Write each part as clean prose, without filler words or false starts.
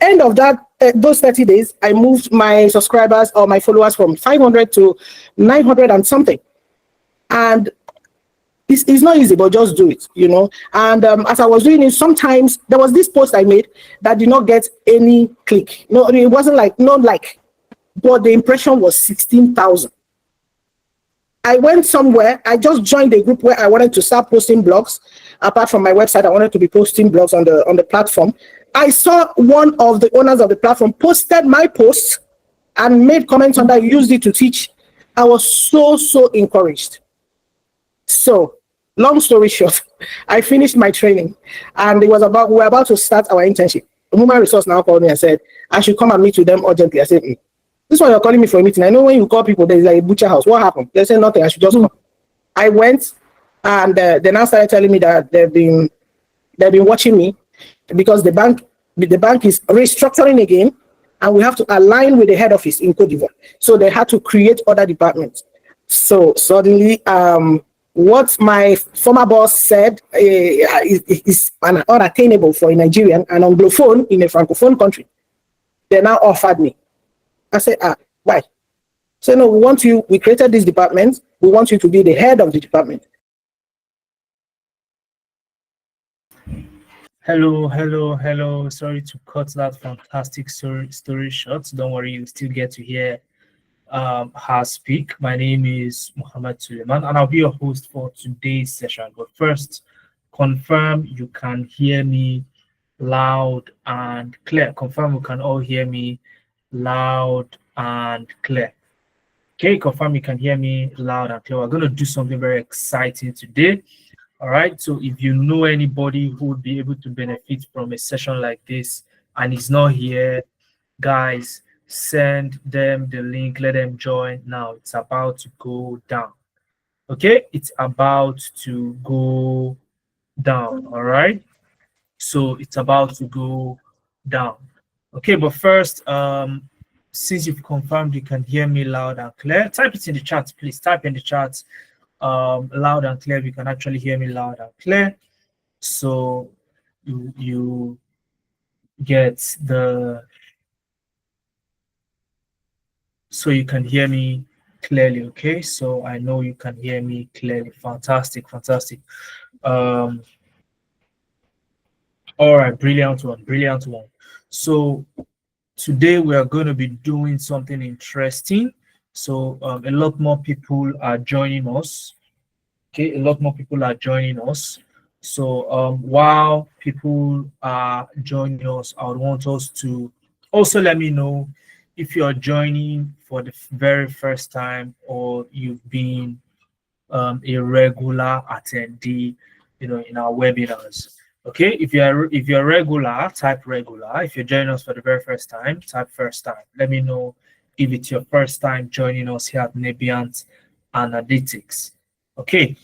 end of that those 30 days, I moved my subscribers or my followers from 500 to 900 and something. And it's not easy, but just do it, you know. And as I was doing it, sometimes there was this post I made that did not get any click. No, it wasn't like, no like, but the impression was 16,000. I went somewhere, I just joined a group where I wanted to start posting blogs. Apart from my website, I wanted to be posting blogs on the platform. I saw one of the owners of the platform posted my post and made comments on that, used it to teach. I was so encouraged. So, long story short, I finished my training, and we were about to start our internship. Human resource now called me and said, I should come and meet with them urgently. I said, this is why you're calling me for a meeting. I know when you call people, there's like a butcher house. What happened? They said nothing. I should just come. I went, and they now started telling me that they've been watching me because the bank is restructuring again, and we have to align with the head office in Cote d'Ivoire. So they had to create other departments. So suddenly, what my former boss said is unattainable for a Nigerian and Anglophone in a Francophone country. They now offered me. I said, why? So no, we created this department. We want you to be the head of the department. Hello. Sorry to cut that fantastic story short. Don't worry, you still get to hear her speak. My name is Muhammad Suleiman, and I'll be your host for today's session. But first, confirm you can hear me loud and clear. Confirm you can all hear me loud and clear. Okay, confirm you can hear me loud and clear. We're going to do something very exciting today. All right, so if you know anybody who would be able to benefit from a session like this and is not here, guys, send them the link, let them join now. It's about to go down. Okay, it's about to go down. All right, so it's about to go down. Okay, but first, since you've confirmed you can hear me loud and clear, type it in the chat, please. Type in the chat loud and clear. You can actually hear me loud and clear, so you get so you can hear me clearly. Okay, so I know you can hear me clearly. Fantastic. All right, brilliant one. So today we are going to be doing something interesting. So a lot more people are joining us. Okay, a lot more people are joining us. So while people are joining us, I would want us to also let me know if you are joining for the very first time or you've been a regular attendee, in our webinars. Okay, if you're regular, type regular. If you're joining us for the very first time, type first time. Let me know if it's your first time joining us here at Nebiant Analytics. Okay,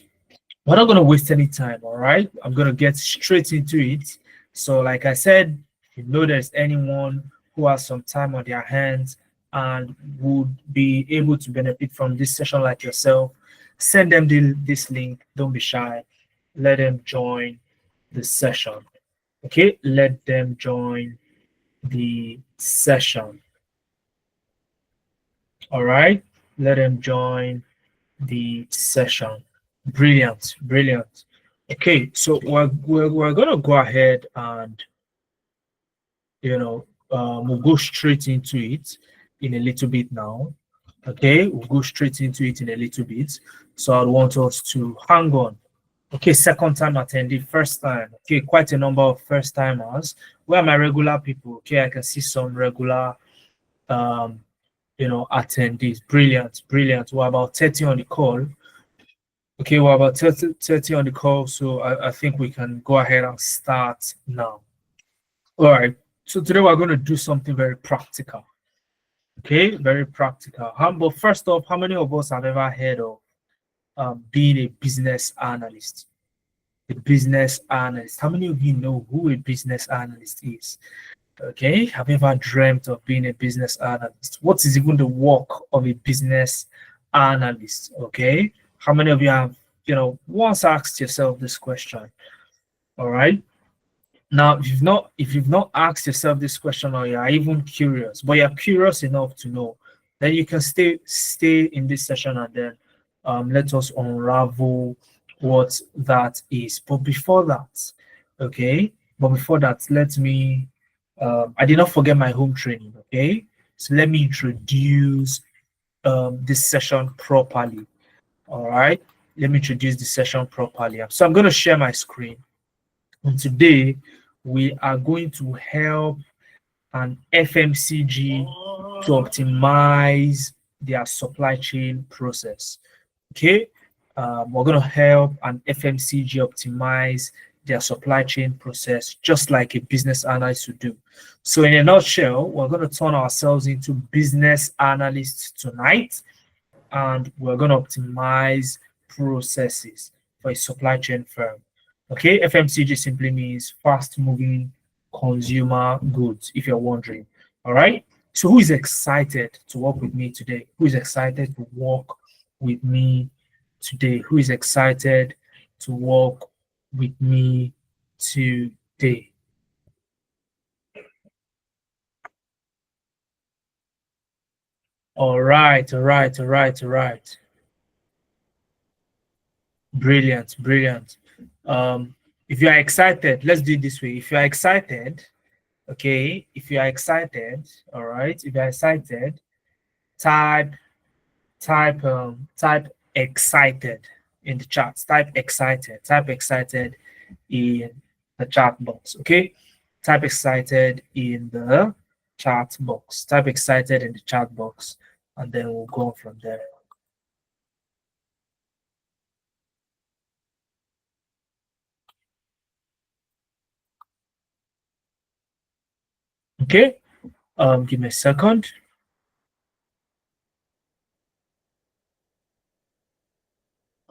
we're not going to waste any time. All right, I'm going to get straight into it. So like I said, if you know there's anyone who has some time on their hands and would be able to benefit from this session like yourself, send them this link. Don't be shy. Let them join the session. Okay, let them join the session. All right, let them join the session. Brilliant. Okay, so we're gonna go ahead and we'll go straight into it in a little bit now. Okay, we'll go straight into it in a little bit. So I want us to hang on. Okay, second time attendee, first time. Okay, quite a number of first timers. Where are my regular people? Okay, I can see some regular attendees. Brilliant. We're about 30 on the call. Okay, we're about 30 on the call, so I think we can go ahead and start now. All right, so today we're going to do something very practical. Okay, very practical. But first off, how many of us have ever heard of being a business analyst? A business analyst. How many of you know who a business analyst is? Okay, have you ever dreamt of being a business analyst? What is even the work of a business analyst? Okay, how many of you have once asked yourself this question? All right, Now, if you've not asked yourself this question, or you're even curious, but you're curious enough to know, then you can stay in this session, and then let us unravel what that is. But before that, okay, let me I did not forget my home training, okay? So let me introduce this session properly. All right, let me introduce the session properly. So I'm going to share my screen. And today we are going to help an FMCG to optimize their supply chain process. Okay, we're going to help an FMCG optimize their supply chain process just like a business analyst would do. So, in a nutshell, we're going to turn ourselves into business analysts tonight, and we're going to optimize processes for a supply chain firm. Okay, FMCG simply means fast moving consumer goods, if you're wondering. All right, so who is excited to work with me today? Who is excited to work with me today? Who is excited to work with me today? All right, all right, all right, all right. Brilliant, brilliant. If you are excited, let's do it this way. If you are excited, okay, if you are excited, all right, if you are excited, type type excited in the chat. Type excited in the chat box. Okay, type excited in the chat box. Type excited in the chat box, and then we'll go on from there. Okay, give me a second.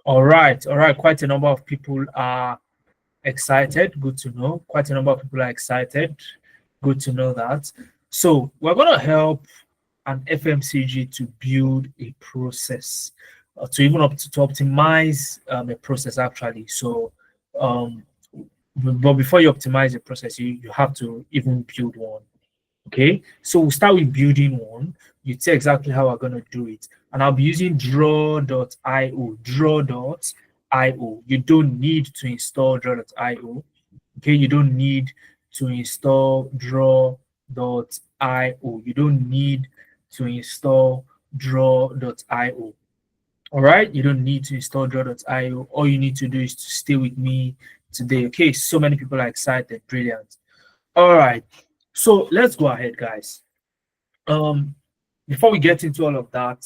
All right, all right. Quite a number of people are excited. Good to know. Quite a number of people are excited. Good to know that. So we're going to help an FMCG to build a process, to optimize a process actually. So, um, but before you optimize a process, you have to even build one. Okay, so we'll start with building one. You see exactly how we're going to do it. And I'll be using draw.io. Draw.io. You don't need to install draw.io. Okay, you don't need to install draw.io. You don't need to install draw.io. All right, you don't need to install draw.io. All you need to do is to stay with me today. Okay, so many people are excited. Brilliant. All right, so let's go ahead, guys. Before we get into all of that,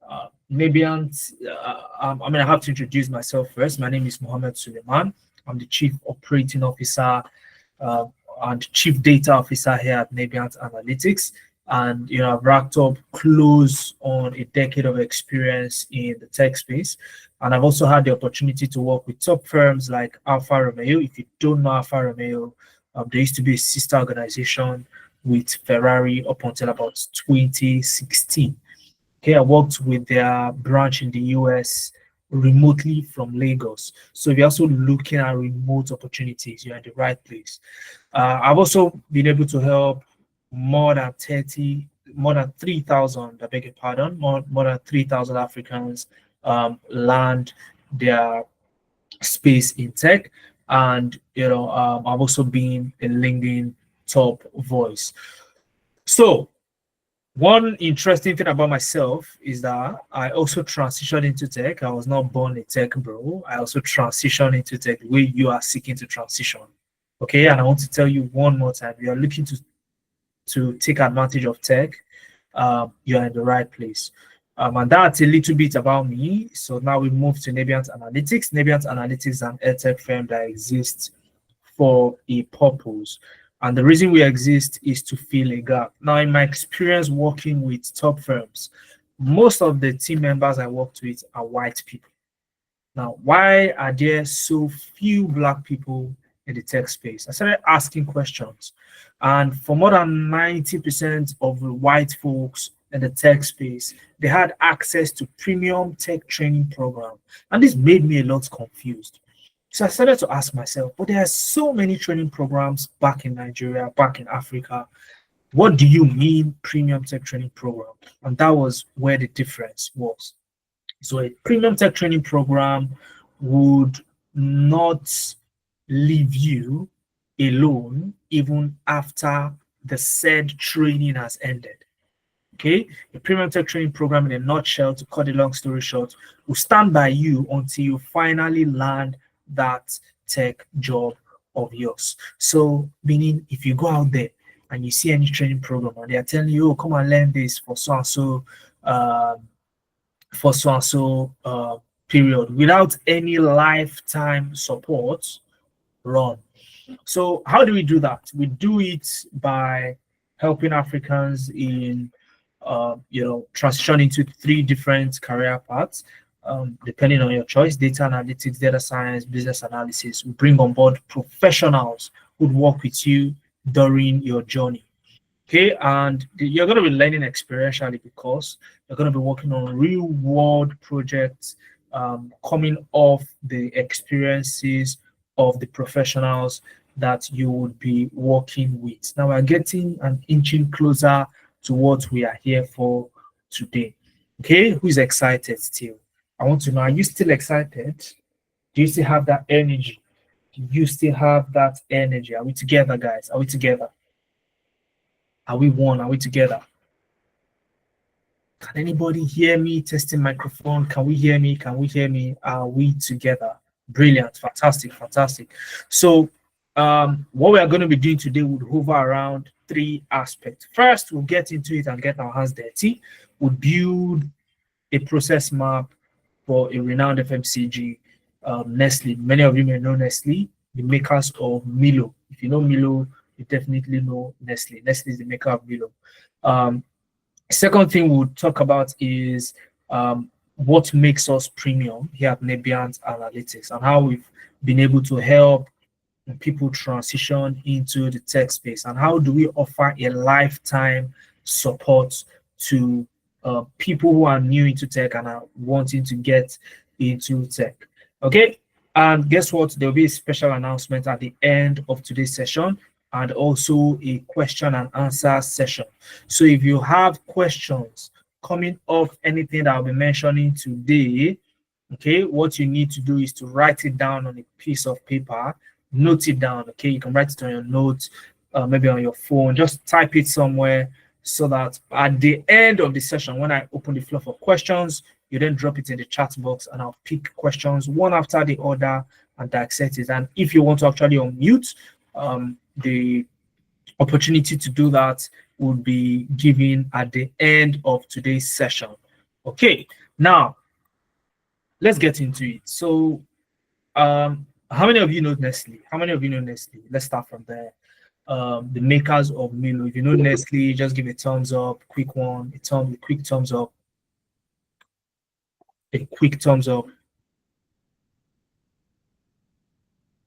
I have to introduce myself first. My name is Mohammed Suleiman. I'm the Chief Operating Officer uh, and Chief Data Officer here at Nabiant Analytics. And I've racked up close on a decade of experience in the tech space. And I've also had the opportunity to work with top firms like Alfa Romeo. If you don't know Alfa Romeo, there used to be a sister organization with Ferrari up until about 2016. Okay, I worked with their branch in the US remotely from Lagos. So if you're also looking at remote opportunities, you're in the right place. I've also been able to help more than 3,000, I beg your pardon, more than 3,000 Africans land their space in tech. And, I've also been a LinkedIn top voice. So one interesting thing about myself is that I also transitioned into tech. I was not born a tech bro. I also transitioned into tech the way you are seeking to transition. Okay, and I want to tell you one more time: you are looking to take advantage of tech. You are in the right place. And that's a little bit about me. So now we move to Nabiant Analytics. Nabiant Analytics is an edtech firm that exists for a purpose. And the reason we exist is to fill a gap. Now, in my experience working with top firms, most of the team members I worked with are white people. Now, why are there so few Black people in the tech space? I started asking questions. And for more than 90% of the white folks in the tech space, they had access to premium tech training program. And this made me a lot confused. So I started to ask myself, but there are so many training programs back in Nigeria, back in Africa. What do you mean premium tech training program? And that was where the difference was. So a premium tech training program would not leave you alone even after the said training has ended. Okay, a premium tech training program, in a nutshell, to cut a long story short, will stand by you until you finally land that tech job of yours. So, meaning if you go out there and you see any training program and they are telling you, oh, come and learn this for so and so, for so and so period, without any lifetime support, run. So how do we do that? We do it by helping Africans in, transition into three different career paths, depending on your choice: data analytics, data science, business analysis. We bring on board professionals who work with you during your journey. Okay, and you're going to be learning experientially because you're going to be working on real world projects, coming off the experiences of the professionals that you would be working with. Now we're getting an inching closer to what we are here for today. Okay, who's excited still? I want to know, are you still excited? Do you still have that energy? Do you still have that energy? Are we together, guys? Are we together? Are we one? Are we together? Can anybody hear me? Testing microphone. Can we hear me? Can we hear me? Are we together? Brilliant. Fantastic. Fantastic. So what we are going to be doing today would hover around three aspects. First, we'll get into it and get our hands dirty. We'll build a process map for a renowned FMCG, Nestle. Many of you may know Nestle, the makers of Milo. If you know Milo, you definitely know Nestle. Nestle is the maker of Milo. Second thing we'll talk about is what makes us premium here at Nebiant Analytics and how we've been able to help people transition into the tech space, and how do we offer a lifetime support to people who are new into tech and are wanting to get into tech. Okay, and guess what? There'll be a special announcement at the end of today's session, and also a question and answer session. So if you have questions coming off anything that I'll be mentioning today, okay, what you need to do is to write it down on a piece of paper, note it down. Okay, you can write it on your notes, maybe on your phone, just type it somewhere, so that at the end of the session, when I open the floor for questions, you then drop it in the chat box and I'll pick questions one after the other and dissect it. And if you want to actually unmute, the opportunity to do that would be given at the end of today's session. Okay, now let's get into it. So how many of you know Nestle? How many of you know Nestle? Let's start from there. The makers of Milo. If you know Nestle, just give a thumbs up, quick one, a quick thumbs up, a quick thumbs up.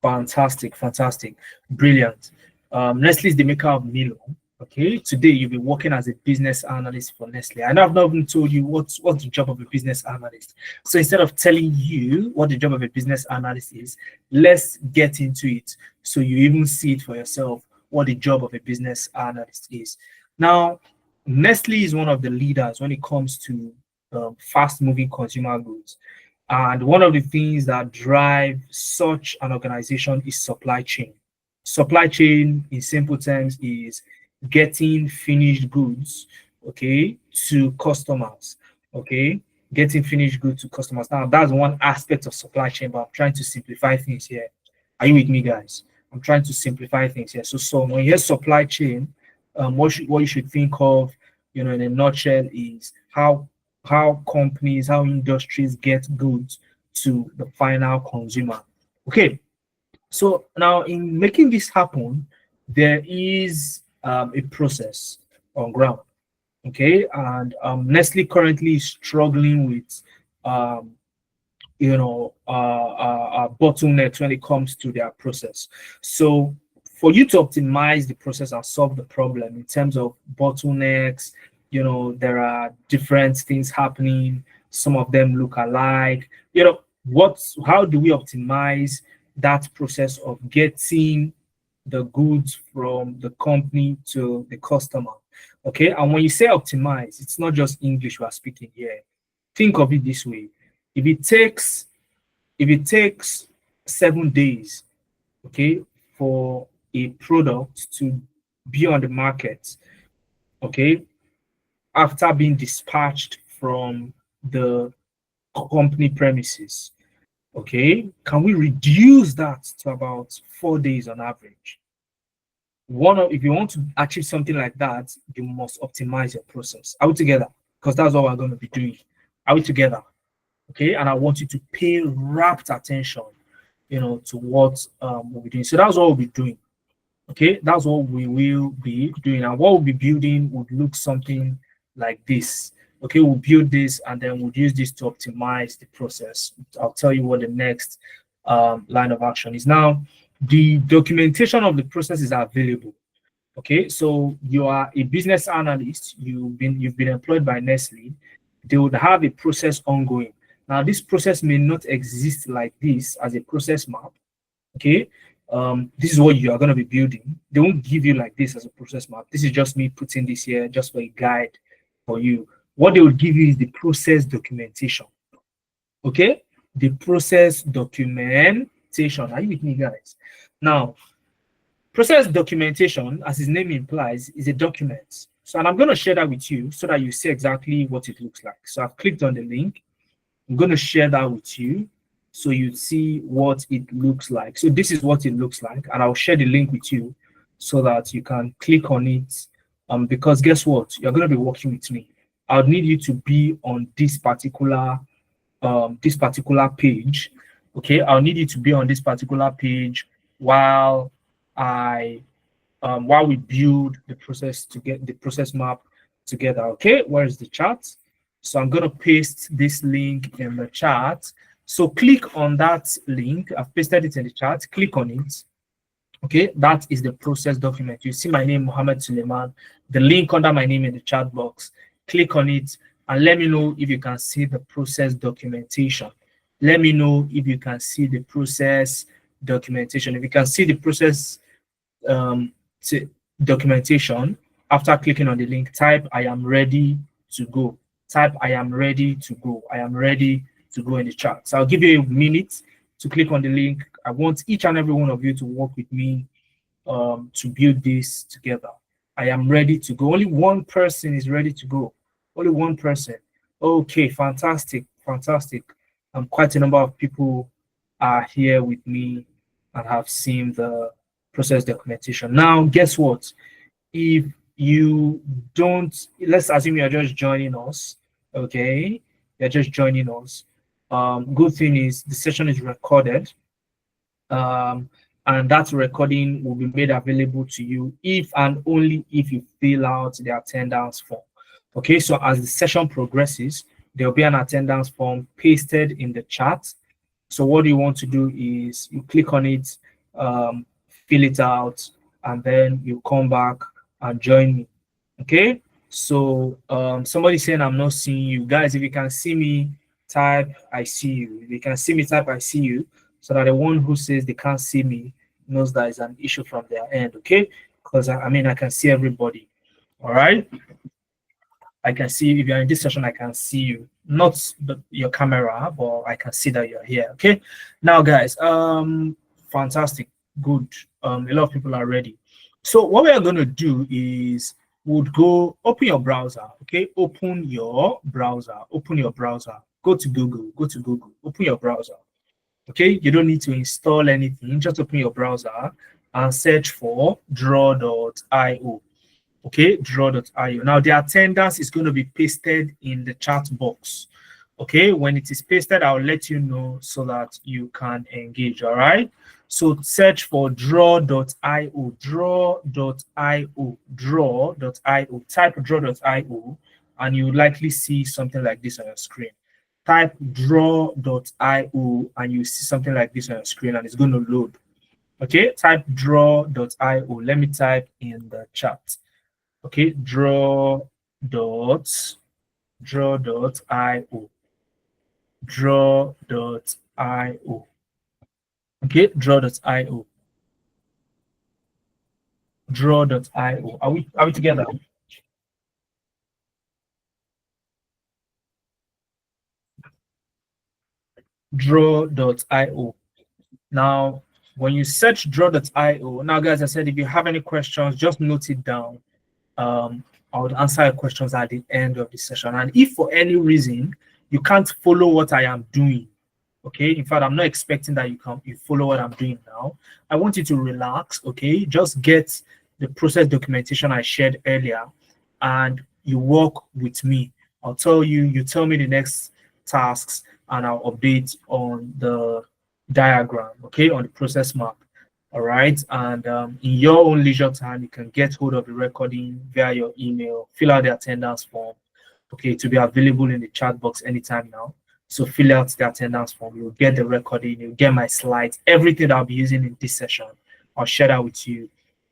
Fantastic, fantastic, brilliant. Nestle is the maker of Milo. Okay, today you'll be working as a business analyst for Nestle. I know I've not even told you what's the job of a business analyst. So instead of telling you what the job of a business analyst is, let's get into it so you even see it for yourself what the job of a business analyst is. Now, Nestle is one of the leaders when it comes to fast-moving consumer goods. And one of the things that drive such an organization is supply chain. Supply chain, in simple terms, is getting finished goods, okay, to customers, okay, getting finished goods to customers. Now, that's one aspect of supply chain, but I'm trying to simplify things here. Are you with me, guys? I'm trying to simplify things here. So when you hear supply chain, what you should think of, in a nutshell, is how companies, how industries get goods to the final consumer. Okay, so now in making this happen, there is a process on ground. Okay, and Nestle currently is struggling with bottlenecks when it comes to their process. So for you to optimize the process and solve the problem in terms of bottlenecks, there are different things happening. Some of them look alike. How do we optimize that process of getting the goods from the company to the customer. Okay, and when you say optimize, it's not just English we are speaking here. Think of it this way: if it takes 7 days, okay, for a product to be on the market, okay, after being dispatched from the company premises, okay, can we reduce that to about 4 days on average? If you want to achieve something like that, you must optimize your process. Are we together? Because that's what we're going to be doing. Are we together? Okay, and I want you to pay rapt attention, to what we'll be doing. So that's what we'll be doing. Okay, that's what we will be doing, and what we'll be building would look something like this. Okay, we'll build this and then we'll use this to optimize the process. I'll tell you what the next line of action is. Now, the documentation of the process is available. Okay, so you are a business analyst, you've been employed by Nestle. They would have a process ongoing. Now, this process may not exist like this as a process map. Okay, this is what you are going to be building. They won't give you like this as a process map. This is just me putting this here just for a guide for you. What they will give you is the process documentation. Okay, the process documentation. Are you with me, guys? Now, process documentation, as its name implies, is a document. So, and I'm going to share that with you so that you see exactly what it looks like. So I've clicked on the link. I'm going to share that with you so you see what it looks like. So this is what it looks like, and I'll share the link with you so that you can click on it. Because guess what? You're going to be working with me. I'll need you to be on this particular page. Okay, I'll need you to be on this particular page while we build the process to get the process map together. Okay, where is the chart? So I'm going to paste this link in the chat. So click on that link. I've pasted it in the chat. Click on it. Okay, that is the process document. You see my name, Mohammed Suleiman, the link under my name in the chat box. Click on it and let me know if you can see the process documentation. Let me know if you can see the process documentation. If you can see the process documentation, after clicking on the link, type "I am ready to go." Type "I am ready to go." I am ready to go in the chat. So I'll give you a minute to click on the link. I want each and every one of you to work with me to build this together. I am ready to go. Only one person is ready to go. Only one person. Okay, fantastic, fantastic. Quite a number of people are here with me and have seen the process documentation. Now, guess what? If you don't, let's assume you're just joining us, okay? You're just joining us. Good thing is the session is recorded, and that recording will be made available to you if and only if you fill out the attendance form. Okay, so as the session progresses, there'll be an attendance form pasted in the chat. So what you want to do is you click on it, fill it out, and then you come back and join me. Okay, so somebody saying I'm not seeing you. Guys, if you can see me, type "I see you." If you can see me, type "I see you," so that the one who says they can't see me knows that it's an issue from their end. Okay, because I mean I can see everybody. All right, I can see if you're in this session, I can see you, not your camera, but I can see that you're here. Okay, now guys, fantastic, good. A lot of people are ready. So what we are going to do is would go open your browser. Okay, open your browser. Go to Google. Open your browser. Okay, you don't need to install anything. Just open your browser and search for draw.io. Okay, draw.io. Now the attendance is going to be pasted in the chat box. Okay, when it is pasted, I'll let you know so that you can engage. All right, so search for draw.io, draw.io. Type draw.io and you likely see something like this on your screen. Type draw.io and you see something like this on your screen and it's going to load. Okay, type draw.io. Let me type in the chat. Okay, draw.io. Draw.io. Okay, draw.io. Draw.io. Are we together? Draw.io. Now, when you search draw.io, now guys, I said if you have any questions, just note it down. I would answer your questions at the end of the session. And if for any reason you can't follow what I am doing, okay, in fact, I'm not expecting that you follow what I'm doing now. I want you to relax, okay, just get the process documentation I shared earlier and you work with me. I'll tell you, you tell me the next tasks and I'll update on the diagram, okay, on the process map. All right. And in your own leisure time, you can get hold of the recording via your email, fill out the attendance form, okay, to be available in the chat box anytime now. So fill out the attendance form, you'll get the recording, you'll get my slides, everything that I'll be using in this session. I'll share that with you.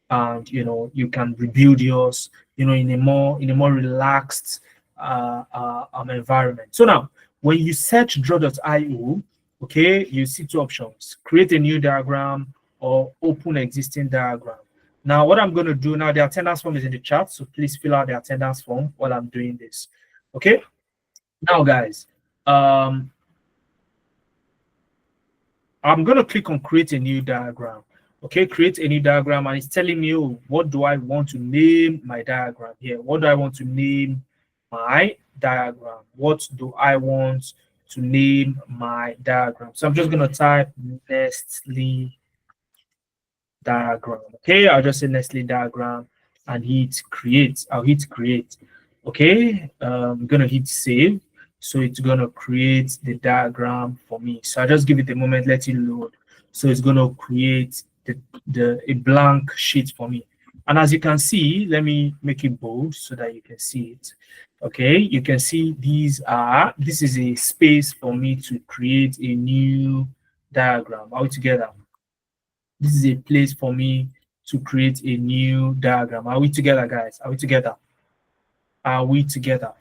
And you can rebuild yours, in a more relaxed environment. So now, when you search draw.io, okay, you see two options: create a new diagram or open existing diagram. Now, what I'm going to do now, the attendance form is in the chat, so please fill out the attendance form while I'm doing this. Okay. Now, guys, I'm going to click on create a new diagram. Okay, create a new diagram, and it's telling me, oh, what do I want to name my diagram here? What do I want to name my diagram? What do I want to name my diagram? So I'm just going to type Nestle diagram. Okay, I'll just say Nestle diagram and hit create. I'll hit create. Okay, I'm going to hit save. So it's going to create the diagram for me. So I just give it a moment, let it load. So it's going to create a blank sheet for me. And as you can see, let me make it bold so that you can see it. Okay, you can see this is a space for me to create a new diagram altogether. This is a place for me to create a new diagram. Are we together, guys? Are we together? Are we together?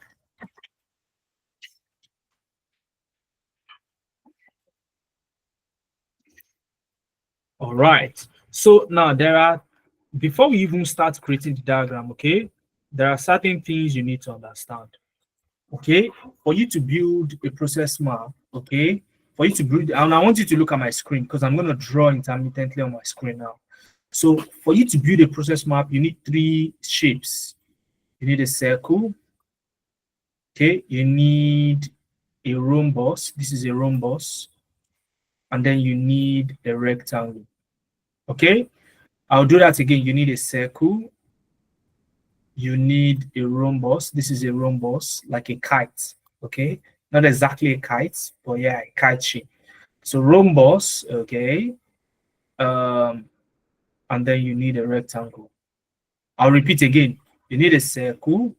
All right. So now before we even start creating the diagram, okay, there are certain things you need to understand. Okay, for you to build a process map, okay, for you to build, and I want you to look at my screen because I'm going to draw intermittently on my screen now. So for you to build a process map, you need three shapes. You need a circle, okay, you need a rhombus. This is a rhombus. And then you need a rectangle. Okay, I'll do that again. You need a circle. You need a rhombus. This is a rhombus, like a kite. Okay, not exactly a kite, but yeah, a kite shape. So rhombus, okay. And then you need a rectangle. I'll repeat again. You need a circle,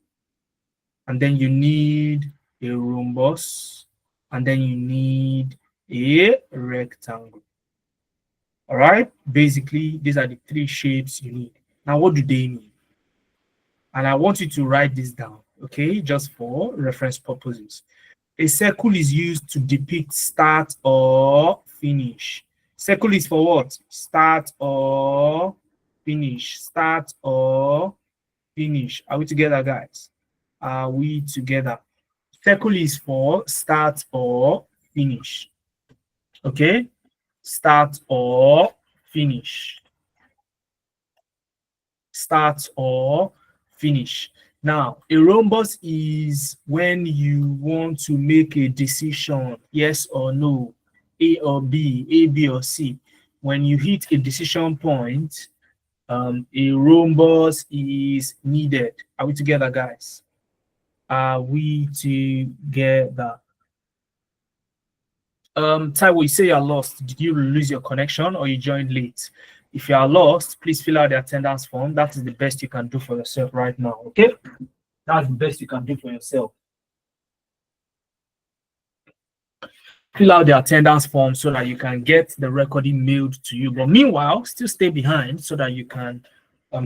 and then you need a rhombus, and then you need a rectangle. All right, basically these are the three shapes you need. Now, what do they mean? And I want you to write this down, okay, just for reference purposes. A circle is used to depict start or finish. Circle is for what? Start or finish. Start or finish. Are we together, guys? Are we together? Circle is for start or finish. Okay? Start or finish. Start or finish. Now, a rhombus is when you want to make a decision, yes or no, A or B, A, B or C. When you hit a decision point, a rhombus is needed. Are we together, guys? Are we together? Taiwo, you say you're lost. Did you lose your connection or you joined late? If you are lost, please fill out the attendance form. That is the best you can do for yourself right now, okay? That's the best you can do for yourself. Fill out the attendance form so that you can get the recording mailed to you. But meanwhile, still stay behind so that you can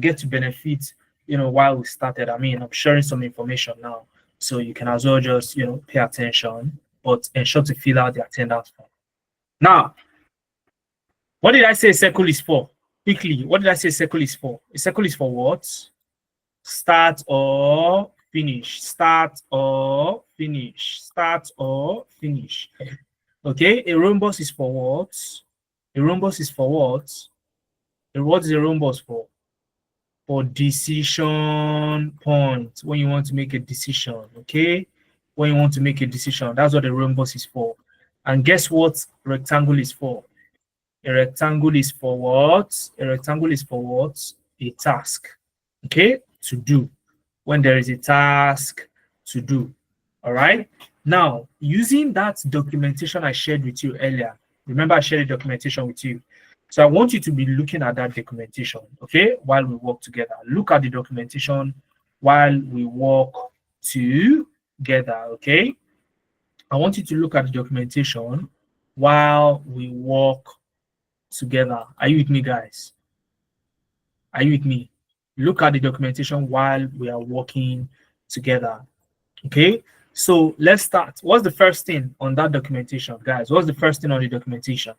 get to benefit, while we started. I mean, I'm sharing some information now. So you can as well just, pay attention, but ensure to fill out the attendance form. Now, What did I say a circle is for? Quickly, what did I say a circle is for? A circle is for what? Start or finish. Start or finish. Start or finish. Okay, a rhombus is for what? A rhombus is for what? What is a rhombus for? For decision point, when you want to make a decision, okay? When you want to make a decision, that's what a rhombus is for. And guess what rectangle is for? A rectangle is for what? A rectangle is for what? A task, okay? To do. When there is a task to do, all right? Now, using that documentation I shared with you earlier, remember I shared the documentation with you. So I want you to be looking at that documentation, okay, while we work together. Look at the documentation while we work together, okay? I want you to look at the documentation while we work together. Are you with me, guys? Are you with me? Look at the documentation while we are working together, okay? So let's start. What's the first thing on that documentation, guys? What's the first thing on the documentation?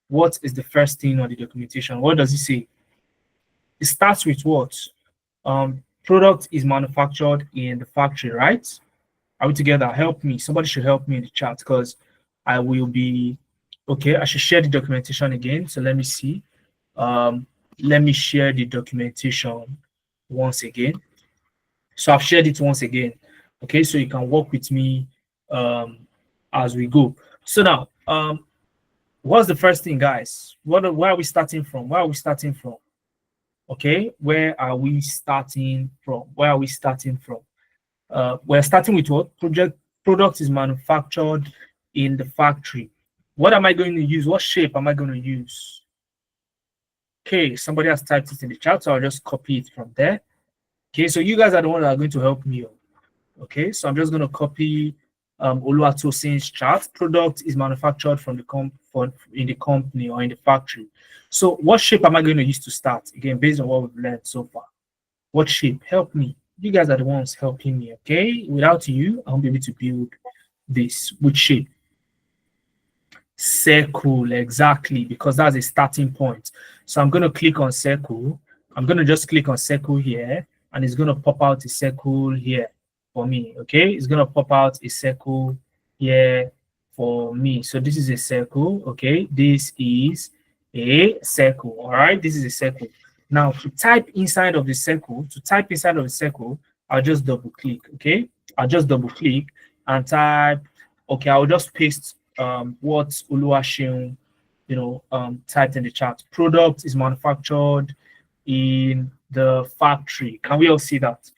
What is the first thing on the documentation? What does it say? It starts with what? Product is manufactured in the factory, right? Are we together? Help me. Somebody should help me in the chat because I will be okay. I should share the documentation again. So let me see. Let me share the documentation once again. So I've shared it once again. Okay, so you can work with me as we go. So now, what's the first thing, guys? Where are we starting from? Where are we starting from? Okay, where are we starting from? Where are we starting from? We're starting with what? Product is manufactured in the factory. What am I going to use? What shape am I going to use? Okay, somebody has typed it in the chat, so I'll just copy it from there. Okay, so you guys are the ones that are going to help me. Okay, so I'm just going to copy Oluwatosin's chart. Product is manufactured from the in the company or in the factory. So what shape am I going to use to start? Again, based on what we've learned so far. What shape? Help me. You guys are the ones helping me, okay? Without you, I won't be able to build this. Which shape? Circle, exactly, because that's a starting point. So I'm going to click on circle. I'm going to just click on circle here, and it's going to pop out a circle here for me, okay? It's going to pop out a circle here for me. So this is a circle, okay? This is a circle, all right? This is a circle. Now, to type inside of the circle, I'll just double click, okay? I'll just double click and type, okay, I'll just paste what Oluwaseun, typed in the chat. Product is manufactured in the factory. Can we all see that?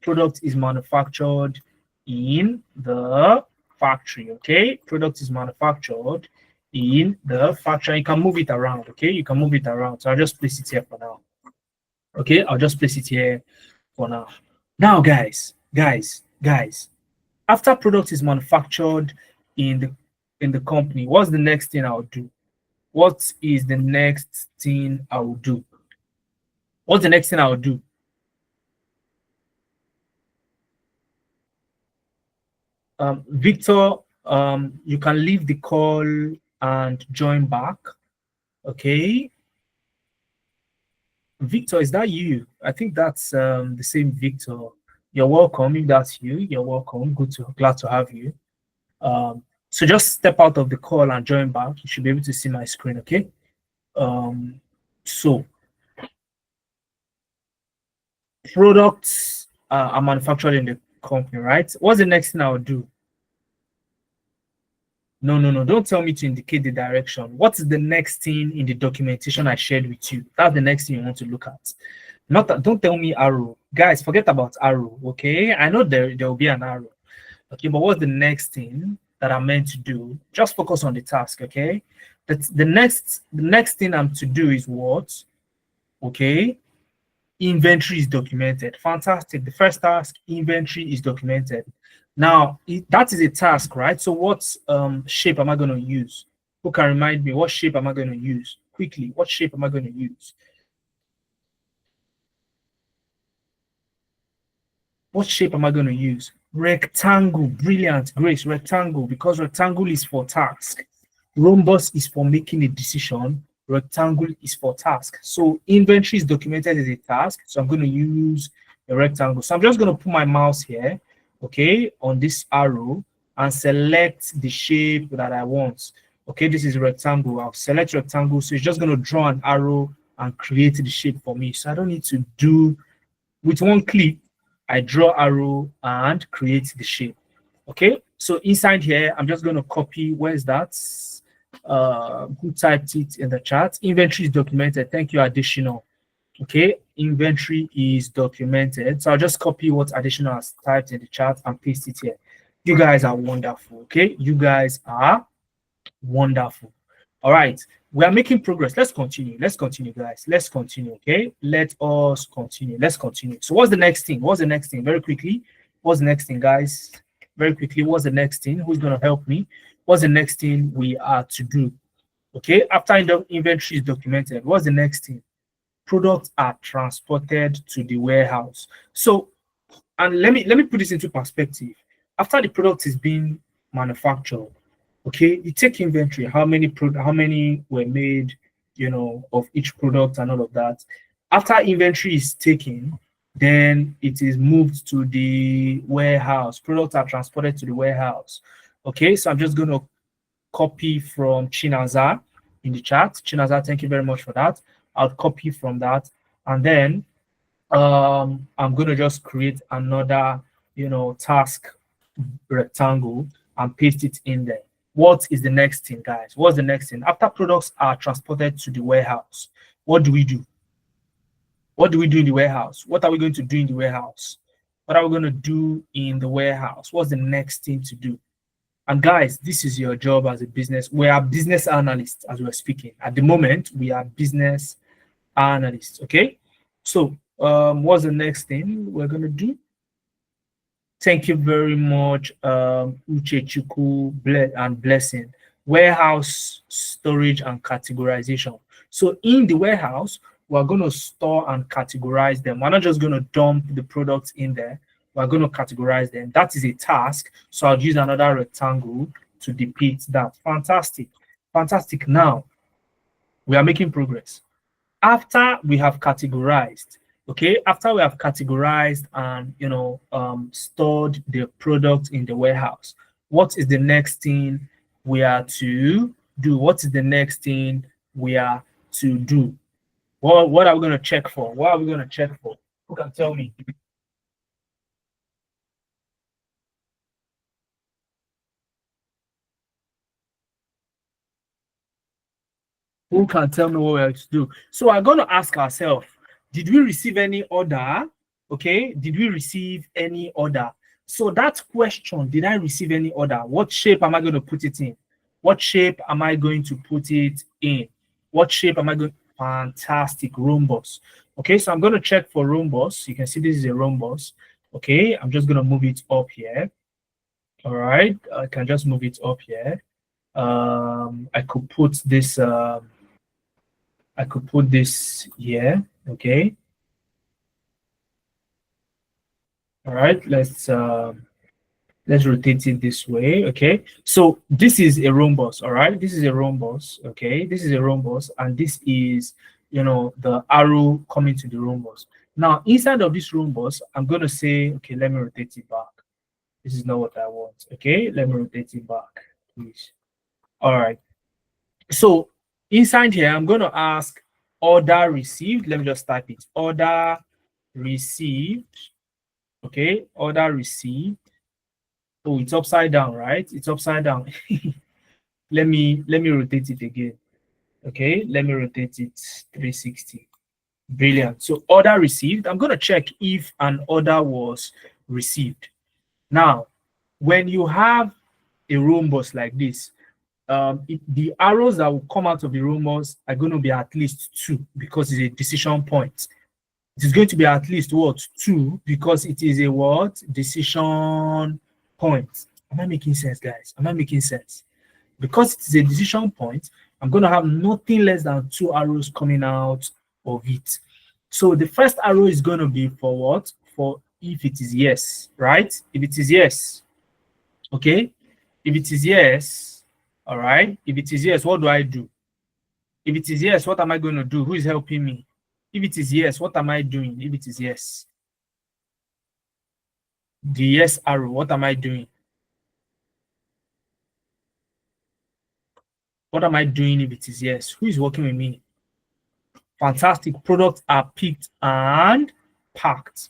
Product is manufactured in the factory, okay? Product is manufactured in the factory. You can move it around, okay? You can move it around. So I'll just place it here for now. Okay, I'll just place it here for now. Now, guys, after product is manufactured in the company, what's the next thing I'll do? What is the next thing I will do? What's the next thing I will do? Victor, you can leave the call and join back. Okay. Victor, is that you? I think that's the same Victor. You're welcome. If that's you, you're welcome. Glad to have you. So just step out of the call and join back. You should be able to see my screen, okay? So products are manufactured in the company, right? What's the next thing I'll do? No, don't tell me to indicate the direction. What is the next thing in the documentation I shared with you? That's the next thing you want to look at. Not that, don't tell me arrow. Guys, forget about arrow, okay? I know there will be an arrow. Okay, but what's the next thing that I'm meant to do? Just focus on the task, okay? The next thing I'm to do is what? Okay, inventory is documented. Fantastic. The first task, inventory is documented. Now, that is a task, right? So what shape am I going to use? Who can remind me? What shape am I going to use? Quickly, what shape am I going to use? What shape am I going to use? Rectangle. Brilliant. Grace, rectangle, because rectangle is for task. Rhombus is for making a decision. rectangle is for task. So inventory is documented as a task. So I'm going to use a rectangle. So I'm just going to put my mouse here, okay, on this arrow and select the shape that I want. Okay, this is a rectangle. I'll select rectangle. So it's just going to draw an arrow and create the shape for me. So I don't need to do with one click. I draw arrow and create the shape. Okay, so inside here, I'm just going to copy. Where's that? Who typed it in the chat? Inventory is documented. Thank you, additional. Okay, inventory is documented. So I'll just copy what additional has typed in the chat and paste it here. You guys are wonderful. Okay, you guys are wonderful. All right, we are making progress. Let's continue. Let's continue, guys. Let's continue. Okay, let us continue. Let's continue. So what's the next thing? What's the next thing? Very quickly. What's the next thing, guys? Very quickly. What's the next thing? Who's going to help me? What's the next thing we are to do? Okay, after inventory is documented, what's the next thing? Products are transported to the warehouse. So, and let me put this into perspective. After the product is being manufactured, okay, you take inventory, how many were made, you know, of each product and all of that. After inventory is taken, then it is moved to the warehouse. Products are transported to the warehouse. Okay, so I'm just going to copy from Chinaza in the chat. Chinaza, thank you very much for that. I'll copy from that, and then I'm going to just create another, you know, task rectangle and paste it in there. What is the next thing, guys? What's the next thing? After products are transported to the warehouse, what do we do? What do we do in the warehouse? What are we going to do in the warehouse? What are we going to do in the warehouse? What's the next thing to do? And guys, this is your job as a business. We are business analysts as we're speaking. At the moment, we are business analysts, okay? So what's the next thing we're going to do? Thank you very much, Uchechuku and Blessing. Warehouse storage and categorization. So in the warehouse, we're going to store and categorize them. We're not just going to dump the products in there. We're going to categorize them. That is a task. So I'll use another rectangle to depict that. Fantastic. Fantastic. Now, we are making progress. After we have categorized, okay, after we have categorized and, you know, stored the product in the warehouse, what is the next thing we are to do? What is the next thing we are to do? What are we going to check for? What are we going to check for? Who can tell me? Who can tell me what we are to do? So we're going to ask ourselves, did we receive any order? Okay, did we receive any order? So that question, did I receive any order? What shape am I going to put it in? What shape am I going to put it in? What shape am I going? Fantastic, rhombus. Okay, so I'm going to check for rhombus. You can see this is a rhombus. Okay, I'm just going to move it up here. All right, I can just move it up here. I could put this. I could put this here. Okay. All right. Let's rotate it this way. Okay. So this is a rhombus. All right. This is a rhombus. Okay. This is a rhombus, and this is, you know, the arrow coming to the rhombus. Now inside of this rhombus, I'm going to say, okay, let me rotate it back. This is not what I want. Okay. Let me rotate it back, please. All right. So inside here, I'm going to ask order received. Let me just type it. Order received. Okay, order received. Oh, it's upside down, right? It's upside down. let me rotate it again. Okay, let me rotate it 360. Brilliant. So order received. I'm going to check if an order was received. Now, when you have a rhombus like this, the arrows that will come out of the rhombus are going to be at least 2 because it's a decision point. It is going to be at least what? 2 because it is a what? Decision point. Am I making sense, guys? Am I making sense? Because it is a decision point, I'm going to have nothing less than 2 arrows coming out of it. So the first arrow is going to be for what? For if it is yes, right? If it is yes, okay? If it is yes, all right. If it is yes, what do I do? If it is yes, what am I going to do? Who is helping me? If it is yes, what am I doing? If it is yes, the yes arrow, what am I doing? What am I doing if it is yes? Who is working with me? Fantastic. Products are picked and packed.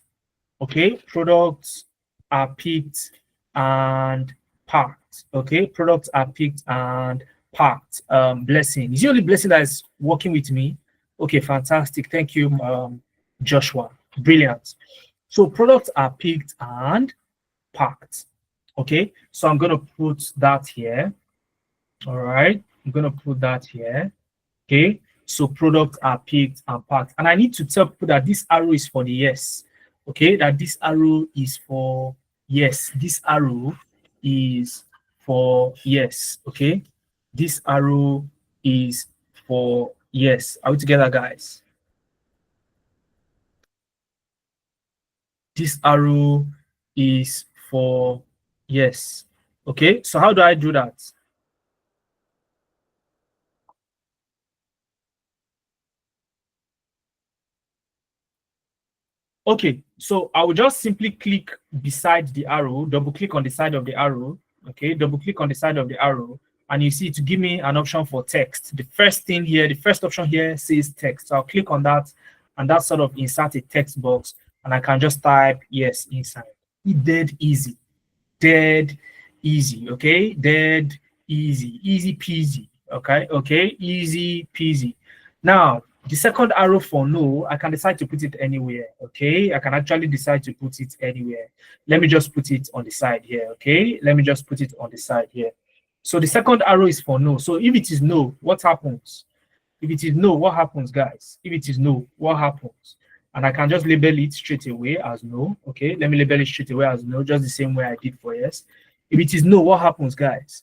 Okay, products are picked and packed. Okay, products are picked and packed. Blessing. Is the only blessing that is working with me? Okay, fantastic. Thank you, Joshua. Brilliant. So products are picked and packed. Okay, so I'm gonna put that here. All right, I'm gonna put that here. Okay, so products are picked and packed, and I need to tell people that this arrow is for the yes. Okay, that this arrow is for yes. This arrow is for yes. Okay, this arrow is for yes. Are we together, guys? This arrow is for yes. Okay, so how do I do that? Okay, so I will just simply click beside the arrow, double click on the side of the arrow. Okay, double click on the side of the arrow, and you see to give me an option for text. The first thing here, the first option here says text. So I'll click on that, and that sort of insert a text box, and I can just type yes inside. It's dead easy, dead easy. Okay, dead easy peasy. Okay, easy peasy. Now, the second arrow for no, I can decide to put it anywhere. Okay, I can actually decide to put it anywhere. Let me just put it on the side here. Okay, let me just put it on the side here. So the second arrow is for no. So if it is no, what happens? If it is no, what happens, guys? If it is no, what happens? And I can just label it straight away as no. Okay, let me label it straight away as no, just the same way I did for yes. If it is no, what happens, guys?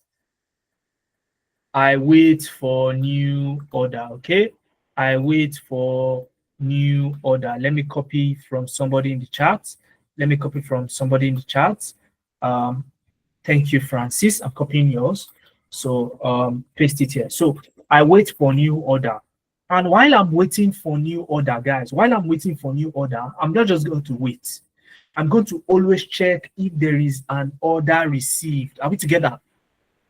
I wait for new order. Okay, I wait for new order. Let me copy from somebody in the chat. Let me copy from somebody in the chat. Thank you, Francis. I'm copying yours. So paste it here. So I wait for new order. And while I'm waiting for new order, guys, while I'm waiting for new order, I'm not just going to wait. I'm going to always check if there is an order received. Are we together?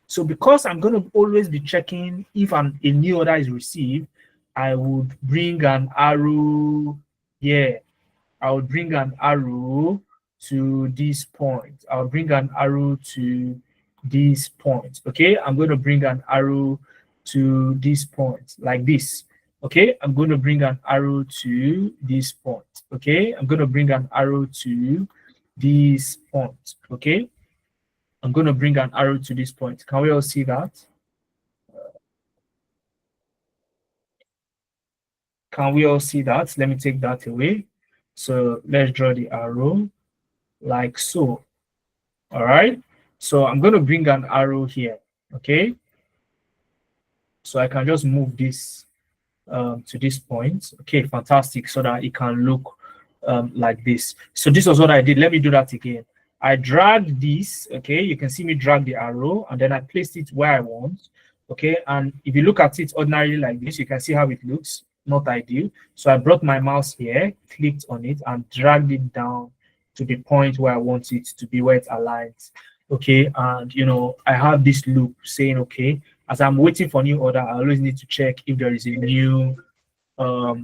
So because I'm going to always be checking if a new order is received, I would bring an arrow here. I would bring an arrow to this point. I'll bring an arrow to this point. Okay, I'm going to bring an arrow to this point like this. Okay, I'm going to bring an arrow to this point. Okay, I'm going to bring an arrow to this point. Okay, I'm going to bring an arrow to this point. Can we all see that? Can we all see that? Let me take that away. So let's draw the arrow like so. All right. So I'm going to bring an arrow here. Okay. So I can just move this to this point. Okay, fantastic. So that it can look like this. So this was what I did. Let me do that again. I dragged this. Okay, you can see me drag the arrow, and then I placed it where I want. Okay, and if you look at it ordinarily like this, you can see how it looks. Not ideal. So I brought my mouse here, clicked on it, and dragged it down to the point where I want it to be, where it aligns. Okay, and I have this loop saying, okay, as I'm waiting for new order, I always need to check if there is a new order.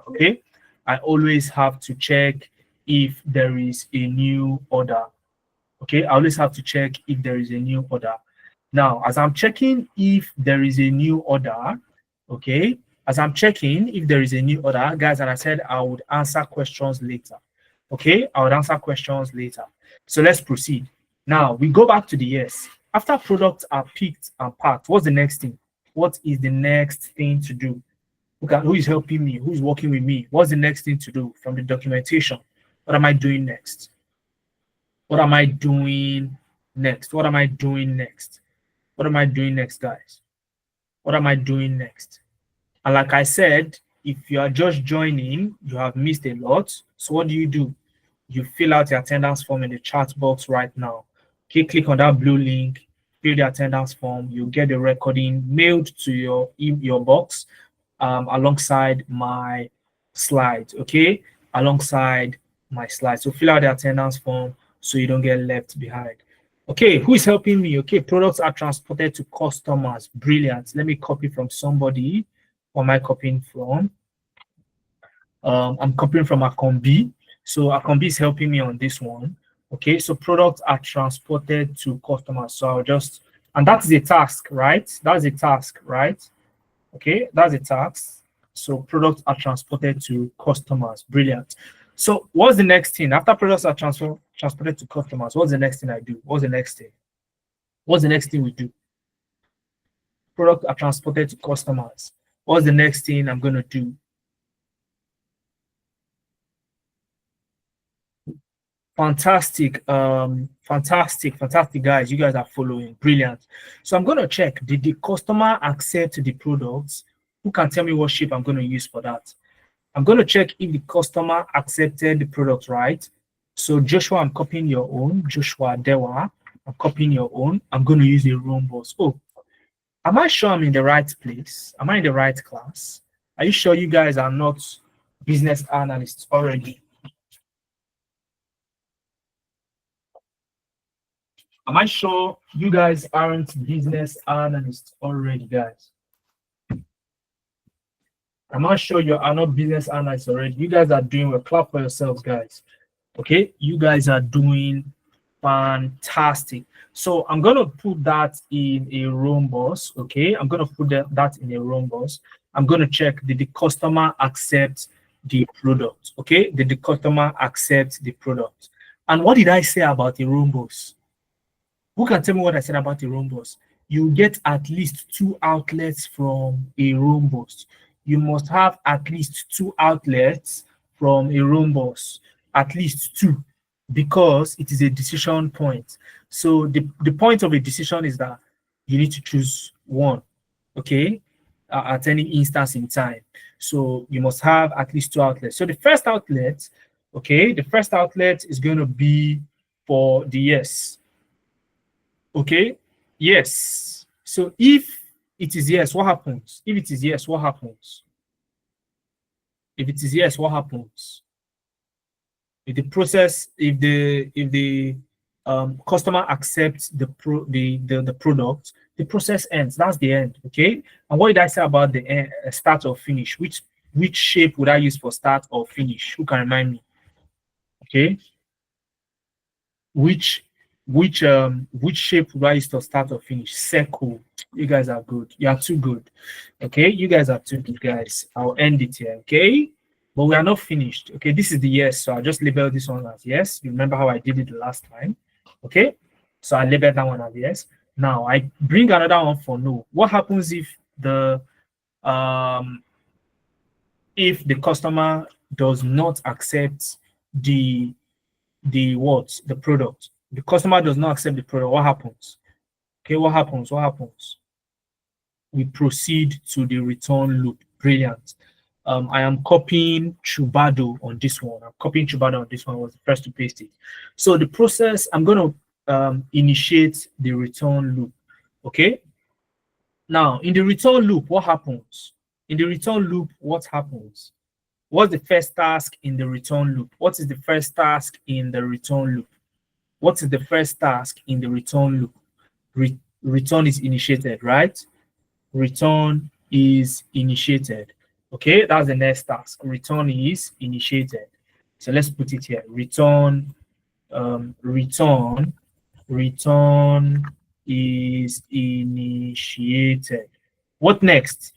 Okay, I always have to check if there is a new order. Okay, I always have to check if there is a new order. Now, as I'm checking if there is a new order, okay, as I'm checking if there is a new order, guys, and I said I would answer questions later. Okay, I would answer questions later. So let's proceed. Now we go back to the yes. After products are picked and packed, what's the next thing? What is the next thing to do? Who is helping me? Who is working with me? What's the next thing to do from the documentation? What am I doing next? What am I doing next? What am I doing next? What am I doing next, guys? What am I doing next? And like I said, if you are just joining, you have missed a lot. So what do? You fill out your attendance form in the chat box right now. Okay, click on that blue link, fill the attendance form, you get the recording mailed to your box alongside my slides, okay? Alongside my slides. So fill out the attendance form so you don't get left behind. Okay, who is helping me? Okay, products are transported to customers. Brilliant. Let me copy from somebody. Who am I copying from? I'm copying from Akombi. So Akombi is helping me on this one. Okay, so products are transported to customers. So I'll just, and that's a task, right? That's a task, right? Okay, that's a task. So products are transported to customers. Brilliant. So what's the next thing? After products are transported to customers, what's the next thing I do? What's the next thing? What's the next thing we do? Products are transported to customers. What's the next thing I'm going to do? Fantastic, fantastic guys. You guys are following. Brilliant. So I'm going to check, did the customer accept the products? Who can tell me what shape I'm going to use for that? I'm going to check if the customer accepted the product, right? So Joshua, I'm copying your own. Joshua Dewa, I'm copying your own. I'm going to use a rhombus. Oh, am I sure I'm in the right place? Am I in the right class? Are you sure you guys are not business analysts already? Am I sure you guys aren't business analysts already, guys? I'm not sure you are not business analysts already. You guys are doing well. Clap for yourselves, guys. Okay, you guys are doing fantastic. So I'm going to put that in a rhombus. Okay, I'm going to put that in a rhombus. I'm going to check, did the customer accept the product? Okay, did the customer accept the product? And what did I say about the rhombus? Who can tell me what I said about the rhombus? You get at least 2 outlets from a rhombus. You must have at least 2 outlets from a rhombus, at least 2, because it is a decision point. So the point of a decision is that you need to choose one, okay, at any instance in time. So you must have at least 2 outlets. So the first outlet, okay, the first outlet is going to be for the yes. Okay, yes. So if it is yes, what happens? If it is yes, what happens? If it is yes, what happens? If the process, if the customer accepts the product, the process ends. That's the end. Okay. And what did I say about the end, start or finish? Which shape would I use for start or finish? Who can remind me? Okay. Which shape would I use to start or finish? Circle. You guys are good. You are too good. Okay, you guys are too good, guys. I'll end it here. Okay, but we are not finished. Okay, this is the yes, so I'll just label this one as yes. You remember how I did it the last time? Okay, so I labeled that one as yes. Now I bring another one for no. What happens if the customer does not accept the product? The customer does not accept the product. What happens? Okay, what happens? We proceed to the return loop. Brilliant. I am copying Chubado on this one. I'm copying Chubado on this one. I was the first to paste it. So the process, I'm going to initiate the return loop. Okay. Now, in the return loop, what happens? In the return loop, what happens? What's the first task in the return loop? What is the first task in the return loop? What is the first task in the return loop? Return is initiated, right? Return is initiated. Okay, that's the next task. Return is initiated. So let's put it here. Return is initiated. What next?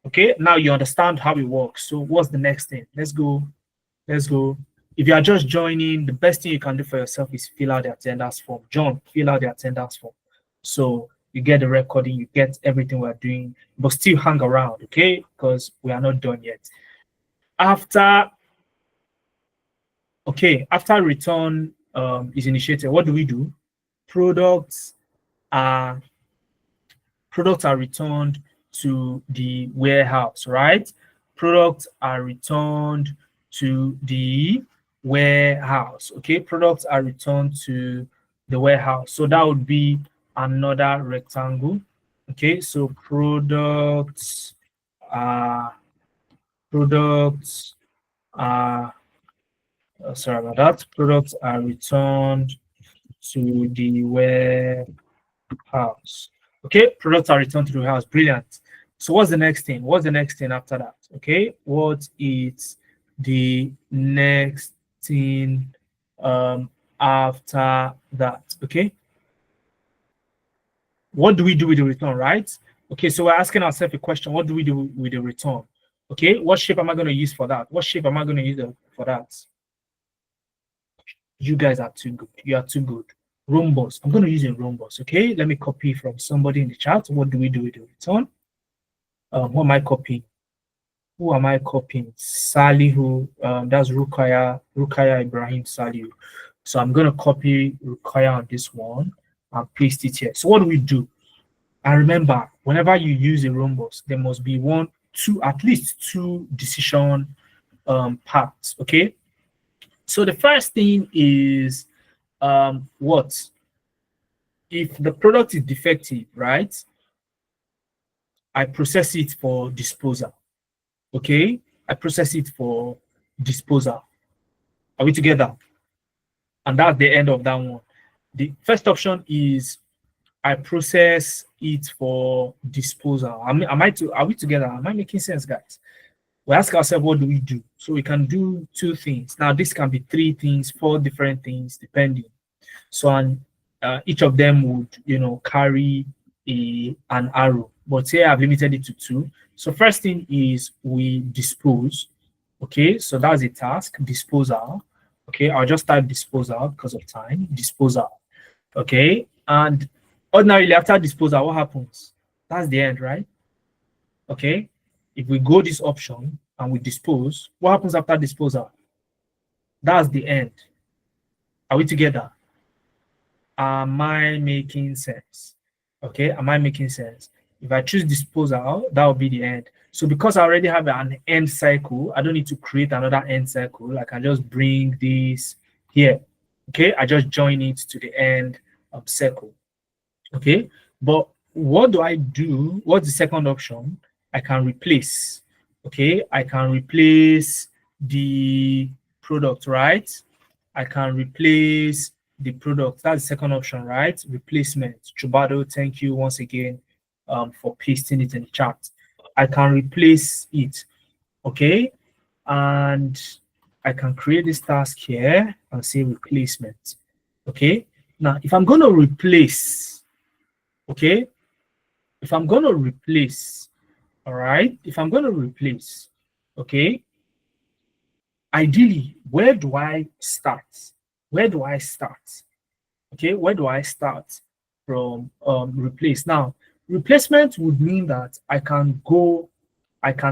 Okay, now you understand how it works. So what's the next thing? Let's go. If you are just joining, the best thing you can do for yourself is fill out the attendance form. John, fill out the attendance form. So you get the recording, you get everything we're doing, but still hang around, okay? Because we are not done yet. After return is initiated, what do we do? Products are returned to the warehouse, right? Products are returned to the warehouse. Okay, products are returned to the warehouse. So that would be another rectangle. Okay, so products are products are sorry about that. Products are returned to the warehouse. Okay, products are returned to the warehouse. Brilliant. So what's the next thing? What's the next thing after that? Okay, what is the next thing after that? Okay, what do we do with the return, right? Okay, so we're asking ourselves a question. What do we do with the return? Okay, what shape am I going to use for that? What shape am I going to use for that? You guys are too good. You are too good. Rhombus. I'm going to use a rhombus. Okay, let me copy from somebody in the chat. What do we do with the return? Who am I copying? Who am I copying? Salihu. That's Rukaya Ibrahim Salihu. So I'm going to copy Rukaya on this one and paste it here. So what do we do? And remember, whenever you use a rhombus, there must be at least two decision parts. Okay. So the first thing is what if the product is defective, right? I process it for disposal. Okay, I process it for disposal. Are we together? And that's the end of that one. The first option is I process it for disposal. Are we together? Am I making sense, guys? We ask ourselves, what do we do? So we can do two things. Now, this can be three things, four different things, depending. So, each of them would, carry an arrow. But here I've limited it to two. So first thing is we dispose. Okay, so that's a task, disposal. Okay, I'll just type disposal because of time, disposal. Okay, and ordinarily after disposal, what happens? That's the end, right? Okay, if we go this option and we dispose, what happens after disposal? That's the end. Are we together? Am I making sense? Okay, am I making sense? If I choose disposal, that will be the end. So because I already have an end cycle, I don't need to create another end cycle. I can just bring this here. Okay, I just join it to the end circle. Okay, but what do I do? What's the second option? I can replace. Okay, I can replace the product, right? I can replace the product. That's the second option, right? Replacement. Chubado, thank you once again for pasting it in the chat. I can replace it. Okay, and I can create this task here and say replacement. Okay, now if I'm going to replace, okay, if I'm going to replace, all right, if I'm going to replace, okay, ideally, where do I start? Where do I start? Okay, where do I start from replace? Now, replacement would mean that I can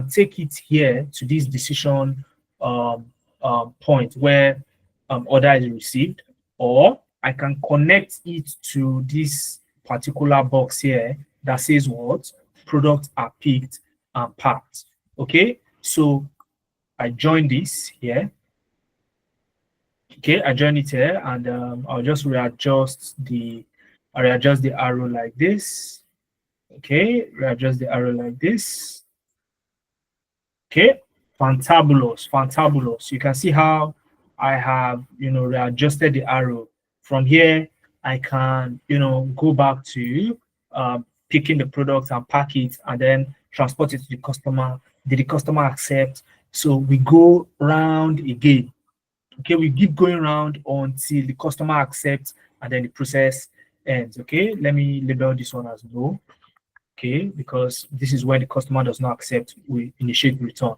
take it here to this decision point where order is received, or I can connect it to this particular box here that says what products are picked and packed. Okay, so I join this here. Okay, I join it here, and I'll just readjust the arrow like this. Okay, readjust the arrow like this. Okay, fantabulous, fantabulous. You can see how I have readjusted the arrow. From here, I can go back to picking the product and pack it, and then transport it to the customer. Did the customer accept? So we go round again. Okay, we keep going around until the customer accepts and then the process ends. Okay, let me label this one as no. Okay, because this is where the customer does not accept, we initiate return.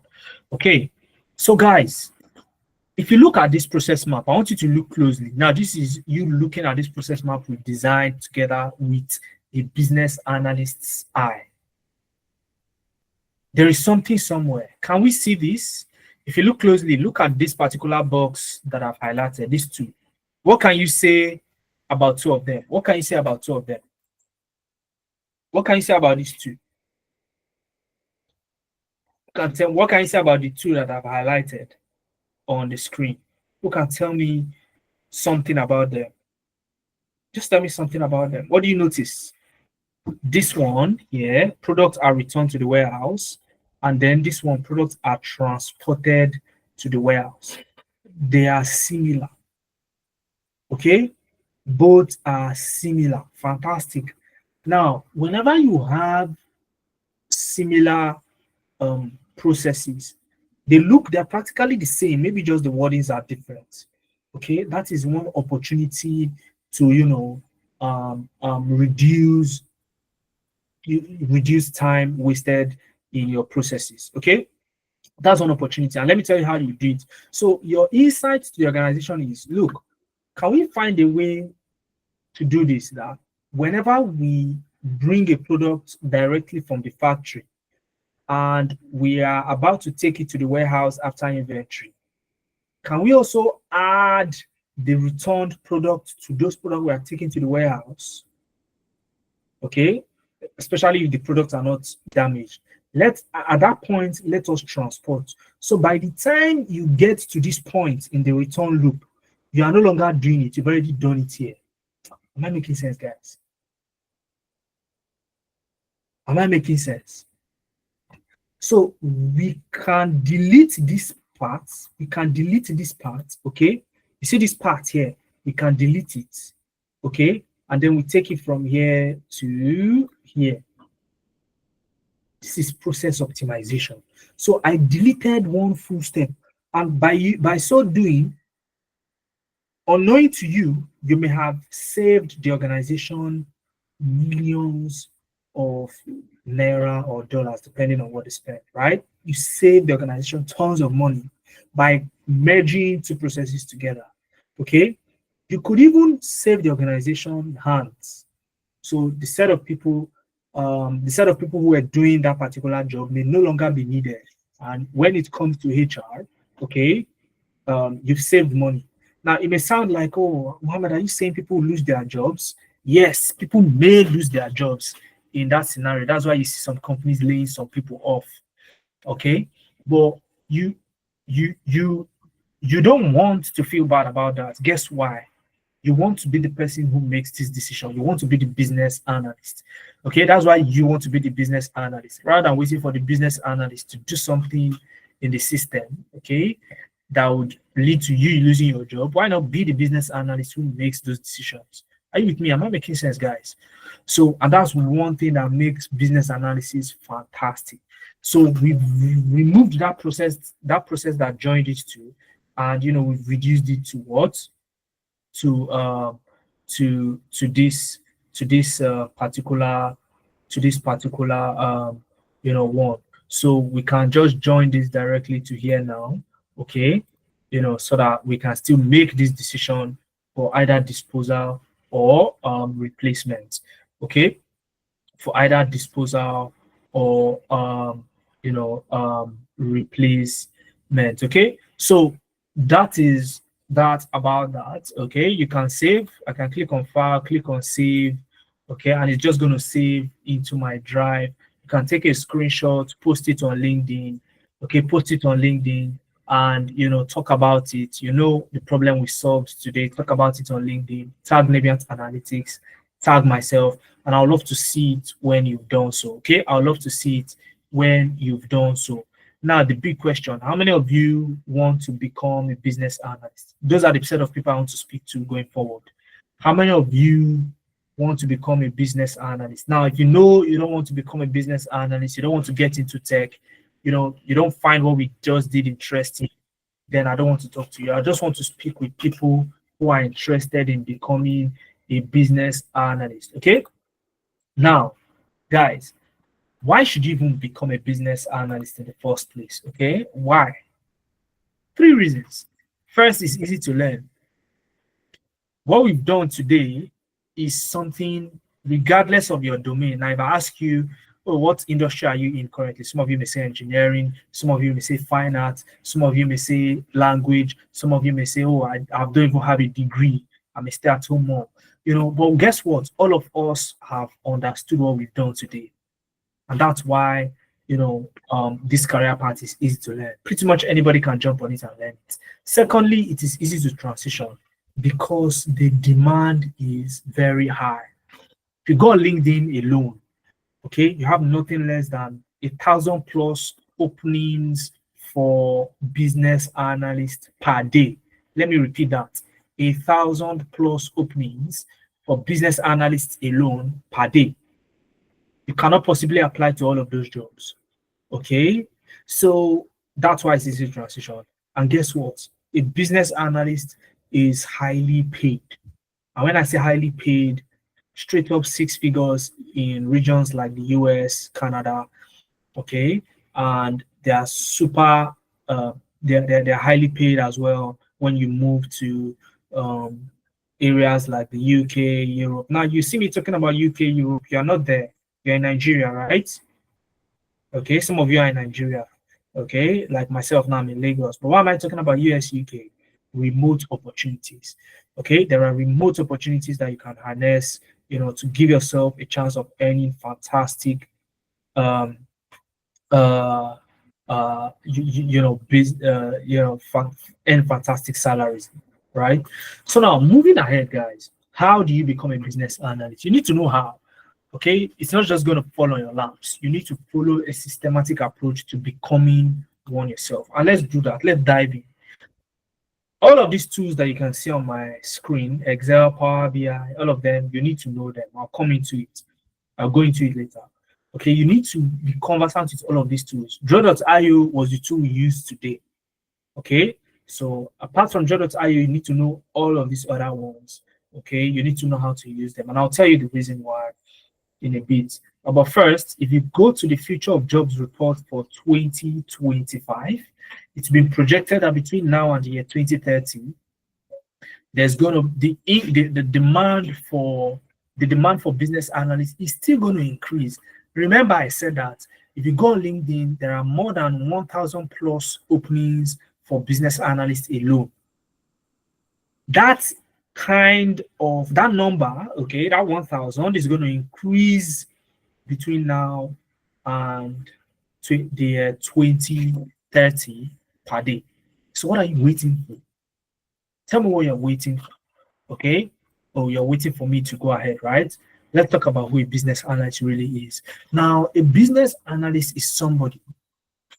Okay, so guys, if you look at this process map, I want you to look closely. Now, this is you looking at this process map we designed together with a business analyst's eye. There is something somewhere. Can we see this? If you look closely, look at this particular box that I've highlighted, these two. What can you say about two of them? What can you say about two of them? What can you say about these two? What can you say about the two that I've highlighted on the screen? Who can tell me something about them? Just tell me something about them. What do you notice? This one here, products are returned to the warehouse, and then this one, products are transported to the warehouse. They are similar. Okay, both are similar. Fantastic. Now, whenever you have similar processes, they're practically the same, maybe just the wordings are different. Okay, that is one opportunity to reduce reduce time wasted in your processes. Okay, that's one opportunity, and let me tell you how you do it. So your insight to the organization is, look, can we find a way to do this, that whenever we bring a product directly from the factory and we are about to take it to the warehouse after inventory, can we also add the returned product to those products we are taking to the warehouse? Okay, especially if the products are not damaged. At that point, let us transport. So by the time you get to this point in the return loop, you are no longer doing it, you've already done it here. Am I making sense, guys? Am I making sense? So we can delete this part. We can delete this part. Okay. You see this part here? We can delete it. Okay. And then we take it from here to here. This is process optimization. So I deleted one full step. And by so doing, unknowing to you, you may have saved the organization millions of naira or dollars, depending on what they spend, right? You save the organization tons of money by merging two processes together. Okay. You could even save the organization hands. So the set of people who were doing that particular job may no longer be needed. And when it comes to HR, okay, you've saved money. Now, it may sound like, oh, Mohammed, are you saying people lose their jobs? Yes, people may lose their jobs in that scenario. That's why you see some companies laying some people off. Okay, but you you you you don't want to feel bad about that. Guess why? You want to be the person who makes this decision. You want to be the business analyst. Okay, that's why you want to be the business analyst rather than waiting for the business analyst to do something in the system. Okay, that would lead to you losing your job. Why not be the business analyst who makes those decisions? Are you with me? Am I making sense, guys? So, and that's one thing that makes business analysis fantastic. So we've removed that process that joined it to, and we've reduced it to what? To to this particular one. So we can just join this directly to here now. Okay, so that we can still make this decision for either disposal or replacement. Okay, for either disposal or replacement. Okay, so that is that about that. Okay, you can save. I can click on file, click on save. Okay, and it's just going to save into my drive. You can take a screenshot, post it on LinkedIn. Okay, post it on LinkedIn and talk about it. The problem we solved today. Talk about it on LinkedIn. Tag Navient Analytics, tag myself, and I would love to see it when you've done so. Okay, I would love to see it when you've done so. Now, the big question, how many of you want to become a business analyst? Those are the set of people I want to speak to going forward. How many of you want to become a business analyst? Now, if you know you don't want to become a business analyst, you don't want to get into tech, you don't find what we just did interesting, then I don't want to talk to you. I just want to speak with people who are interested in becoming a business analyst. Okay? Now, guys, why should you even become a business analyst in the first place? Okay, why? 3 reasons. First, it's easy to learn. What we've done today is something regardless of your domain. Now, if I ask you, oh, what industry are you in currently? Some of you may say engineering, some of you may say fine art, some of you may say language, some of you may say, oh, I don't even have a degree. I'm a stay-at-home mom. But guess what? All of us have understood what we've done today. And that's why, this career path is easy to learn. Pretty much anybody can jump on it and learn it. Secondly, it is easy to transition. because the demand is very high. If you go on LinkedIn alone, okay, you have nothing less than 1,000 plus openings for business analysts per day. Let me repeat that: 1,000 plus openings for business analysts alone per day. You cannot possibly apply to all of those jobs. Okay, so that's why it's easy to transition. And guess what? A business analyst is highly paid. And when I say highly paid, straight up six figures in regions like the US, Canada, okay, and they are super, they're highly paid as well when you move to um, areas like the UK, Europe. Now you see me talking about UK, Europe. You're not there. You're in Nigeria, right? Okay, some of you are in Nigeria. Okay, like myself now, I'm in Lagos. But why am I talking about US, UK? Remote opportunities. Okay, there are remote opportunities that you can harness, to give yourself a chance of earning fantastic, um, uh, earn fantastic salaries, right? So now moving ahead, guys, how do you become a business analyst? You need to know how. Okay, it's not just going to fall on your laps. You need to follow a systematic approach to becoming one yourself. And let's do that. Let's dive in. All of these tools that you can see on my screen, Excel, Power BI, all of them, you need to know them. I'll come into it. I'll go into it later. Okay, you need to be conversant with all of these tools. Draw.io was the tool we used today. Okay, so apart from Draw.io, you need to know all of these other ones. Okay, you need to know how to use them. And I'll tell you the reason why in a bit. But first, if you go to the Future of Jobs report for 2025, it's been projected that between now and the year 2030, there's going to the demand for business analysts is still going to increase. Remember, I said that if you go on LinkedIn, there are more than 1,000 plus openings for business analysts alone. That number, okay, that 1,000 is going to increase between now and the 2030 per day. So what are you waiting for? Tell me what you're waiting for, okay? Oh, you're waiting for me to go ahead, right? Let's talk about who a business analyst really is. Now, a business analyst is somebody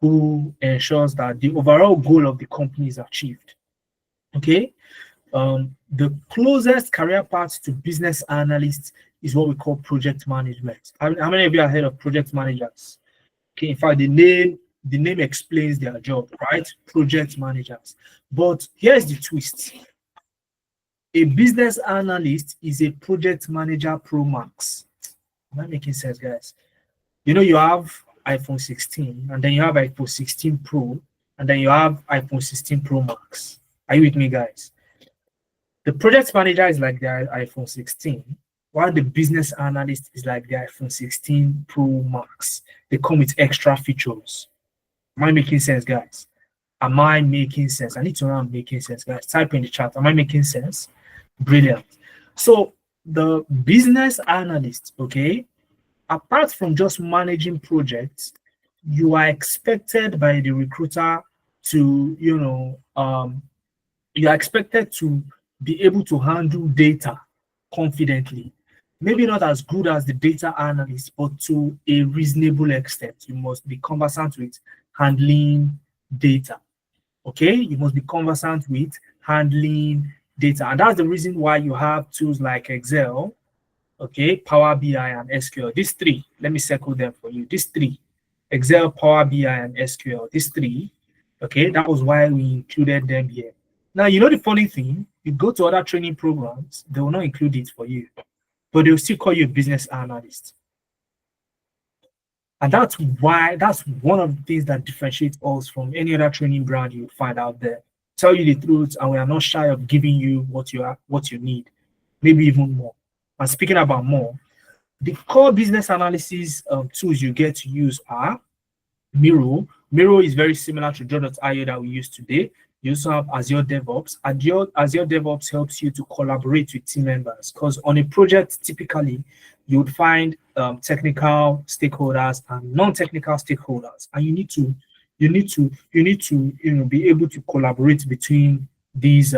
who ensures that the overall goal of the company is achieved, okay? The closest career path to business analysts is what we call project management. How many of you have heard of project managers? Okay, in fact, the name explains their job, right? Project managers. But here's the twist. A business analyst is a project manager pro max. Am I making sense, guys? You have iPhone 16, and then you have iPhone 16 Pro, and then you have iPhone 16 Pro Max. Are you with me, guys? The project manager is like the iPhone 16, while the business analyst is like the iPhone 16 Pro Max. They come with extra features. Am I making sense, guys? Am I making sense? I need to know I'm making sense, guys. Type in the chat. Am I making sense? Brilliant. So the business analyst, okay, apart from just managing projects, you are expected by the recruiter to, you are expected to be able to handle data confidently. Maybe not as good as the data analyst, but to a reasonable extent. You must be conversant with handling data. Okay, you must be conversant with handling data. And that's the reason why you have tools like Excel, okay, Power BI, and SQL. These three, let me circle them for you. These three, Excel, Power BI, and SQL, these three, okay, that was why we included them here. Now, the funny thing, you go to other training programs, they will not include it for you, but they'll still call you a business analyst. And that's one of the things that differentiates us from any other training brand you find out there. Tell you the truth, and we are not shy of giving you what you need, maybe even more. And speaking about more, the core business analysis tools you get to use are Miro. Miro is very similar to Draw.io that we use today. You also have Azure DevOps. Azure DevOps helps you to collaborate with team members, because on a project, typically, you would find technical stakeholders and non-technical stakeholders, and you need to be able to collaborate between these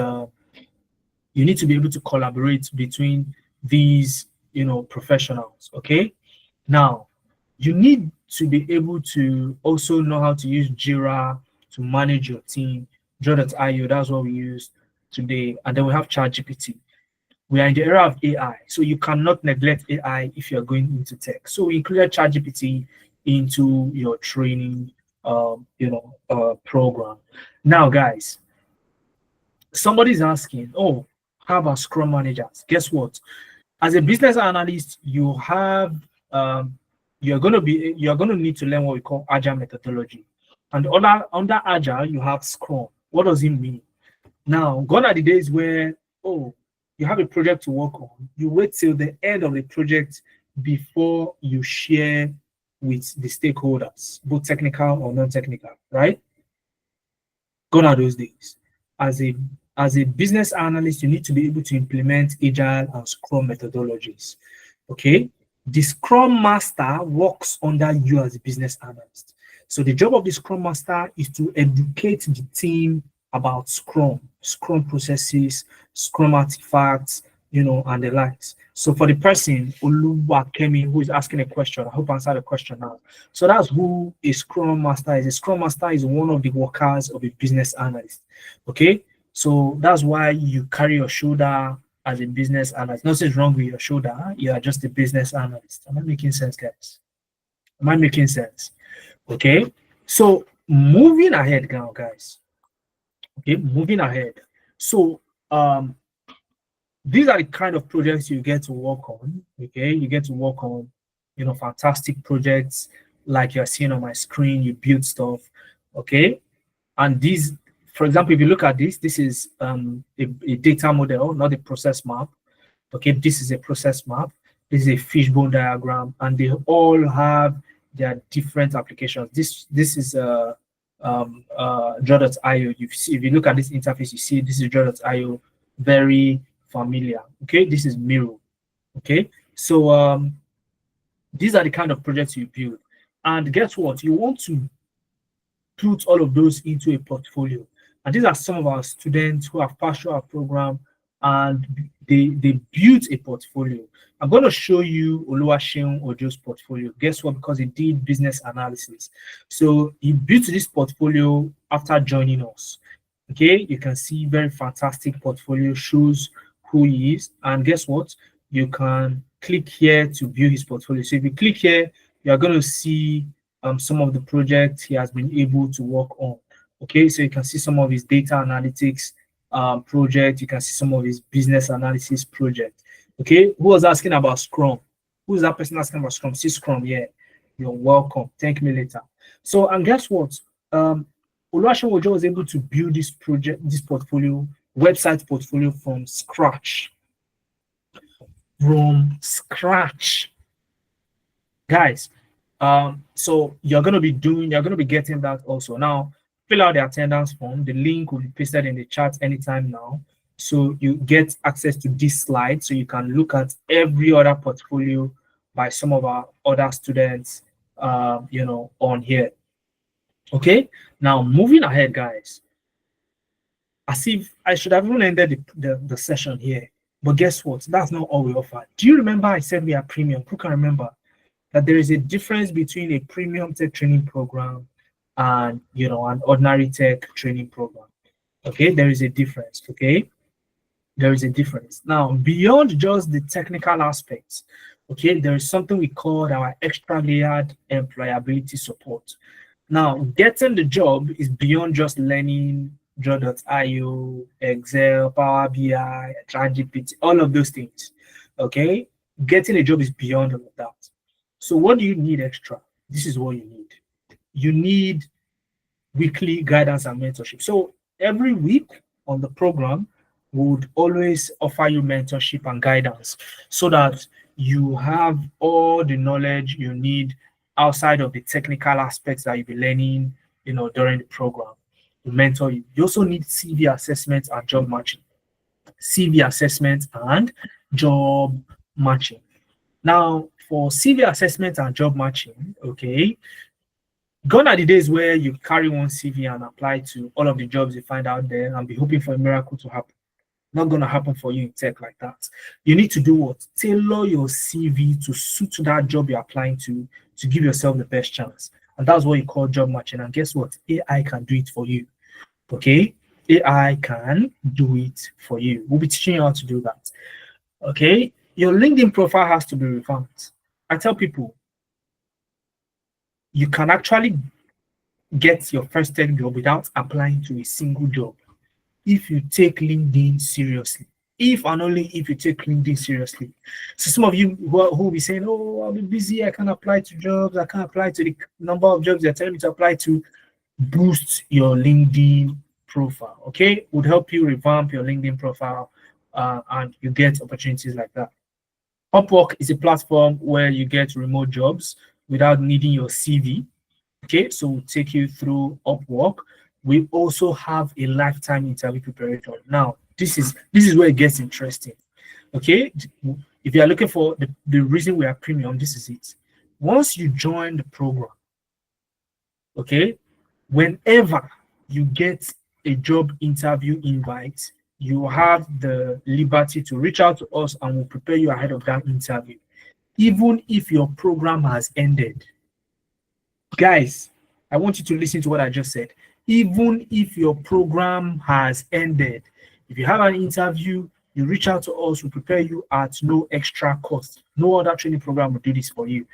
You need to be able to collaborate between these, professionals. Okay. Now, you need to be able to also know how to use Jira to manage your team. Draw.io, that's what we use today. And then we have ChatGPT. We are in the era of AI, so you cannot neglect AI if you're going into tech. So we included ChatGPT into your training, program. Now, guys, somebody's asking, oh, how about Scrum managers? Guess what? As a business analyst, you're going to need to learn what we call agile methodology. And under agile, you have Scrum. What does it mean? Now, gone are the days where, oh, you have a project to work on. You wait till the end of the project before you share with the stakeholders, both technical or non-technical, right? Gone are those days. As a business analyst, you need to be able to implement agile and Scrum methodologies. Okay, the Scrum Master works under you as a business analyst. So the job of the Scrum Master is to educate the team about Scrum processes, Scrum artifacts, and the likes. So for the person, Oluwakemi, who is asking a question, I hope I answered the question now. So that's who a Scrum Master is. A Scrum Master is one of the workers of a business analyst. Okay, so that's why you carry your shoulder as a business analyst. Nothing's wrong with your shoulder. You are just a business analyst. Am I making sense, guys? Am I making sense? Okay, so moving ahead now, guys. Okay, moving ahead. So these are the kind of projects you get to work on. Okay, you get to work on, fantastic projects like you're seeing on my screen. You build stuff. Okay, and these, for example, if you look at this is a data model, not a process map. Okay, this is a process map. This is a fishbone diagram, and they all have their different applications. This is Draw.io. If you look at this interface, you see this is Draw.io, very familiar. Okay, this is Miro. Okay, so these are the kind of projects you build, and guess what? You want to put all of those into a portfolio. And these are some of our students who have passed through our program and they built a portfolio. I'm going to show you Oluwaseun Ojo's portfolio. Guess what? Because he did business analysis. So he built this portfolio after joining us. Okay, you can see very fantastic portfolio, shows who he is. And guess what? You can click here to view his portfolio. So if you click here, you're going to see some of the projects he has been able to work on. Okay, so you can see some of his data analytics project. You can see some of his business analysis project. Okay, who was asking about Scrum? Who's that person asking about Scrum? See Scrum, yeah. You're welcome. Thank me later. So, and guess what? Oluwaseun Ojo was able to build this project, this portfolio, website portfolio from scratch. From scratch. Guys, so you're going to be getting that also. Now, fill out the attendance form. The link will be pasted in the chat anytime now. So you get access to this slide so you can look at every other portfolio by some of our other students, on here. Okay, now moving ahead, guys. As if I should have even ended the session here. But guess what? That's not all we offer. Do you remember I said we are premium? Who can remember that there is a difference between a premium tech training program and an ordinary tech training program? Okay, there is a difference. Okay, there is a difference. Now, beyond just the technical aspects, okay, there is something we call our extra layered employability support. Now, getting the job is beyond just learning Draw.io, Excel, Power BI, ChatGPT, all of those things. Okay, getting a job is beyond all of that. So what do you need extra? This is what you need. You need weekly guidance and mentorship. So every week on the program, we would always offer you mentorship and guidance so that you have all the knowledge you need outside of the technical aspects that you'll be learning, during the program. To mentor you. You also need CV assessment and job matching. CV assessment and job matching. Now, for CV assessment and job matching, okay, gone are the days where you carry one CV and apply to all of the jobs you find out there and be hoping for a miracle to happen. Not going to happen for you in tech like that. You need to do what? Tailor your CV to suit that job you're applying to give yourself the best chance. And that's what you call job matching. And guess what? AI can do it for you. Okay? AI can do it for you. We'll be teaching you how to do that. Okay? Your LinkedIn profile has to be revamped. I tell people, you can actually get your first tech job without applying to a single job if you take LinkedIn seriously. If and only if you take LinkedIn seriously. So some of you who will be saying, oh, I'll be busy, I can't apply to jobs, I can't apply to the number of jobs they're telling me to apply to. Boost your LinkedIn profile, okay? Would help you revamp your LinkedIn profile and you get opportunities like that. Upwork is a platform where you get remote jobs without needing your CV. Okay, so we'll take you through Upwork. We also have a lifetime interview preparation. Now, this is where it gets interesting. Okay, if you are looking for the reason we are premium, this is it. Once you join the program, okay, whenever you get a job interview invite, you have the liberty to reach out to us and we'll prepare you ahead of that interview, even if your program has ended. Guys, I want you to listen to what I just said. Even if your program has ended, if you have an interview, you reach out to us, we prepare you at no extra cost. No other training program will do this for you.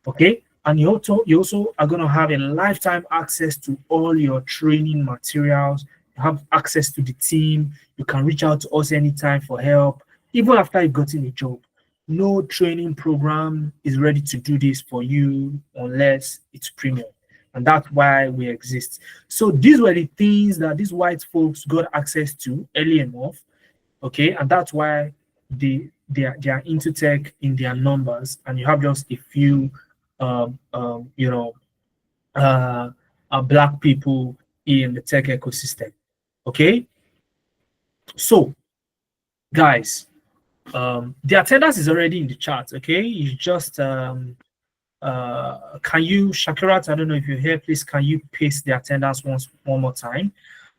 Okay? And you also are going to have a lifetime access to all your training materials. You have access to the team. You can reach out to us anytime for help, even after you've gotten a job. No training program is ready to do this for you unless it's premium. And that's why we exist. So these were the things that these white folks got access to early enough. Okay. And that's why they are into tech in their numbers. And you have just a few black people in the tech ecosystem. Okay. So guys, the attendance is already in the chat. Okay, you just can you, Shakirat, I don't know if you're here, please can you paste the attendance one more time?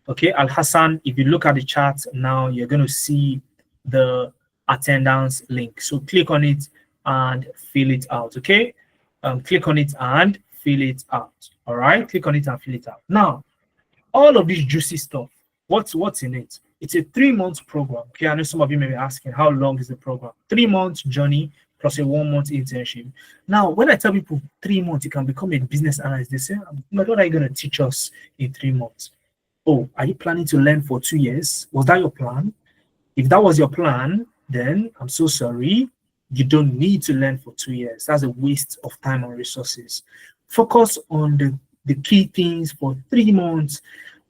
Okay, Al Hassan, if you look at the chat now, you're going to see the attendance link. So click on it and fill it out. Okay, click on it and fill it out. All right, click on it and fill it out. Now, all of this juicy stuff, what's in it? It's a 3-month program. Okay, I know some of you may be asking, how long is the program? 3-month journey plus a 1-month internship. Now, when I tell people 3 months, you can become a business analyst, they say, what are you going to teach us in 3 months? Oh, are you planning to learn for 2 years? Was that your plan? If that was your plan, then I'm so sorry. You don't need to learn for 2 years. That's a waste of time and resources. Focus on the key things for 3 months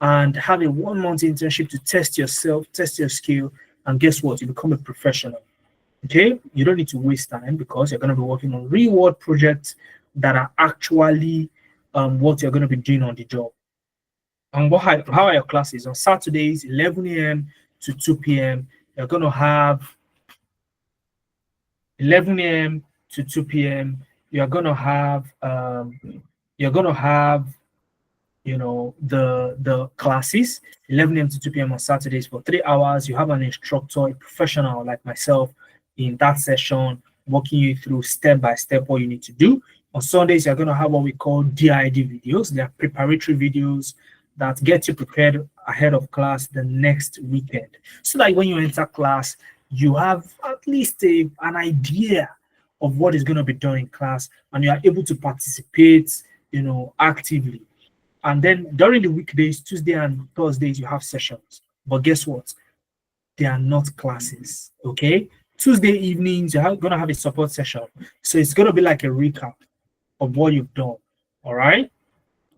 and have a 1-month internship to test yourself, test your skill, and guess what? You become a professional. Okay, you don't need to waste time because you're going to be working on reward projects that are actually what you're going to be doing on the job. And how are your classes? On Saturdays, 11 a.m. to 2 p.m. You're going to have 11 a.m. to 2 p.m. You're going to have the classes 11 a.m. to 2 p.m. on Saturdays for 3 hours. You have an instructor, a professional like myself in that session, walking you through step by step what you need to do. On Sundays, you're going to have what we call DID videos. They are preparatory videos that get you prepared ahead of class the next weekend, so that when you enter class, you have at least an idea of what is going to be done in class, and you are able to participate, actively. And then during the weekdays, Tuesday and Thursdays, you have sessions. But guess what? They are not classes, okay? Tuesday evenings, you're going to have a support session. So it's going to be like a recap of what you've done, all right?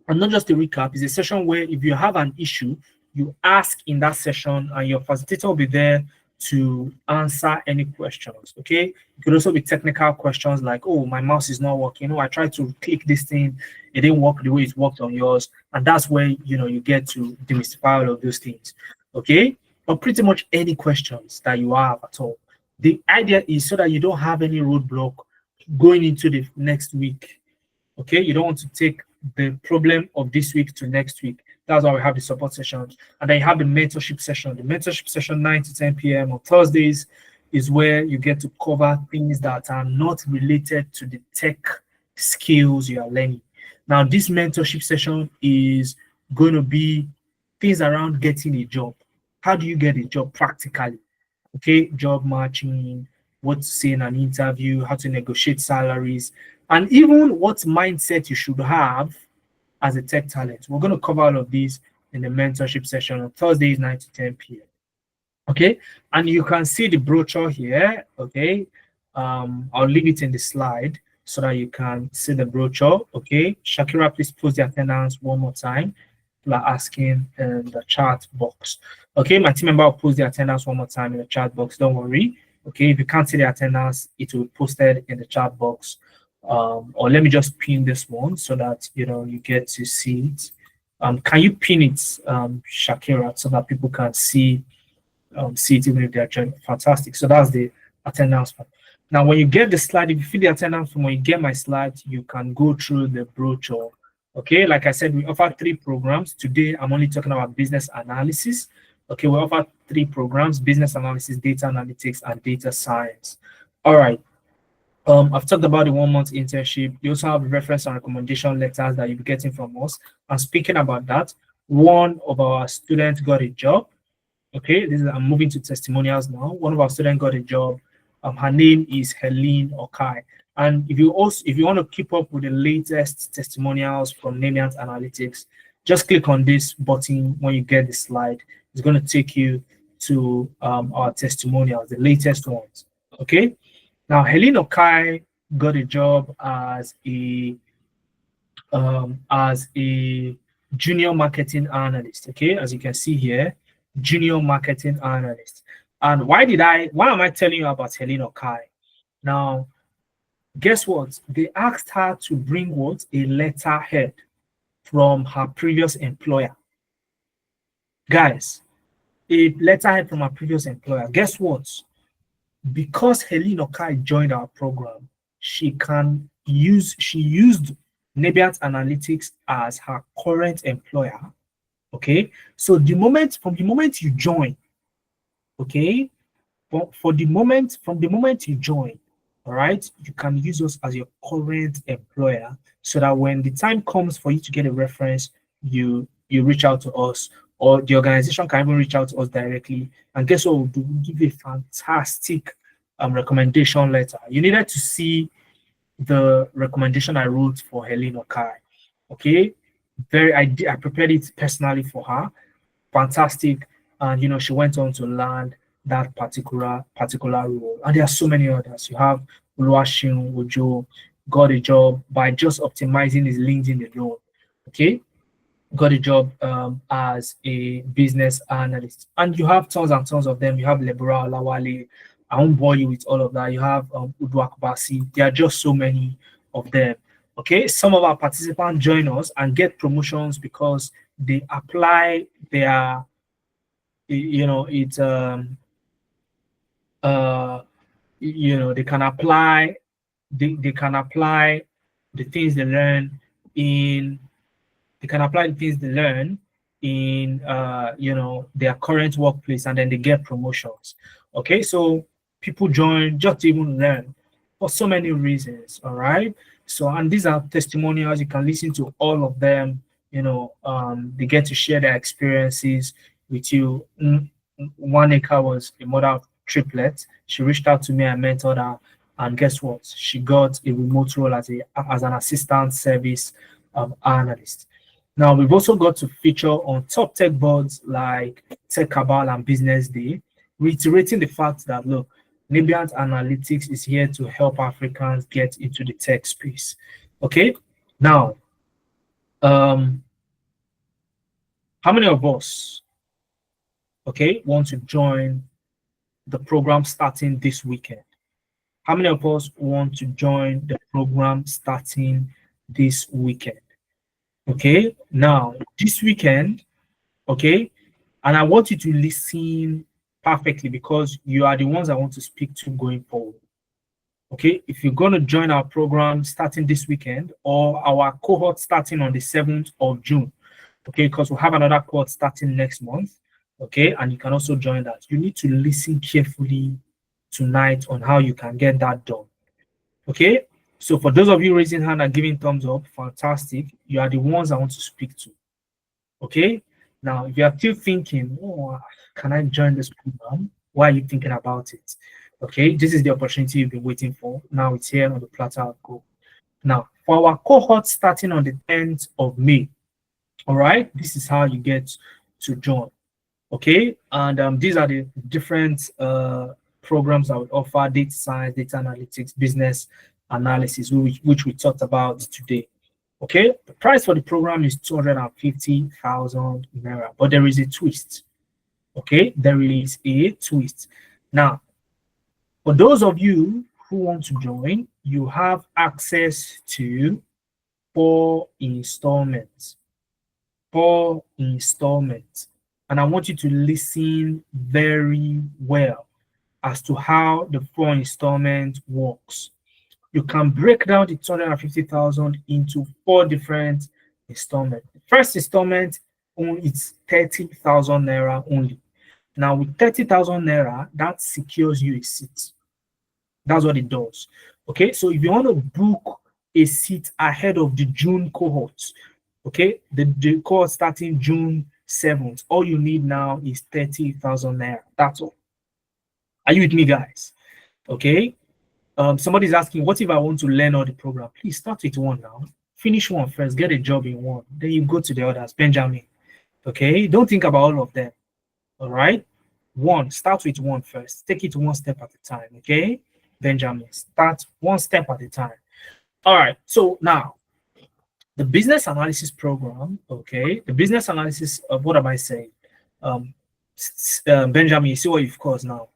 And not just a recap, it's a session where if you have an issue, you ask in that session and your facilitator will be there to answer any questions, okay? It could also be technical questions like, oh, my mouse is not working. Oh, I tried to click this thing. It didn't work the way it worked on yours. And that's where, you get to demystify all of those things, okay? But pretty much any questions that you have at all. The idea is so that you don't have any roadblock going into the next week, okay? You don't want to take the problem of this week to next week. That's why we have the support session. And then you have the mentorship session. The mentorship session, 9 to 10 p.m. on Thursdays, is where you get to cover things that are not related to the tech skills you are learning. Now, this mentorship session is going to be things around getting a job. How do you get a job practically? Okay, job matching, what to say in an interview, how to negotiate salaries, and even what mindset you should have as a tech talent. We're going to cover all of these in the mentorship session on Thursdays, 9 to 10 p.m. Okay, and you can see the brochure here. Okay, I'll leave it in the slide so that you can see the brochure. Okay, Shakira, please post the attendance one more time. People are asking in the chat box. Okay, my team member will post the attendance one more time in the chat box. Don't worry. Okay, if you can't see the attendance, it will be posted in the chat box. Or let me just pin this one so that you get to see it. Can you pin it, Shakira, so that people can see it even if they're joining? Fantastic. So that's the attendance form. Now, when you get the slide, if you fill the attendance form, when you get my slide, you can go through the brochure. Okay, like I said, we offer 3 programs. Today, I'm only talking about business analysis. Okay, we offer 3 programs: business analysis, data analytics, and data science. All right. I've talked about the 1-month internship. You also have reference and recommendation letters that you'll be getting from us. And speaking about that, one of our students got a job. Okay, I'm moving to testimonials now. One of our students got a job. Her name is Helene Okai. And if you want to keep up with the latest testimonials from Namiant Analytics, just click on this button when you get the slide. It's going to take you to our testimonials, the latest ones. Okay. Now, Helene Okai got a job as a junior marketing analyst. Okay, as you can see here, junior marketing analyst. And why am I telling you about Helene Okai? Now, guess what? They asked her to bring what? A letterhead from her previous employer. Guys, a letterhead from her previous employer. Guess what? Because Helene Okai joined our program, she used Namiant Analytics as her current employer. Okay, so from the moment you join, okay, from the moment you join, all right, you can use us as your current employer, so that when the time comes for you to get a reference, you reach out to us, or the organization can even reach out to us directly. And guess what we'll do? We'll give you a fantastic recommendation letter. You needed to see the recommendation I wrote for Helene Okai. Okay, I prepared it personally for her. Fantastic. And she went on to land that particular role. And there are so many others. You have Oluwaseun Ojo got a job by just optimizing his LinkedIn alone. Okay, got a job as a business analyst. And you have tons and tons of them. You have Lebura Olawale. I won't bore you with all of that. You have Udu Akbasi. There are just so many of them. Okay, some of our participants join us and get promotions because they apply their, they can apply, they can apply the things they learn in, their current workplace, and then they get promotions. Okay, so people join just to even learn for so many reasons. All right, so, and these are testimonials. You can listen to all of them. They get to share their experiences with you. Waneka was a mother of triplets. She reached out to me, I mentored her, and guess what? She got a remote role as an assistant service analyst. Now, we've also got to feature on top tech boards like Tech Cabal and Business Day, reiterating the fact that, look, Namiant Analytics is here to help Africans get into the tech space. Okay, now, how many of us, okay, want to join the program starting this weekend? How many of us want to join the program starting this weekend? Okay, now this weekend, okay, and I want you to listen perfectly because you are the ones I want to speak to going forward. Okay, if you're going to join our program starting this weekend or our cohort starting on the 7th of June, okay, because we'll have another course starting next month, okay, and you can also join that. You need to listen carefully tonight on how you can get that done, okay. So for those of you raising hand and giving thumbs up, fantastic. You are the ones I want to speak to, okay. Now, if you are still thinking, oh, can I join this program? Why are you thinking about it? Okay, this is the opportunity you've been waiting for. Now it's here on the platter of gold. Now, for our cohort starting on the 10th of May, all right, this is how you get to join. Okay, and these are the different programs that we offer: data science, data analytics, business analysis, which we talked about today. Okay, the price for the program is 250,000 naira, but there is a twist. Okay, there is a twist. Now, for those of you who want to join, you have access to 4 installments. 4 installments. And I want you to listen very well as to how the 4 installment works. You can break down the 250,000 into 4 different installments. The first installment is 30,000 naira only. Now, with 30,000 naira, that secures you a seat. That's what it does. Okay, so if you want to book a seat ahead of the June cohort, okay, the cohort starting June 7th, all you need now is 30,000 naira. That's all. Are you with me, guys? Okay. Somebody's asking, what if I want to learn all the program? Please start with one now. Finish one first, get a job in one. Then you go to the others, Benjamin. Okay, don't think about all of them. All right. Start with one first. Take it one step at a time. Okay, Benjamin, start one step at a time. All right. So now, the business analysis program. Okay, the business analysis of what am I saying? Benjamin, you see what you've caused now.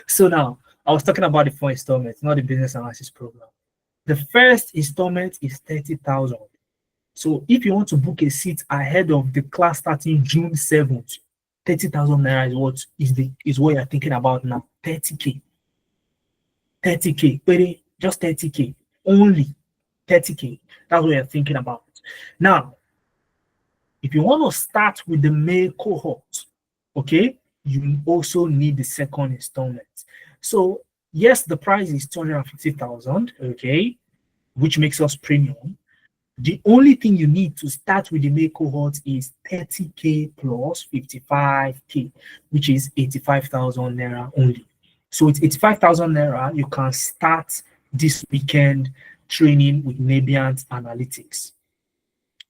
So now, I was talking about the 4 installments, not the business analysis program. The first installment is 30,000. So if you want to book a seat ahead of the class starting June 7th, 30,000 naira is what you're thinking about now. 30K. 30K. But just 30K. Only 30K. That's what you're thinking about. Now, if you want to start with the May cohort, okay, you also need the second installment. So yes, the price is 250,000, okay, which makes us premium. The only thing you need to start with the May cohort is 30K plus 55K, which is 85,000 naira only. So it's 85,000 naira. You can start this weekend training with Nabiant Analytics.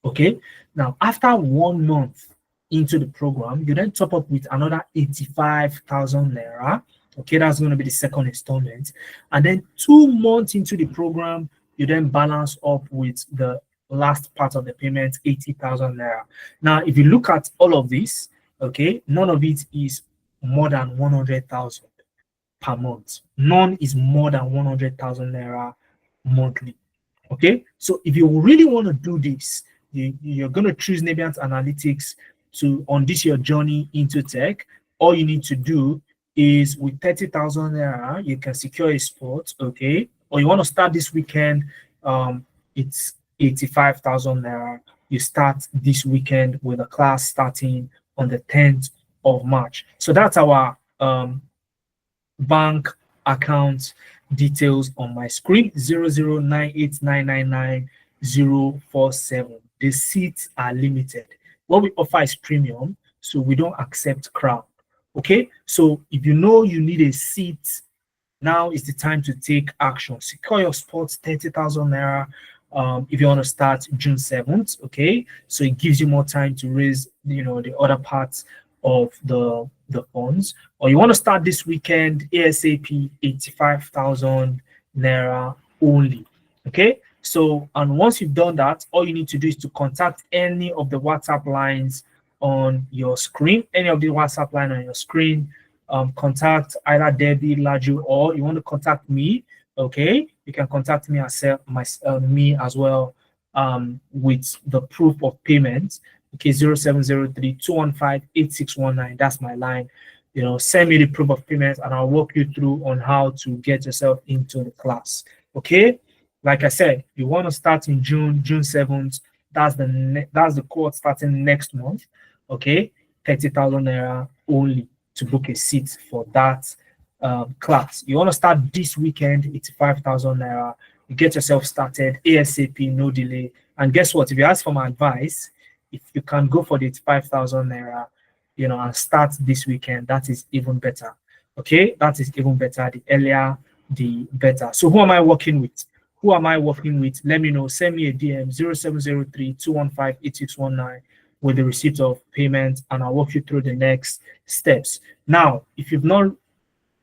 Okay. Now, after 1 month into the program, you then top up with another 85,000 naira. Okay, that's going to be the second installment. And then 2 months into the program, you then balance up with the last part of the payment, 80,000 naira. Now, if you look at all of this, okay, none of it is more than 100,000 per month. None is more than 100,000 naira monthly. Okay, so if you really want to do this, you're going to choose Nabiant Analytics on this your journey into tech. All you need to do is with 30,000 naira, you can secure a spot, okay? Or you want to start this weekend, it's 85,000 naira. You start this weekend with a class starting on the 10th of March. So that's our bank account details on my screen: 0098999047. The seats are limited. What we offer is premium, so we don't accept crowd. Okay, so if you know you need a seat, now is the time to take action. Secure your spot, 30,000 naira. If you want to start June 7th, okay, so it gives you more time to raise, the other parts of the funds. Or you want to start this weekend ASAP, 85,000 naira only. Okay, so and once you've done that, all you need to do is to contact any of the WhatsApp lines on your screen. Any of the WhatsApp line on your screen. Contact either Debbie, Laju, or you want to contact me. Okay, you can contact me as well with the proof of payment. Okay, 0703-215-8619. That's my line. Send me the proof of payment and I'll walk you through on how to get yourself into the class. Okay, like I said, you want to start in June 7th. That's that's the cohort starting next month. Okay, 30,000 naira only to book a seat for that class. You want to start this weekend, it's 5,000 naira. You get yourself started ASAP, no delay. And guess what? If you ask for my advice, if you can go for the 5,000 naira, and start this weekend, that is even better. Okay, that is even better. The earlier, the better. So who am I working with? Who am I working with? Let me know. Send me a DM 0703 215 8619 with the receipt of payment, and I'll walk you through the next steps. Now, if you've not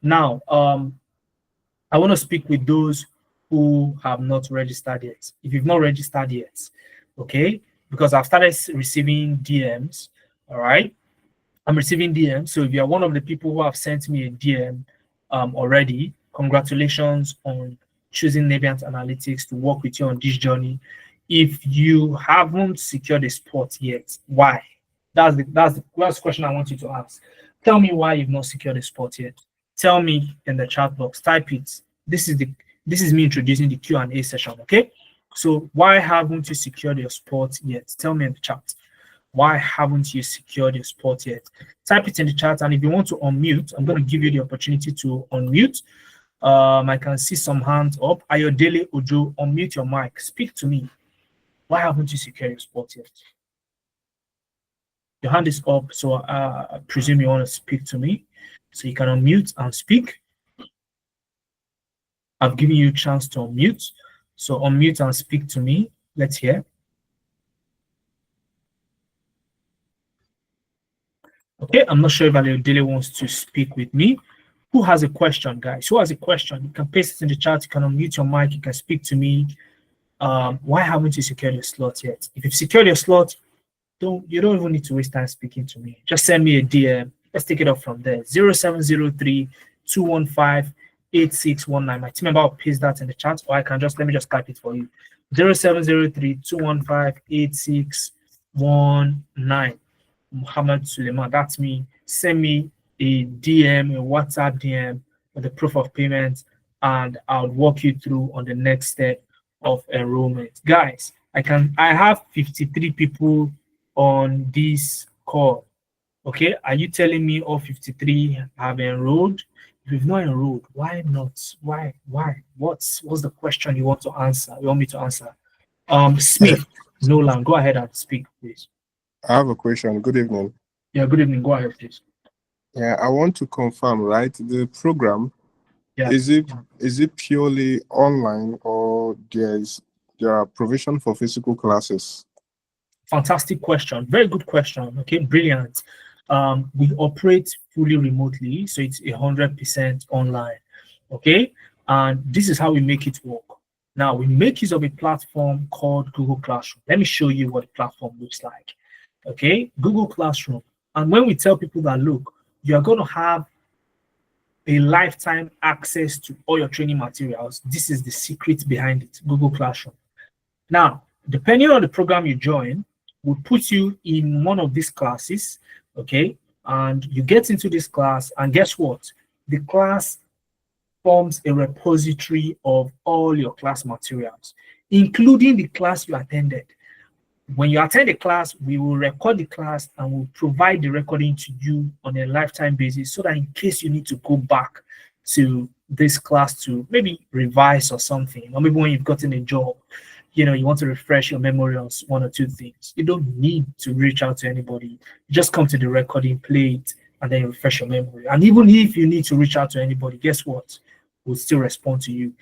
now, I want to speak with those who have not registered yet. If you've not registered yet, okay, because I've started receiving DMs. All right, I'm receiving DMs. So if you're one of the people who have sent me a DM already, congratulations on choosing Navient Analytics to work with you on this journey. If you haven't secured a spot yet, why? That's the question I want you to ask. Tell me why you've not secured a spot yet. Tell me in the chat box. Type it. This is me introducing the Q&A session. Okay. So why haven't you secured your spot yet? Tell me in the chat. Why haven't you secured your spot yet? Type it in the chat, and if you want to unmute, I'm going to give you the opportunity to unmute. I can see some hands up. Ayodele Ojo, unmute your mic. Speak to me. Why haven't you secured your spot yet? Your hand is up, so I presume you want to speak to me. So you can unmute and speak. I've given you a chance to unmute. So unmute and speak to me. Let's hear. Okay, I'm not sure if Ayodele wants to speak with me. Who has a question, guys? Who has a question? You can paste it in the chat. You can unmute your mic. You can speak to me. Why haven't you secured your slot yet? If you've secured your slot, you don't even need to waste time speaking to me. Just send me a DM. Let's take it up from there. 0703 215 8619. My team member will paste that in the chat, or let me just type it for you. 0703 215 8619. Muhammad Suleiman, that's me. Send me a DM, a WhatsApp DM with the proof of payment, and I'll walk you through on the next step of enrollment. Guys, I have 53 people on this call. Okay, are you telling me all 53 have enrolled? If you've not enrolled, why not? Why? What's the question you want to answer? You want me to answer? Smith, Nolan, go ahead and speak, please. I have a question. Good evening. Yeah, good evening. Go ahead, please. Yeah, I want to confirm, right? The program, Yeah. is it purely online, or there are provision for physical classes? Fantastic question. Very good question. Okay, brilliant. We operate fully remotely, so it's 100% online. Okay, and this is how we make it work. Now we make use of a platform called Google Classroom. Let me show you what the platform looks like. Okay, Google Classroom. And when we tell people that, look, you're going to have a lifetime access to all your training materials, this is the secret behind it, Google Classroom. Now, depending on the program you join, we'll put you in one of these classes, okay? And you get into this class, and guess what? The class forms a repository of all your class materials, including the class you attended. When you attend a class, we will record the class and we'll provide the recording to you on a lifetime basis, so that in case you need to go back to this class to maybe revise or something, or maybe when you've gotten a job, you want to refresh your memory on one or two things, you don't need to reach out to anybody. You just come to the recording, play it, and then refresh your memory. And even if you need to reach out to anybody, guess what? We'll still respond to you.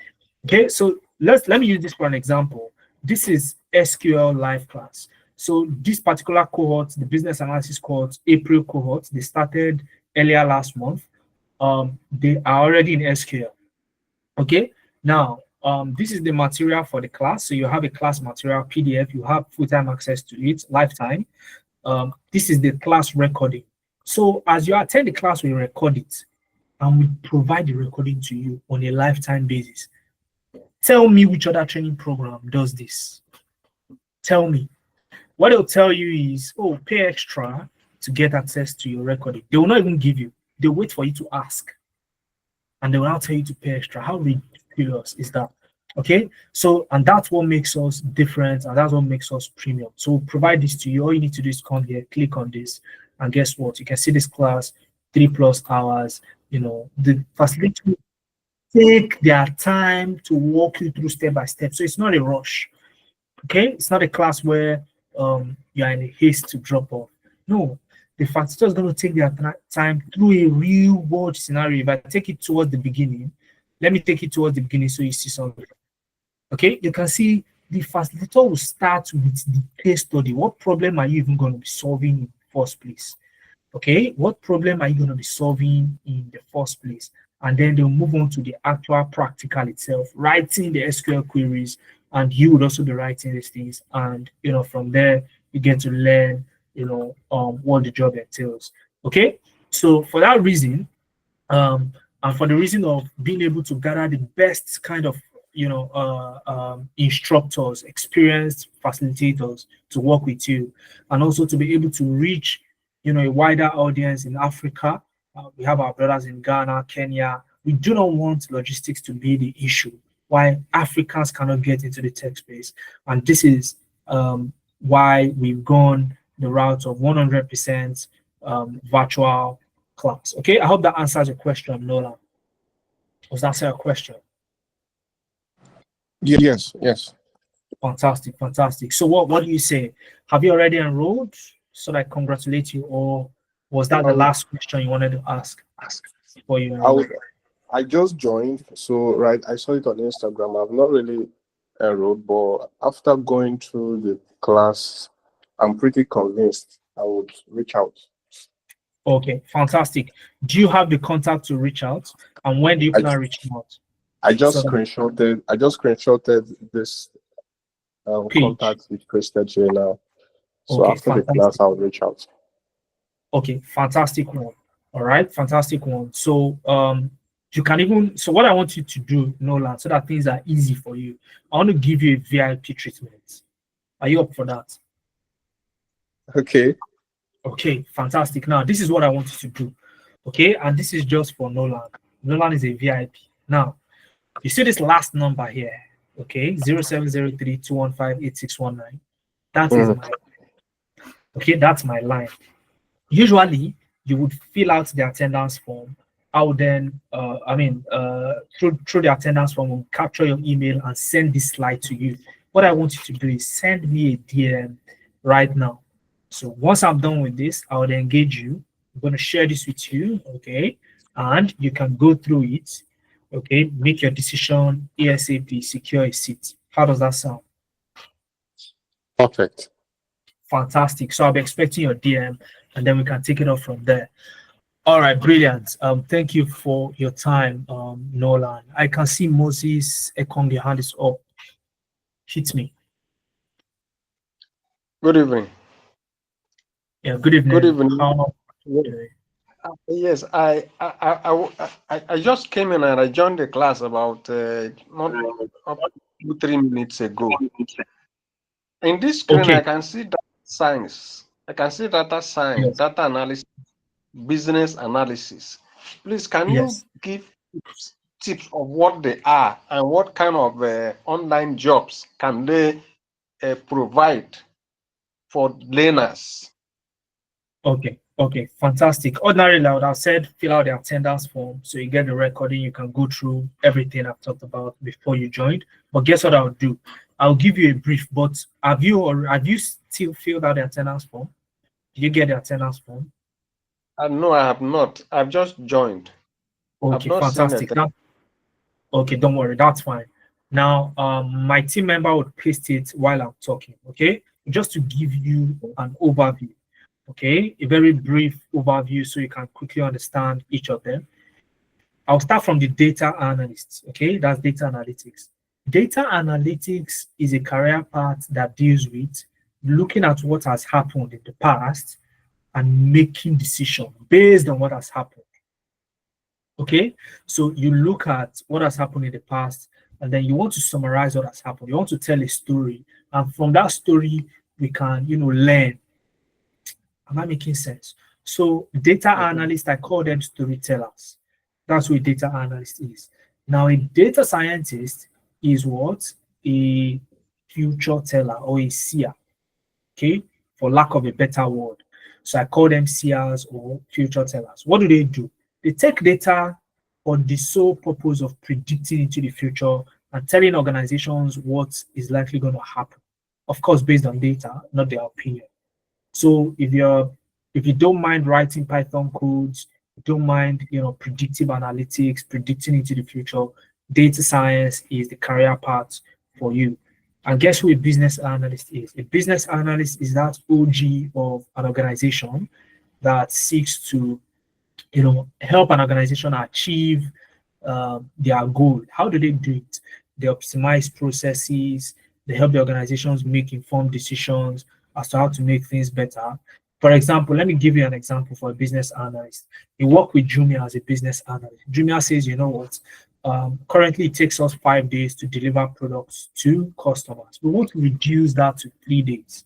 Okay, so let me use this for an example. This is SQL live class. So this particular cohort, the business analysis cohort, April cohort, they started earlier last month. They are already in SQL. Okay, now this is the material for the class. So you have a class material PDF, you have full-time access to it, lifetime. This is the class recording. So as you attend the class, we record it and we provide the recording to you on a lifetime basis. Tell me which other training program does this. Tell me. What they'll tell you is, oh, pay extra to get access to your recording. They will not even give you. They'll wait for you to ask. And they will now tell you to pay extra. How ridiculous is that? Okay, so and that's what makes us different, and that's what makes us premium. So we'll provide this to you. All you need to do is come here, click on this, and guess what? You can see this class 3+ hours. You know, the facility take their time to walk you through step by step. So it's not a rush. Okay, it's not a class where you are in a haste to drop off. No, the facilitator is going to take their time through a real world scenario. If I take it towards the beginning, let me take it towards the beginning so you see something. Okay, you can see the facilitator will start with the case study. What problem are you even going to be solving in the first place? Okay, what problem are you going to be solving in the first place? And then they'll move on to the actual practical itself, writing the SQL queries, and you would also be writing these things. And from there you get to learn, what the job entails. Okay, so for that reason, and for the reason of being able to gather the best kind of instructors, experienced facilitators to work with you, and also to be able to reach a wider audience in Africa. We have our brothers in Ghana, Kenya. We do not want logistics to be the issue why Africans cannot get into the tech space, and this is why we've gone the route of 100% virtual class. Okay, I hope that answers your question, Nolan. Was that your question? Yes, yes. Fantastic, fantastic. So what do you say? Have you already enrolled? So I congratulate you, or was that the last question you wanted to ask before you enrolled? I just joined, so right, I saw it on Instagram. I've not really enrolled, but after going through the class, I'm pretty convinced I would reach out. Okay, fantastic. Do you have the contact to reach out? And when do you plan reaching out? I just screenshotted this contact we posted here now. So okay, after the class, I'll reach out. Okay, fantastic one. All right, fantastic one. So you can even, so what I want you to do, Nolan, so that things are easy for you, I want to give you a VIP treatment. Are you up for that? Okay. Okay, fantastic. Now, this is what I want you to do. Okay, and this is just for Nolan. Nolan is a VIP. Now, you see this last number here, okay, 0703-215-8619. That is my, okay, that's my line. Usually, you would fill out the attendance form. I would then, through the attendance form, we'll capture your email and send this slide to you. What I want you to do is send me a DM right now. So once I'm done with this, I will engage you. I'm going to share this with you, okay? And you can go through it, okay? Make your decision ASAP, secure a seat. How does that sound? Perfect. Fantastic. So I'll be expecting your DM, and then we can take it off from there. All right, brilliant. Thank you for your time, Nolan. I can see Moses Ekong, your hand is up. Hit me. Good evening. Yeah, good evening. Good evening. Yes, I just came in and I joined the class about not up to 3 minutes ago. In this screen, okay. I can see data science. I can see data science, Yes. data analysis, business analysis. Please, can Yes. you give tips of what they are and what kind of online jobs can they provide for learners? Okay, fantastic. Ordinarily, I would have said fill out the attendance form so you get the recording. You can go through everything I've talked about before you joined. But guess what I'll do? I'll give you a brief. But have you still filled out the attendance form? Did you get the attendance form? No, I have not. I've just joined. Okay, fantastic. Now, okay, don't worry, that's fine. Now, my team member would paste it while I'm talking. Okay, just to give you an overview. Okay, a very brief overview so you can quickly understand each of them. I'll start from the data analyst. Okay, that's data analytics. Data analytics is a career path that deals with looking at what has happened in the past and making decisions based on what has happened. Okay, so you look at what has happened in the past and then you want to summarize what has happened. You want to tell a story, and from that story, we can, learn. Am I making sense? So data analysts, I call them storytellers. That's what a data analyst is. Now, a data scientist is what? A future teller or a seer, okay, for lack of a better word. So I call them seers or future tellers. What do? They take data for the sole purpose of predicting into the future and telling organizations what is likely going to happen. Of course, based on data, not their opinion. So if you don't mind writing Python codes, you don't mind predictive analytics, predicting into the future, data science is the career path for you. And guess who a business analyst is? A business analyst is that OG of an organization that seeks to help an organization achieve their goal. How do they do it? They optimize processes, they help the organizations make informed decisions as to how to make things better. For example, let me give you an example for a business analyst. You work with Jumia as a business analyst. Jumia says, you know what? Currently, it takes us 5 days to deliver products to customers. We want to reduce that to 3 days.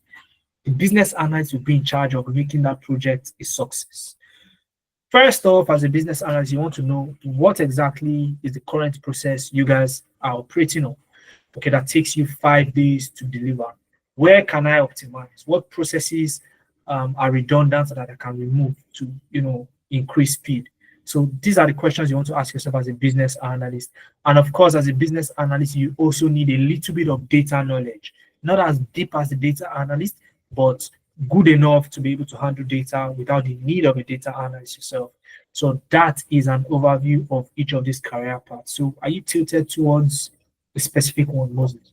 The business analyst will be in charge of making that project a success. First off, as a business analyst, you want to know what exactly is the current process you guys are operating on. Okay, that takes you 5 days to deliver. Where can I optimize? What processes are redundant that I can remove to increase speed? So these are the questions you want to ask yourself as a business analyst. And of course, as a business analyst, you also need a little bit of data knowledge, not as deep as the data analyst, but good enough to be able to handle data without the need of a data analyst yourself. So that is an overview of each of these career paths. So are you tilted towards a specific one, Moses?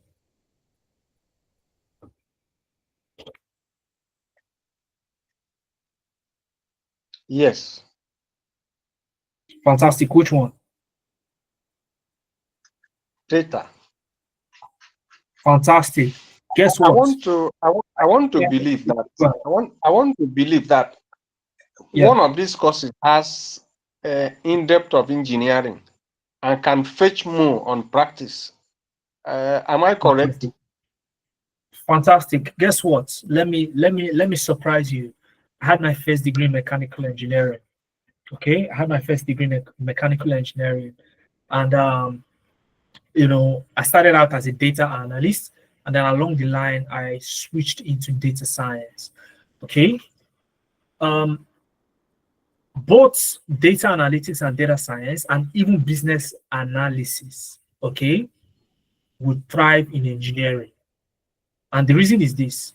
Yes. Fantastic. Which one? Data. Fantastic. Guess I what? want to believe that I want to believe that one of these courses has in-depth of engineering and can fetch more on practice. Am I correct? Fantastic. Guess what? Let me surprise you. I had my first degree in mechanical engineering. Okay, I had my first degree in mechanical engineering, and I started out as a data analyst, and then along the line, I switched into data science. Okay, both data analytics and data science, and even business analysis, okay, would thrive in engineering. And the reason is this.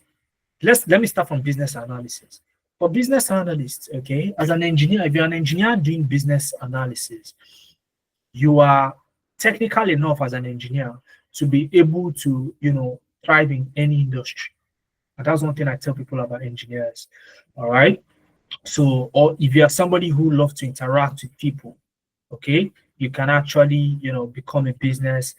Let me start from business analysis. For business analysts, okay, as an engineer, if you're an engineer doing business analysis, you are technical enough as an engineer to be able to, thrive in any industry. And that's one thing I tell people about engineers. All right. So, or if you are somebody who loves to interact with people, okay, you can actually, become a business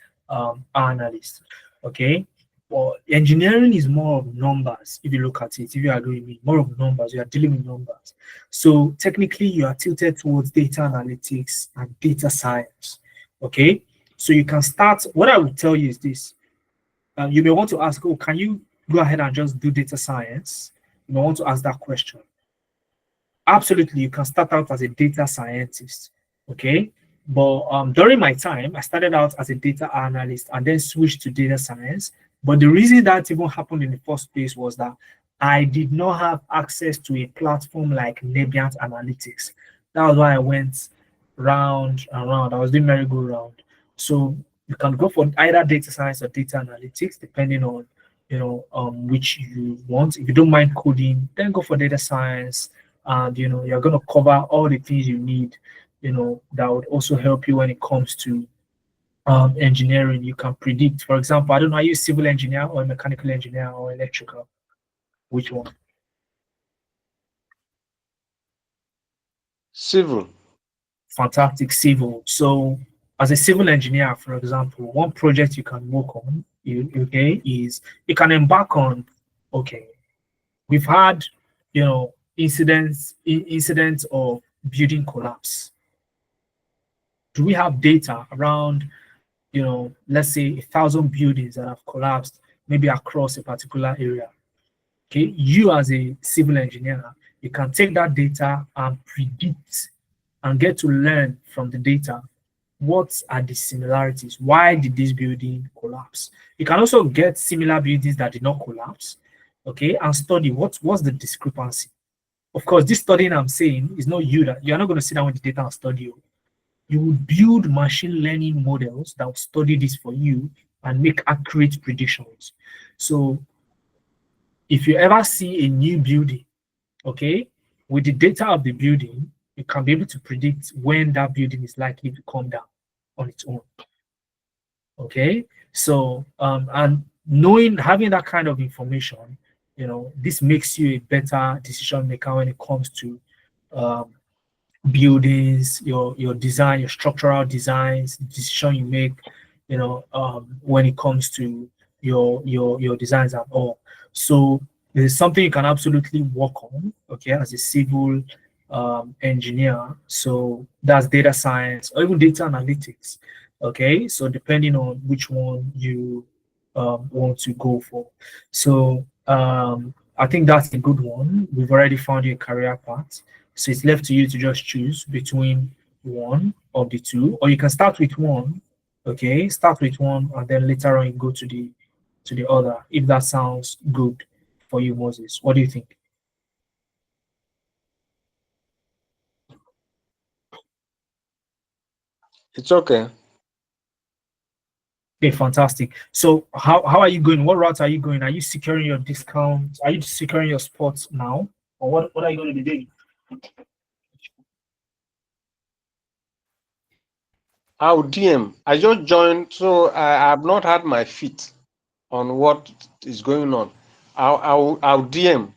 analyst. Okay. Well, engineering is more of numbers. If you look at it, if you agree with me, more of numbers. You are dealing with numbers. So technically, you are tilted towards data analytics and data science. Okay. So you can start. What I will tell you is this: you may want to ask, "Oh, can you go ahead and just do data science?" You may want to ask that question. Absolutely, you can start out as a data scientist. Okay. But during my time, I started out as a data analyst and then switched to data science. But the reason that even happened in the first place was that I did not have access to a platform like Nebient Analytics. That was why I went round and round. I was doing merry-go-round. So you can go for either data science or data analytics, depending on which you want. If you don't mind coding, then go for data science, and you're going to cover all the things you need. That would also help you when it comes to engineering. You can predict, for example, I don't know, are you a civil engineer or a mechanical engineer or electrical? Which one? Civil. Fantastic. Civil. So as a civil engineer, for example, one project you can work on, is you can embark on, okay, we've had, incidents of building collapse. Do we have data around, let's say 1,000 buildings that have collapsed, maybe across a particular area? Okay, you as a civil engineer, you can take that data and predict and get to learn from the data. What are the similarities? Why did this building collapse? collapse. You can also get similar buildings that did not collapse, okay, and study what's the discrepancy. Of course, this studying I'm saying is not you that you're not going to sit down with the data and study. You will build machine learning models that will study this for you and make accurate predictions. So if you ever see a new building, okay, with the data of the building, you can be able to predict when that building is likely to come down on its own. Okay, so and having that kind of information, this makes you a better decision maker when it comes to buildings, your design, your structural designs, decision you make, when it comes to your designs and all. So there's something you can absolutely work on, okay, as a civil engineer. So that's data science or even data analytics. Okay, so depending on which one you want to go for. So I think that's a good one. We've already found your career path. So it's left to you to just choose between one of the two, or you can start with one. Okay, start with one, and then later on you go to the other. If that sounds good for you, Moses, what do you think? It's okay. Okay, fantastic. So how are you going? What route are you going? Are you securing your discount? Are you securing your spots now, or what are you going to be doing? I'll DM. I just joined, so I have not had my feet on what is going on. I'll DM.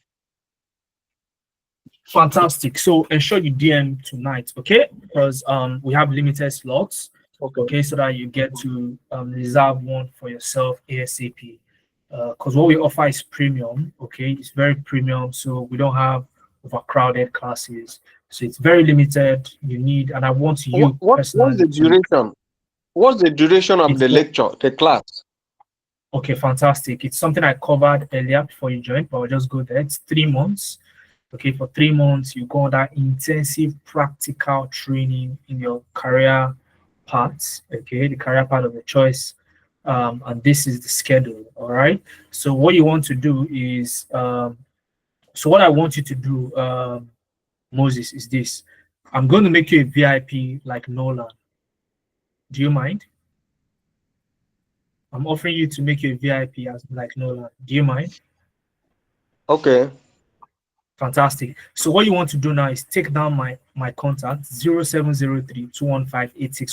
Fantastic. So ensure you DM tonight, okay? Because we have limited slots, okay, so that you get to reserve one for yourself ASAP. Because what we offer is premium, okay? It's very premium, so we don't have overcrowded classes. So it's very limited. You need, and I want you What's personally. the duration? What's the duration of It's the lecture, the class? Okay, fantastic. It's something I covered earlier before you joined, but I'll just go there. It's 3 months. Okay, for 3 months, you go on that intensive practical training in your career paths, okay, the career path of your choice. And this is the schedule, all right? So what you want to do is, so what I want you to do, Moses, is this. I'm going to make you a VIP like Nolan. Do you mind? I'm offering you to make you a VIP as like Nolan. Do you mind? Okay. Fantastic. So what you want to do now is take down my contact 0703 215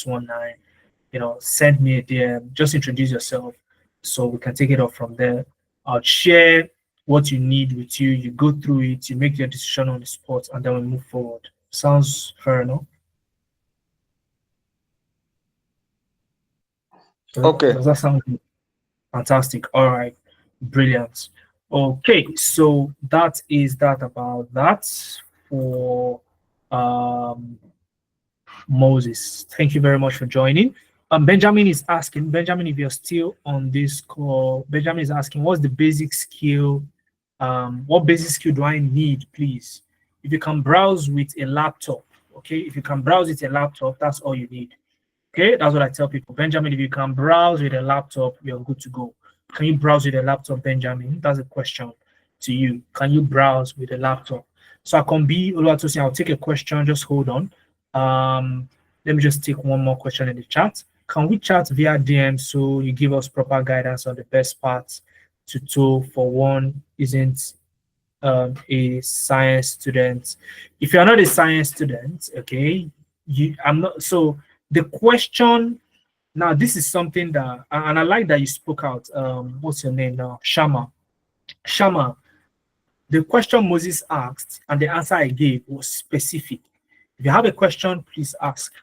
send me a DM, just introduce yourself so we can take it up from there. I'll share what you need with you, you go through it, you make your decision on the spot, and then we move forward. Sounds fair enough? Okay. Does that sound good? Fantastic. All right. Brilliant. Okay, so that is that about that for Moses. Thank you very much for joining. Benjamin is asking, Benjamin, if you're still on this call, Benjamin is asking, what's the basic skill? What basic skill do I need, please? If you can browse with a laptop, okay? If you can browse with a laptop, that's all you need. Okay, that's what I tell people. Benjamin, if you can browse with a laptop, you're good to go. Can you browse with a laptop, Benjamin? That's a question to you. Can you browse with a laptop? So I can be Oluwatosin, I'll take a question, just hold on. Let me just take one more question in the chat. Can we chat via DM so you give us proper guidance on the best parts to do for one isn't a science student? If you're not a science student, okay, I'm not. So the question now, this is something that, and I like that you spoke out. What's your name now? Shama. Shama. The question Moses asked and the answer I gave was specific. If you have a question, please ask.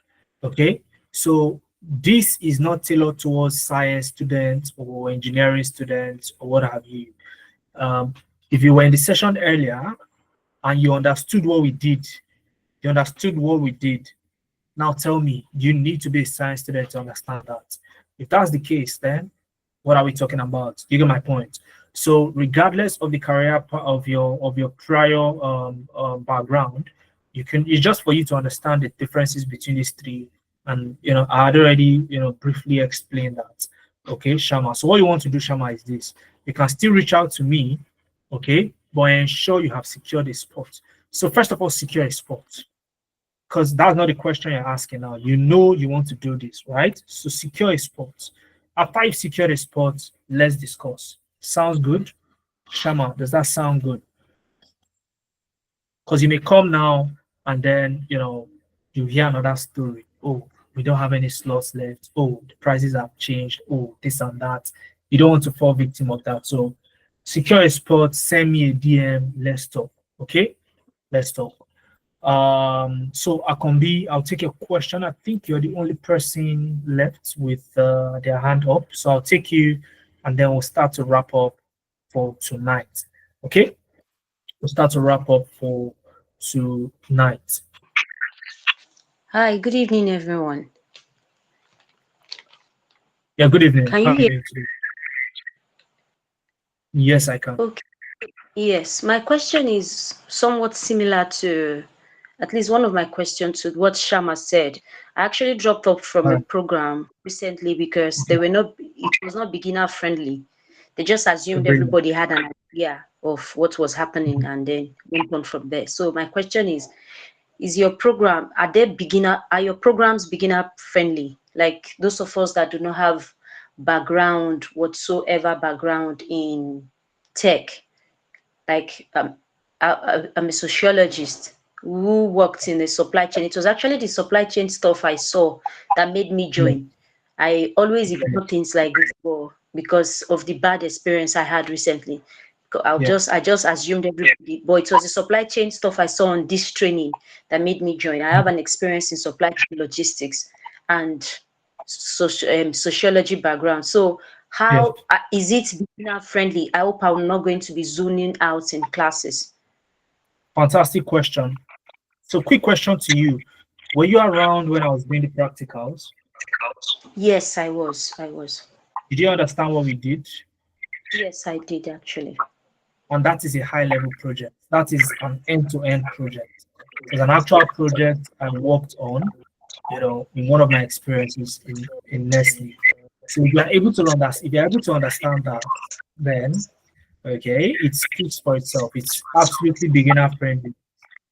Okay. So this is not tailored towards science students or engineering students or what have you. If you were in the session earlier and you understood what we did, now tell me, you need to be a science student to understand that. If that's the case, then what are we talking about? You get my point. So regardless of the career of your prior background, it's just for you to understand the differences between these three. And I had already briefly explained that. Okay, Shama. So what you want to do, Shama, is this. You can still reach out to me, okay, but ensure you have secured a spot. So first of all, secure a spot. Because that's not the question you're asking now. You know you want to do this, right? So secure a spot. After you've secured a spot, let's discuss. Sounds good? Shama, does that sound good? Because you may come now and then, you hear another story. Oh, we don't have any slots left. Oh, the prices have changed. Oh, this and that. You don't want to fall victim of that. So secure a spot, send me a DM, let's talk. Okay? Let's talk. So Akombi, I'll take your question. I think you're the only person left with their hand up. So I'll take you and then we'll start to wrap up for tonight. Okay? We'll start to wrap up for tonight. Hi, good evening, everyone. Yeah, good evening. Can you hear? Yes, I can. Okay. Yes, my question is somewhat similar to at least one of my questions to what Shama said. I actually dropped off from a program recently because it was not beginner friendly. They just assumed everybody had an idea of what was happening and then went on from there. So my question is your program, are your programs beginner friendly? Like those of us that do not have whatsoever background in tech, like I'm a sociologist who worked in the supply chain. It was actually the supply chain stuff I saw that made me join. I always ignore things like this because of the bad experience I had recently. I just assumed everybody, but it was the supply chain stuff I saw on this training that made me join. I have an experience in supply chain logistics and sociology background. So how is it beginner friendly? I hope I'm not going to be zoning out in classes. Fantastic question. So quick question to you. Were you around when I was doing the practicals? Yes, I was. Did you understand what we did? Yes, I did actually. And that is a high-level project. That is an end-to-end project. It's an actual project I worked on, in one of my experiences in Nestle. So if you're able to understand that, then it speaks for itself. It's absolutely beginner friendly.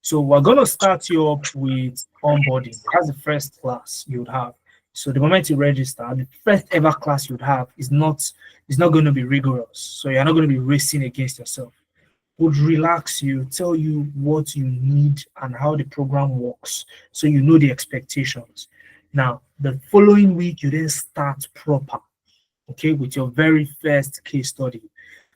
So we're gonna start you up with onboarding. That's the first class you would have. So the moment you register, the first ever class you'd have is not going to be rigorous. So you're not going to be racing against yourself. Would relax you, tell you what you need and how the program works, so you know the expectations. Now, the following week, you then start proper, with your very first case study.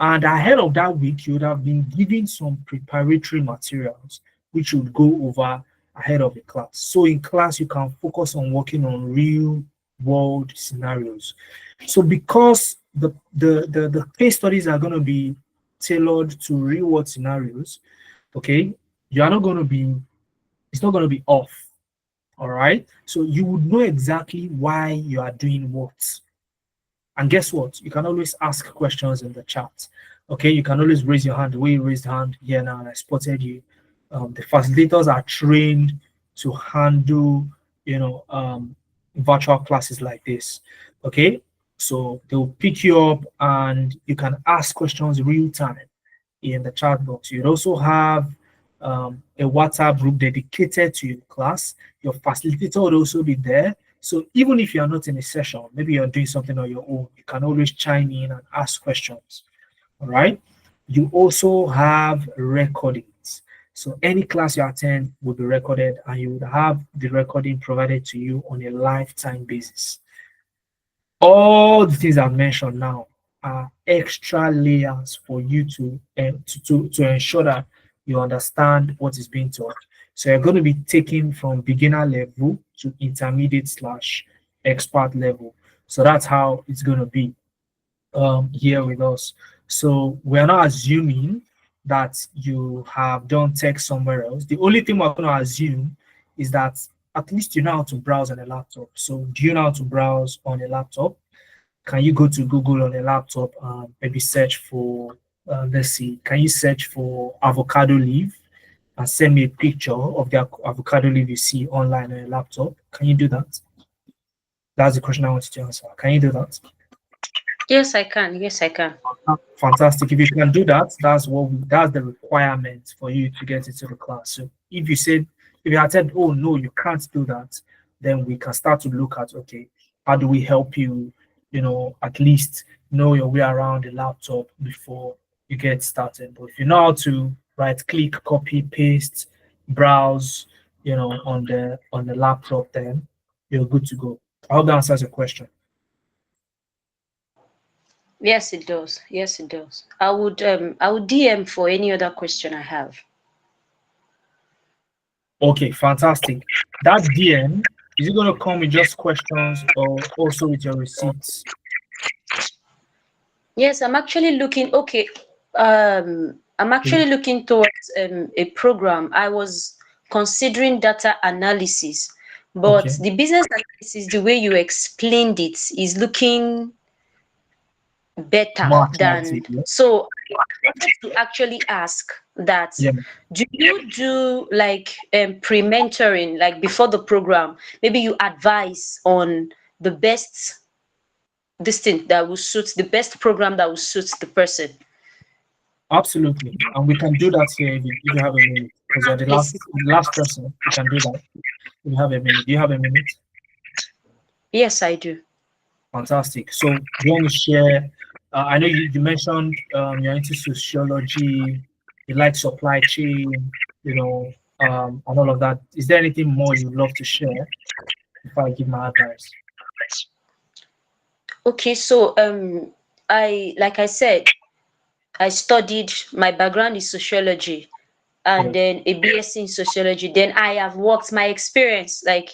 And ahead of that week, you would have been given some preparatory materials, which you would go over ahead of the class. So in class, you can focus on working on real world scenarios. So because the case studies are going to be tailored to real world scenarios, you are not going to be, it's not going to be off. All right. So you would know exactly why you are doing what. And guess what? You can always ask questions in the chat. You can always raise your hand. The way you raised hand here now, and I spotted you. The facilitators are trained to handle, virtual classes like this. So they'll pick you up and you can ask questions real time in the chat box. You'd also have a WhatsApp group dedicated to your class. Your facilitator would also be there. So even if you're not in a session, maybe you're doing something on your own, you can always chime in and ask questions. All right. You also have recordings. So any class you attend will be recorded and you would have the recording provided to you on a lifetime basis. All the things I've mentioned now are extra layers for you to ensure that you understand what is being taught. So you're going to be taken from beginner level to intermediate/expert level. So that's how it's going to be here with us. So we're not assuming that you have done tech somewhere else. The only thing we're going to assume is that at least you know how to browse on a laptop. So do you know how to browse on a laptop? Can you go to Google on a laptop and maybe search for, let's see, can you search for avocado leaf and send me a picture of the avocado leaf you see online on a laptop? Can you do that? That's the question I wanted to answer. Can you do that? Yes, I can. Yes, I can. Fantastic. If you can do that, that's the requirement for you to get into the class. So if you had said, oh no, you can't do that, then we can start to look at, okay, how do we help you, at least know your way around the laptop before you get started. But if you know how to right click, copy, paste, browse, on the laptop, then you're good to go. I hope that answers your question. Yes, it does. Yes, it does. I would DM for any other question I have. Okay, fantastic. That DM, is it going to come with just questions or also with your receipts? Yes, I'm actually looking. Okay, I'm actually looking towards a program. I was considering data analysis, but Okay, the business analysis, the way you explained it, is looking better more than. attractive. Yeah. So I wanted to actually ask that, Yeah. do you do like pre-mentoring, like before the program? Maybe you advise on the best this thing that will suit the best program that will suit the person. Absolutely. And we can do that here if you have a minute, because you're the Please. last person. We can do that. If you have a minute. Do you have a minute? Yes, I do. Fantastic. So do you want to share? I know you mentioned you're into sociology, you like supply chain, and all of that. Is there anything more you'd love to share before I give my advice? Okay, so like I said, I studied, my background is sociology, and Yeah, then a BSc in sociology. Then I have worked, my experience, like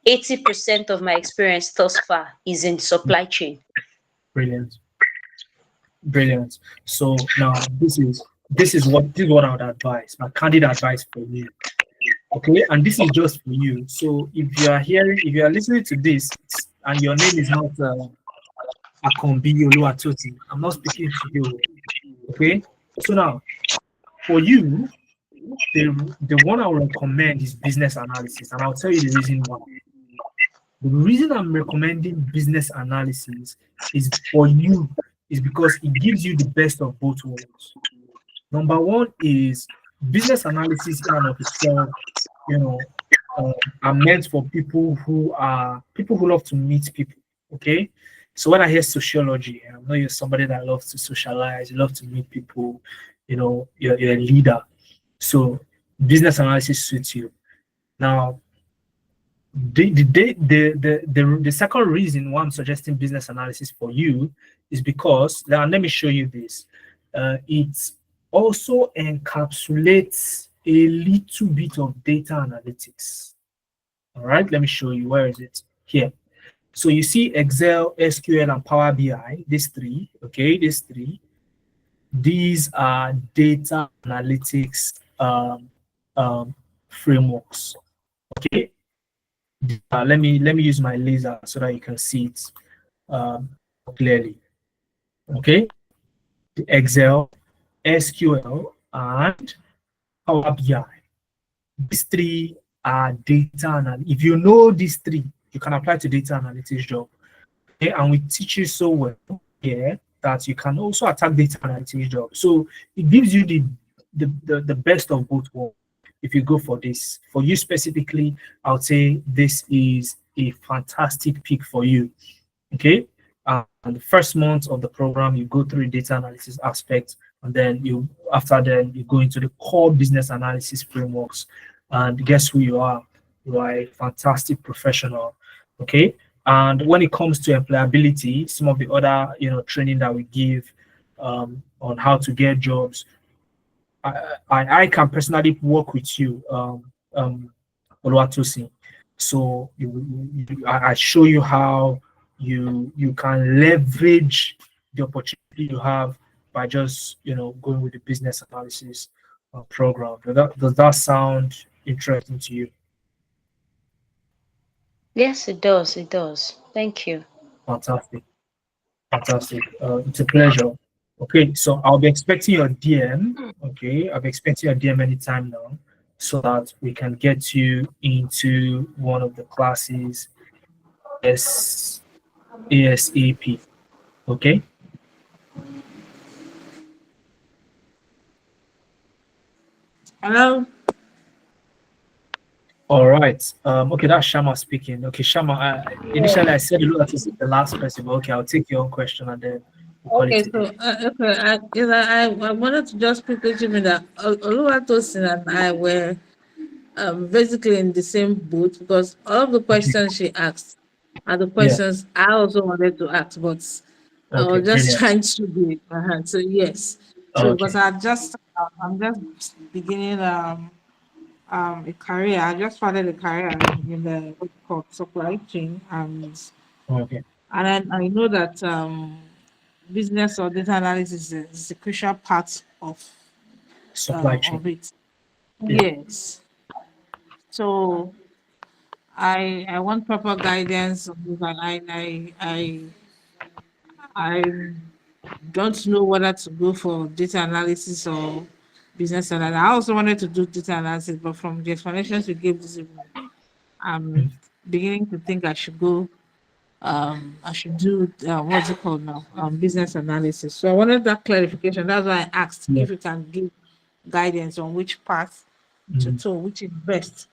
80% of my experience thus far is in supply chain. brilliant, brilliant. So now this is what I would advise. My candid advice for you. Okay, and this is just for you. So if you are listening to this and your name is not Akombi Oluwatosi, I'm not speaking to you. Okay, so now for you, the one I would recommend is business analysis, and I'll tell you the reason why. The reason I'm recommending business analysis is for you is because it gives you the best of both worlds. Number one is business analysis in and of itself, you know, are meant for people who love to meet people. Okay, so when I hear sociology, I know you're somebody that loves to socialize, you love to meet people, you're a leader. So business analysis suits you. Now, the second reason why I'm suggesting business analysis for you is because now let me show you this. It also encapsulates a little bit of data analytics. All right, let me show you. Where is it? Here. So you see Excel, SQL, and Power BI, these three, okay, these are data analytics frameworks. Okay. Let me use my laser so that you can see it um, clearly. Okay, the Excel, SQL, and Power BI. These three are data analytics. If you know these three, you can apply to data analytics job. Okay, and we teach you so well here that you can also attack data analytics job. So it gives you the best of both worlds. If you go for this, for you specifically, I would say this is a fantastic pick for you. Okay, and the first month of the program, you go through the data analysis aspect, and then after then you go into the core business analysis frameworks, and guess who you are? You are a fantastic professional. Okay, and when it comes to employability, some of the other training that we give on how to get jobs, I can personally work with you, Oluwatosin. So I show you how you can leverage the opportunity you have by just going with the business analysis program. Does that sound interesting to you? Yes, it does. It does. Thank you. Fantastic, fantastic. It's a pleasure. Okay, so I'll be expecting your DM. Okay, I'll be expecting your DM anytime now, so that we can get you into one of the classes as ASAP. Okay. Hello. All right. Okay, that's Shama speaking. Okay, Shama. Initially, I said Oluwatosin is the last person, but okay, I'll take your own question and then we'll call it Okay, a so day. okay, I wanted to just quickly tell me that Oluwatosin and I were basically in the same boat because all of the Okay. questions she asked are the Yeah. questions I also wanted to ask, but I Okay. was just Brilliant. trying to be so yes. So because Okay. I'm just beginning a career. I just started a career in the what's called supply chain, Okay. and I know that business or data analysis is a crucial part Supply chain. of it. Yeah. Yes. So I want proper guidance on this, and I don't know whether to go for data analysis or business analysis. I also wanted to do data analysis, but from the explanations you gave this evening, I'm Mm. beginning to think I should do what's it called now? Business analysis. So I wanted that clarification. That's why I asked Yeah. if you can give guidance on which path to Mm. toe, which is best.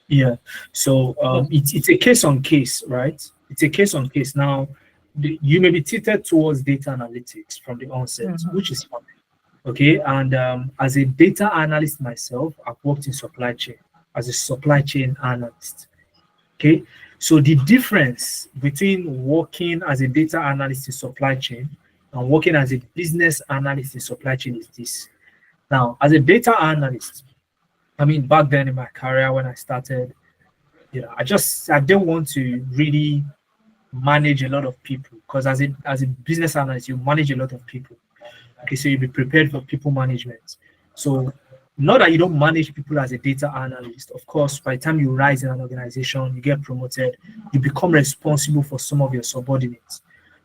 Yeah. So Yeah. it's a case on case, right? It's a case on case. Now, you may be tilted towards data analytics from the onset, Mhm. which is fine. Okay. And as a data analyst myself, I've worked in supply chain as a supply chain analyst. Okay. So the difference between working as a data analyst in supply chain and working as a business analyst in supply chain is this. Now, as a data analyst, I mean, back then in my career when I started, I didn't want to really manage a lot of people because as a business analyst, you manage a lot of people. Okay, so you be prepared for people management. So not that you don't manage people as a data analyst. Of course, by the time you rise in an organization, you get promoted, you become responsible for some of your subordinates.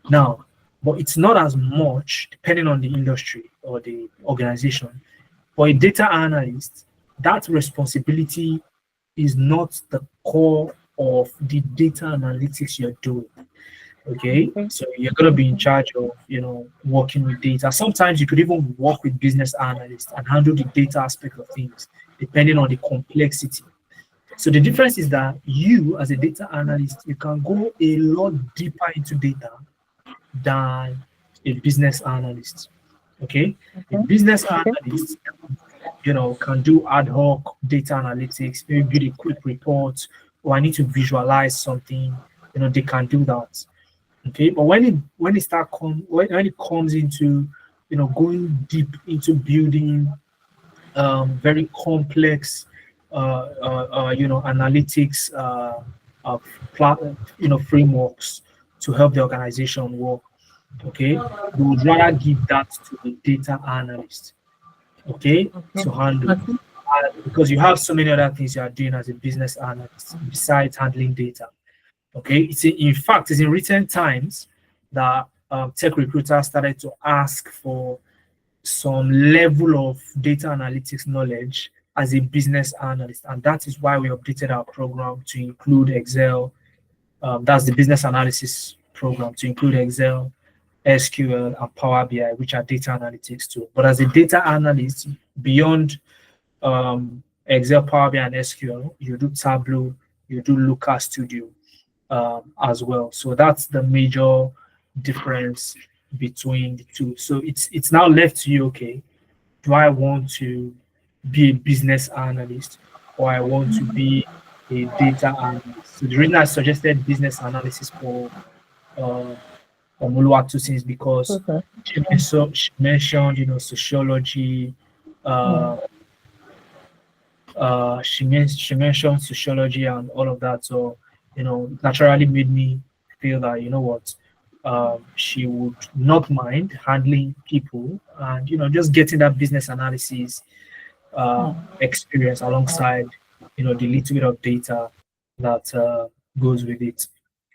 Now, but it's not as much depending on the industry or the organization. For a data analyst, that responsibility is not the core of the data analytics you're doing. Okay, Okay. so you're going to be in charge of working with data. Sometimes you could even work with business analysts and handle the data aspect of things depending on the complexity. So the difference is that you as a data analyst, you can go a lot deeper into data than a business analyst. Okay, a Okay. business Okay. analyst can do ad hoc data analytics, maybe build a quick report, or I need to visualize something, they can do that. Okay, but when it comes into going deep into building very complex analytics frameworks to help the organization work, okay, we would rather give that to a data analyst, okay, Okay. to handle. Okay. Because you have so many other things you are doing as a business analyst besides handling data. Okay, in fact, it's in recent times that tech recruiters started to ask for some level of data analytics knowledge as a business analyst, and that is why we updated our program to include Excel. That's the business analysis program to include Excel, SQL, and Power BI, which are data analytics too. But as a data analyst, beyond Excel, Power BI, and SQL, you do Tableau, you do Looker Studio as well. So that's the major difference between the two. So it's now left to you. Okay, do I want to be a business analyst or I want to be a data analyst? So the reason I suggested business analysis uh, for Oluwatosin is because Okay. she mentioned sociology. Uh, she mentioned sociology and all of that. So it naturally made me feel that what, she would not mind handling people and just getting that business analysis experience alongside the little bit of data that goes with it.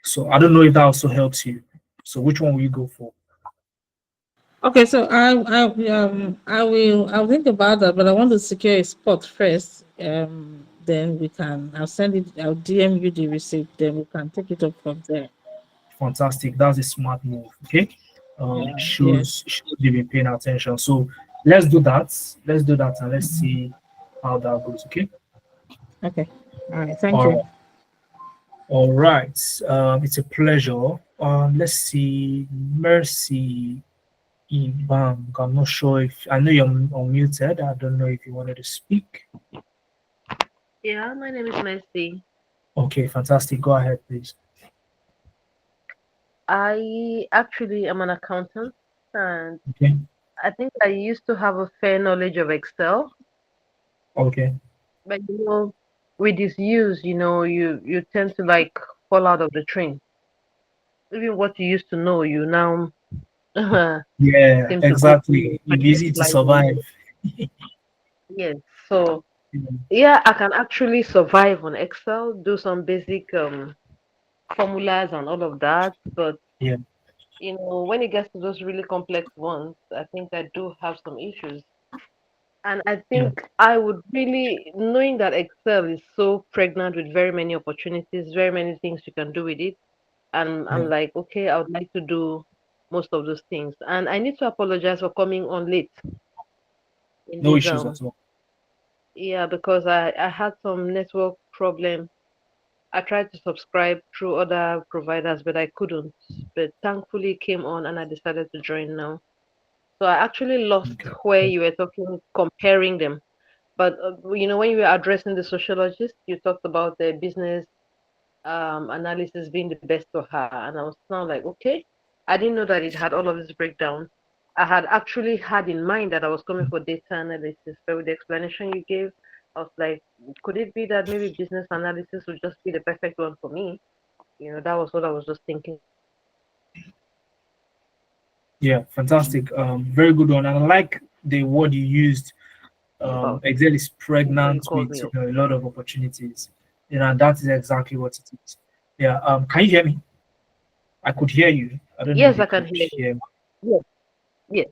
So I don't know if that also helps you. So which one will you go for? Okay, so I'll think about that, but I want to secure a spot first. Then I'll send it. I'll DM you the receipt. Then we can take it up from there. Fantastic. That's a smart move. Okay. Yeah. Yes. Shows you've been paying attention. So let's do that. Let's do that and let's see how that goes. Okay. Okay. All right. Thank All you. right. All right. It's a pleasure. Let's see. Mercy Ibang. I'm not sure if I know you're unmuted. I don't know if you wanted to speak. Yeah, my name is Mercy. Okay, fantastic. Go ahead, please. I actually am an accountant, and Okay. I think I used to have a fair knowledge of Excel, Okay. but with this use, you tend to like fall out of the train. Even what you used to know, you now Yeah, seem to go exactly. It's easy to specializing. survive. Yes, so Yeah. yeah, I can actually survive on Excel, do some basic formulas and all of that, but Yeah. when it gets to those really complex ones, I think I do have some issues. And I Yeah. think I would really, knowing that Excel is so pregnant with very many opportunities, very many things you can do with it. And Yeah. I'm like, okay, I would like to do most of those things. And I need to apologize for coming on late in No this issues at all. yeah, because I had some network problem. I tried to subscribe through other providers, but I couldn't. But thankfully it came on and I decided to join now. So I actually lost Okay. where you were talking, comparing them. But when you were addressing the sociologist, you talked about the business analysis being the best for her, and I was now like, okay, I didn't know that it had all of this breakdown. I had actually had in mind that I was coming for data analysis, but with the explanation you gave, I was like, could it be that maybe business analysis would just be the perfect one for me? That was what I was just thinking Yeah, fantastic. Very good one. And I like the word you used. about Excel is before you pregnant called with me up. a lot of opportunities. And that is exactly what it is. Yeah. Can you hear me? I could hear you. I don't know if Yes, you I can could hear you. hear me. Yes, yes.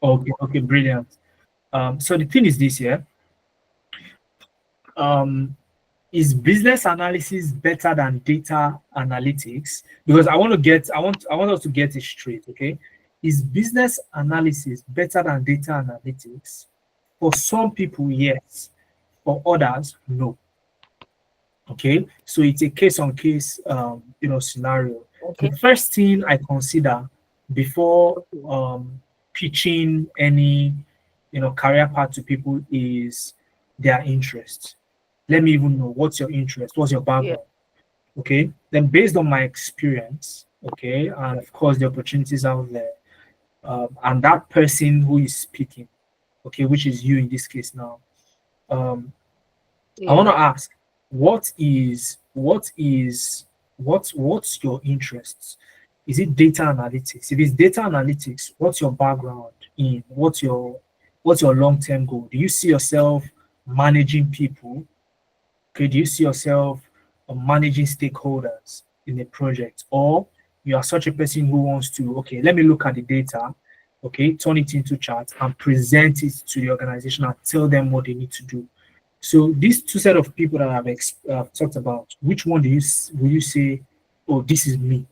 Okay. Okay. Brilliant. So the thing is this, yeah. Um, is business analysis better than data analytics? Because I want us to get it straight, okay? Is business analysis better than data analytics? For some people, yes. For others, no. Okay, so it's a case on case, scenario. The Okay, first thing I consider before okay. pitching any, career path to people is their interest. Let me even know what's your interest, what's your Yeah, background. Okay, then based on my experience, okay, and of course the opportunities out there, and that person who is speaking, okay, which is you in this case now. Um, I yeah. want to ask, what's your interests? Is it data analytics? If it's data analytics, what's your background in? What's your long-term goal? Do you see yourself managing people? Okay, do you see yourself managing stakeholders in a project? Or you are such a person who wants to, okay, let me look at the data, okay, turn it into charts and present it to the organization and tell them what they need to do. So these two set of people that I've talked about, which one will you say, oh, this is me?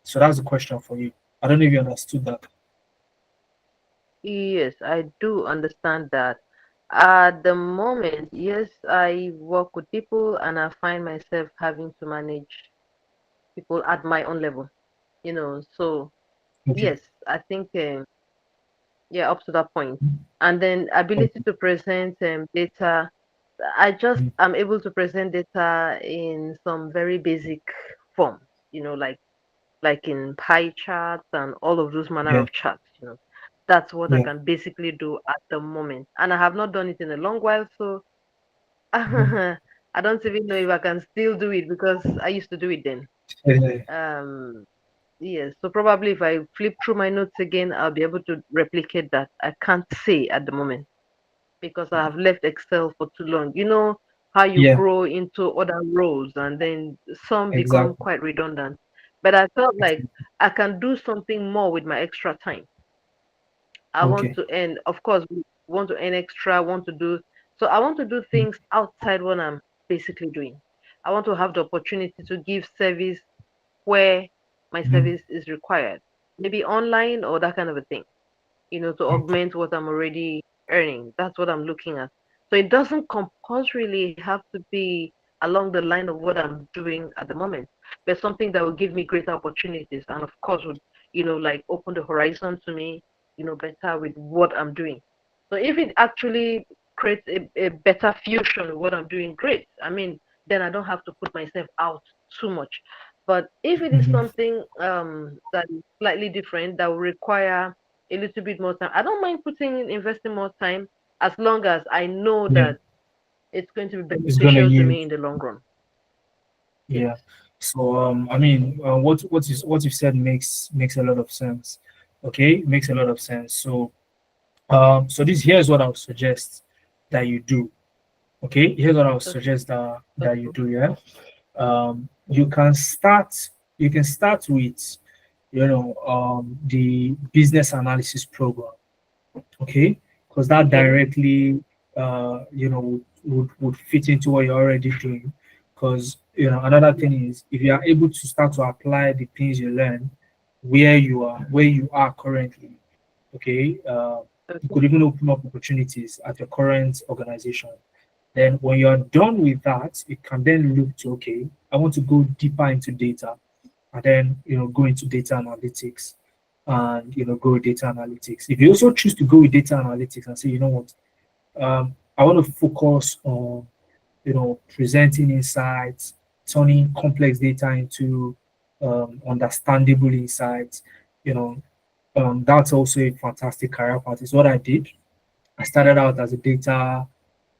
So that's the question for you. I don't know if you understood that. Yes, I do understand that. At the moment, yes, I work with people and I find myself having to manage people at my own level, So, Okay. yes, I think, yeah, up to that point. And then ability Okay. to present data. I just Mm. am able to present data in some very basic forms, like in pie charts and all of those manner Yeah. of charts. That's what I Yeah. can basically do at the moment. And I have not done it in a long while, so Mhm. I don't even know if I can still do it because I used to do it then. Yeah. Um, yes, so probably if I flip through my notes again, I'll be able to replicate that. I can't say at the moment because I have left Excel for too long. You know how you Yeah. grow into other roles and then some become Exactly. quite redundant. But I felt like I can do something more with my extra time. I want Okay. to earn, of course, we want to earn extra, want to do, so I want to do Mm. things outside what I'm basically doing. I want to have the opportunity to give service where my Mm. service is required, maybe online or that kind of a thing, to Okay. augment what I'm already earning. That's what I'm looking at. So it doesn't compulsorily have to be along the line of what I'm doing at the moment, but something that will give me greater opportunities and of course would, like open the horizon to me, better with what I'm doing. So if it actually creates a better fusion with what I'm doing, great. I mean, then I don't have to put myself out too much. But if it is Mhm. something that is slightly different that will require a little bit more time, I don't mind investing more time as long as I know Yeah, that it's going to be it's gonna beneficial to yield. me in the long run. Yes. Yeah. So I mean, what you said makes a lot of sense. Okay, makes a lot of sense. So so this here's what I would suggest that you do. Okay, here's what I would Okay. suggest that you Okay. do. Yeah. You can start with the business analysis program. Okay, because that Okay. directly would fit into what you're already doing. Because another thing is, if you are able to start to apply the things you learn where you are currently, okay, you Okay. could even open up opportunities at your current organization. Then when you're done with that, you can then look to, okay, I want to go deeper into data, and then go into data analytics, and go with data analytics. If you also choose to go with data analytics and say, you know what, I want to focus on presenting insights, turning complex data into understandable insights, you know that's also a fantastic career path. Is what I did. I started out as a data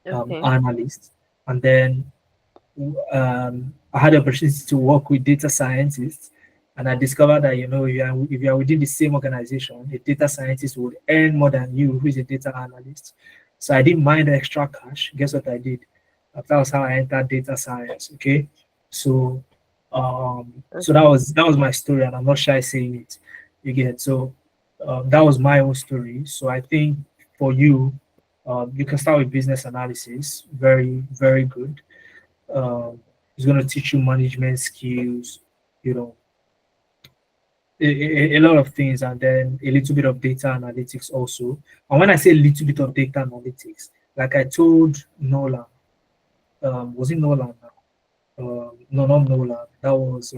Okay. analyst, and then I had the opportunity to work with data scientists, and I discovered that if you are within the same organization, a data scientist would earn more than you, who is a data analyst. So I didn't mind the extra cash. Guess what I did? That was how I entered data science. Okay, so that was my story, and I'm not shy saying it. You get so that was my own story. So I think for you, you can start with business analysis. Very, very good. It's going to teach you management skills, you know, a lot of things, and then a little bit of data analytics also. And when I say a little bit of data analytics, like I told Nolan, was it Nolan now? No, not Nolan. That was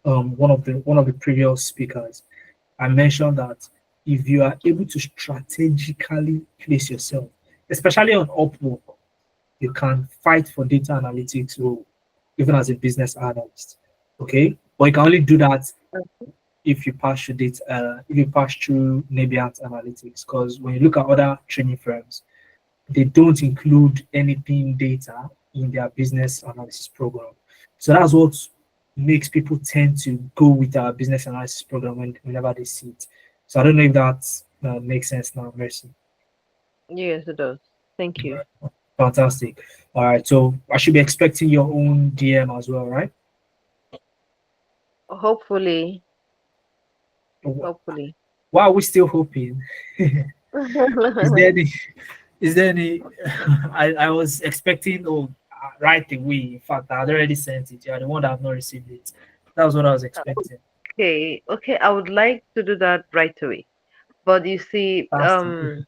one of the previous speakers. I mentioned that if you are able to strategically place yourself, especially on Upwork, you can fight for data analytics role, even as a business analyst. Okay, but you can only do that if you pass through data, if you pass through Nebiant analytics. Because when you look at other training firms, they don't include anything data in their business analysis program. So that's what makes people tend to go with our business analysis program whenever they see it. So I don't know if that makes sense now, Mercy. Yes, it does. Thank you. Fantastic. All right, so I should be expecting your own DM as well, right? Hopefully, Wh- hopefully. Why are we still hoping? Is there any? Is there any? I was expecting, oh, right away. In fact, I had already sent it. You're the one that have not received it. That was what I was expecting. Okay, okay. I would like to do that right away. But you see, Fantastic.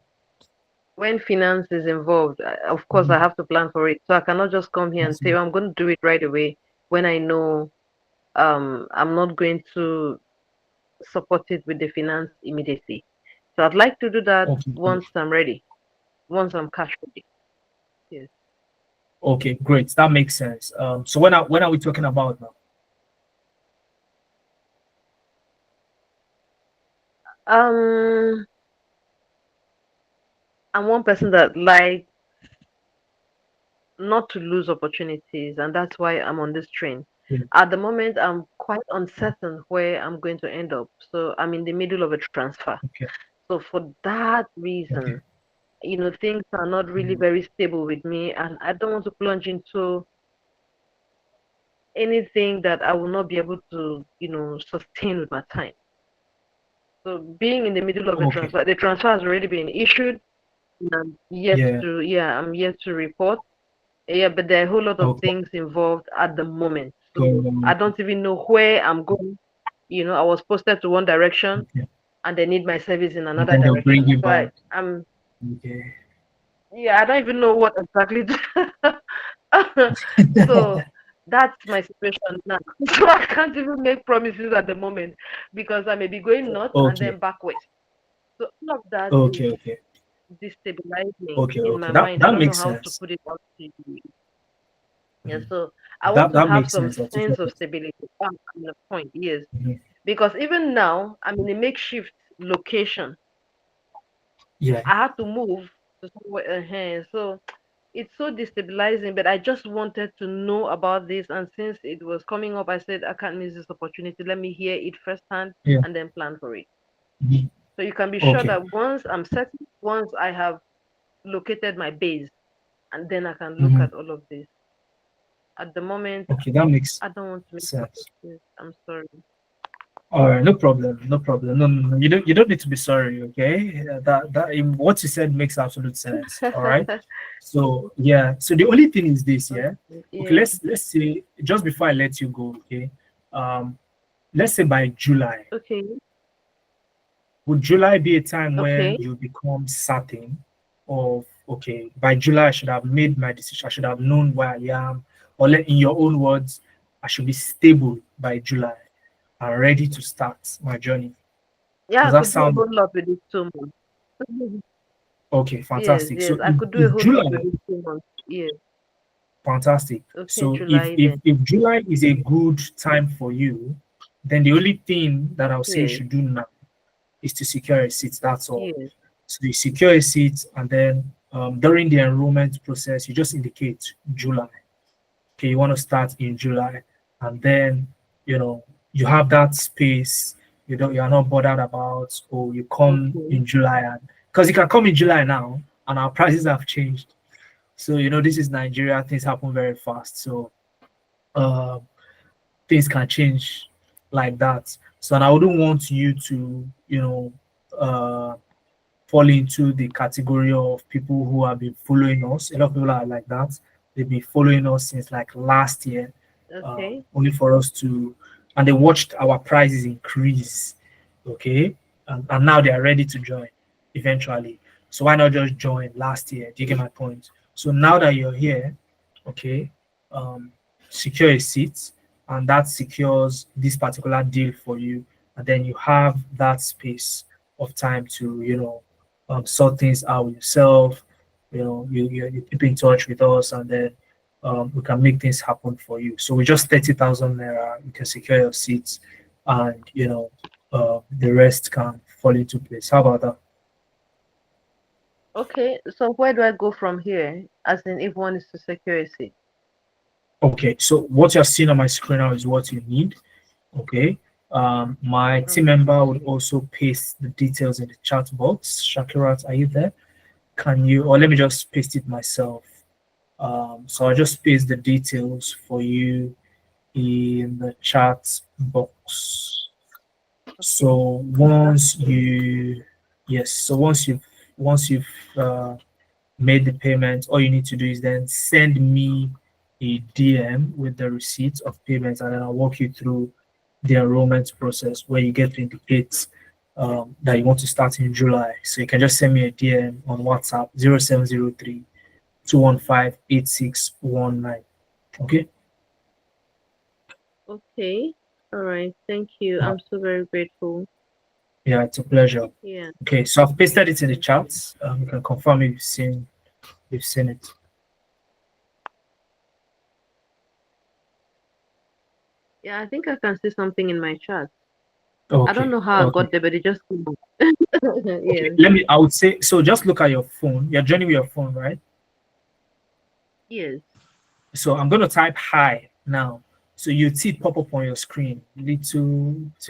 when finance is involved, of course, I Mhm. have to plan for it. So I cannot just come here and say, Absolutely. "Oh, I'm going to do it right away when I know I'm not going to support it with the finance immediately. So I'd like to do that Okay, great. once I'm ready, once I'm cash ready. Yes. Okay, great. That makes sense. So when are we talking about now? Um, I'm one person that like not to lose opportunities, and that's why I'm on this train. Yeah. At the moment, I'm quite uncertain where I'm going to end up. So I'm in the middle of a transfer. Okay. So for that Okay. reason, things are not really Mm. very stable with me, and I don't want to plunge into anything that I will not be able to, sustain with my time. So being in the middle of a Okay. transfer, the transfer has already been issued, and Yeah. I'm yet to report. Yeah, but there are a whole lot of Okay. things involved at the moment. So Going I on. don't even know where I'm going. I was posted to one direction Okay. and they need my service in And another then they'll bring direction. you So back. I'm Okay. Yeah, I don't even know what exactly. So that's my situation now. So I can't even make promises at the moment because I may be going north and Okay, then back west. So all of that is okay, okay, destabilizing okay, in okay. my That mind. I that don't know makes how to sense. put it out to you. Yeah, Mhm. so I want That to that have makes some sense. I totally sense of understand. stability. That's the point, yes. Mhm. Because even now, I'm in a makeshift location. Yeah, I had to move to somewhere ahead. So it's so destabilizing, but I just wanted to know about this. And since it was coming up, I said, I can't miss this opportunity. Let me hear it firsthand yeah. and then plan for it. Mhm. So you can be sure Okay, that once I'm settled, once I have located my base, and then I can look hmm at all of this. At the moment, okay, that makes I don't want to make sense. promises. I'm sorry. All right, no problem, no problem. No, no, no, you don't need to be sorry, okay? What you said makes absolute sense. All right. So yeah, so the only thing is this, yeah. Okay, Okay, yeah. let's say just before I let you go, okay. Um, let's say by July, Okay. would July be a time when Okay. you become certain of okay, by July I should have made my decision, I should have known where I am, or in your own words, I should be stable by July and ready to start my journey. Yeah, Does I that could do a sound whole lot with this 2 months. okay? Yes, Fantastic. yes. So I if, could do a if whole lot July, with this 2 months. Yes. fantastic. Okay, So if, July if then. if July is a good time for you, then the only thing that I'll say you Yes. should do now is to secure a seat. That's all. Yes. So you secure a seat, and then during the enrollment process, you just indicate July. Okay, you want to start in July, and then you know you have that space. You are not bothered about, oh, you come Okay. in July, and because you can come in July now, and our prices have changed. So this is Nigeria. Things happen very fast. So uh, things can change like that. So and I wouldn't want you to uh, fall into the category of people who have been following us. A lot of people are like that. They've been following us since like last year, Okay. only for us to, and they watched our prices increase, okay, and now they are ready to join eventually. So why not just join last year? Do you get my point? So now that you're here, okay, um, secure a seat, and that secures this particular deal for you, and then you have that space of time to sort things out yourself. You keep in touch with us, and then we can make things happen for you. So with just 30,000 naira, you can secure your seats, and the rest can fall into place. How about that? Okay. So where do I go from here? As in, if one is to secure a seat. Okay, so what you're seeing on my screen now is what you need. Okay. My team Okay. member would also paste the details in the chat box. Shakirat, are you there? Can you, or let me just paste it myself. So I'll just paste the details for you in the chat box. Okay. So once you, yes, so once you've made the payment, all you need to do is then send me a DM with the receipt of payment, and then I'll walk you through the enrollment process where you get to indicate that you want to start in July. So you can just send me a DM on WhatsApp 0703 215 8619. Okay. Okay. All right. Thank you. Uh, I'm so very grateful. yeah, it's a pleasure. Yeah. Okay, so I've pasted it in the chat. You can confirm if you've seen it. Yeah, I think I can see something in my chat. I don't Okay, know how I okay, got there, but it just came up. okay. Yes. I would say so. Just look at your phone. You're joining with your phone, right? Yes. So I'm gonna type hi now. So you see it pop up on your screen. It's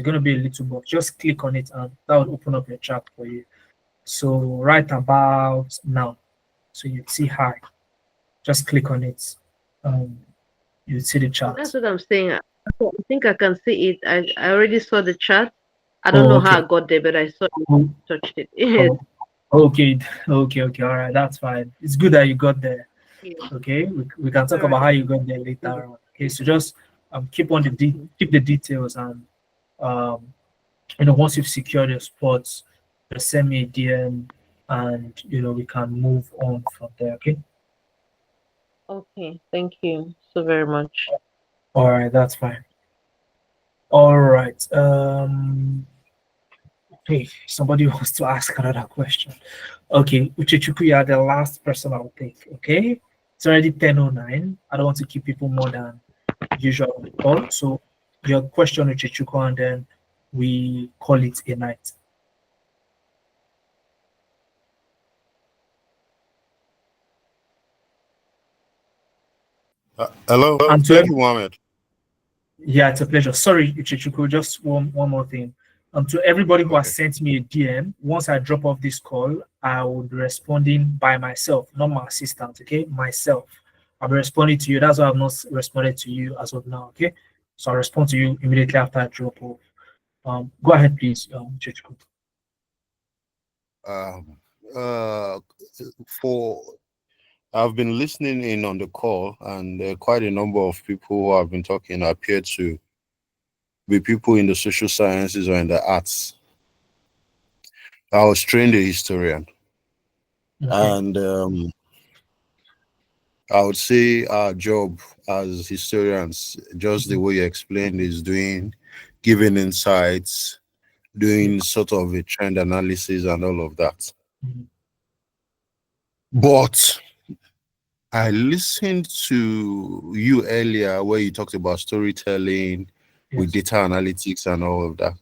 gonna be a little box. Just click on it, and that will open up your chat for you. So right about now, so you see hi. Just click on it. Um, you see the That's chat. what I'm saying. I think I can see it. I already saw the chat. I don't Oh, know how I okay. got there, but I saw it, Oh, touched it. Yes. oh, okay, okay, okay. All right, that's fine. It's good that you got there. Yes. Okay, we can talk All about right. how you got there Yes. later on. Okay, so just keep the details, and once you've secured your spots, just send me a DM and we can move on from there. Okay. Okay, thank you so very much. All right, that's fine. All right. Hey, somebody wants to ask another question. Okay, Uchechukwu, you are the last person I'll take. Okay, it's already 10:09. I don't want to keep people more than usual on the call. So your question, Uchechukwu, and then we call it a night. Hello, And thank you, Mohammed. Yeah, it's a pleasure. Sorry, Uchechukwu, just one more thing. To everybody who has sent me a DM, once I drop off this call, I will be responding by myself, not my assistant, okay? Myself. I'll be responding to you. That's why I've not responded to you as of now, okay? So I'll respond to you immediately after I drop off. Go ahead, please, Uchechukwu. For I've been listening in on the call, and quite a number of people who have been talking appear to be people in the social sciences or in the arts. I was trained a historian, and I would say our job as historians, just the way you explained, is giving insights, doing sort of a trend analysis and all of that. But I listened to you earlier where you talked about storytelling with data analytics and all of that.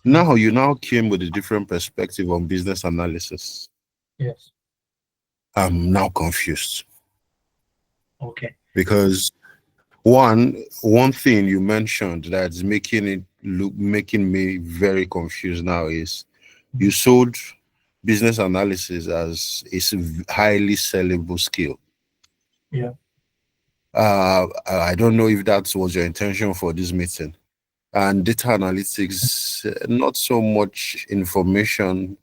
Now you came with a different perspective on business analysis. Yes. I'm now confused. Okay. Because one thing you mentioned that's making me very confused now is you sold business analysis as a highly sellable skill. Yeah. I don't know if that was your intention for this meeting. And data analytics, not so much information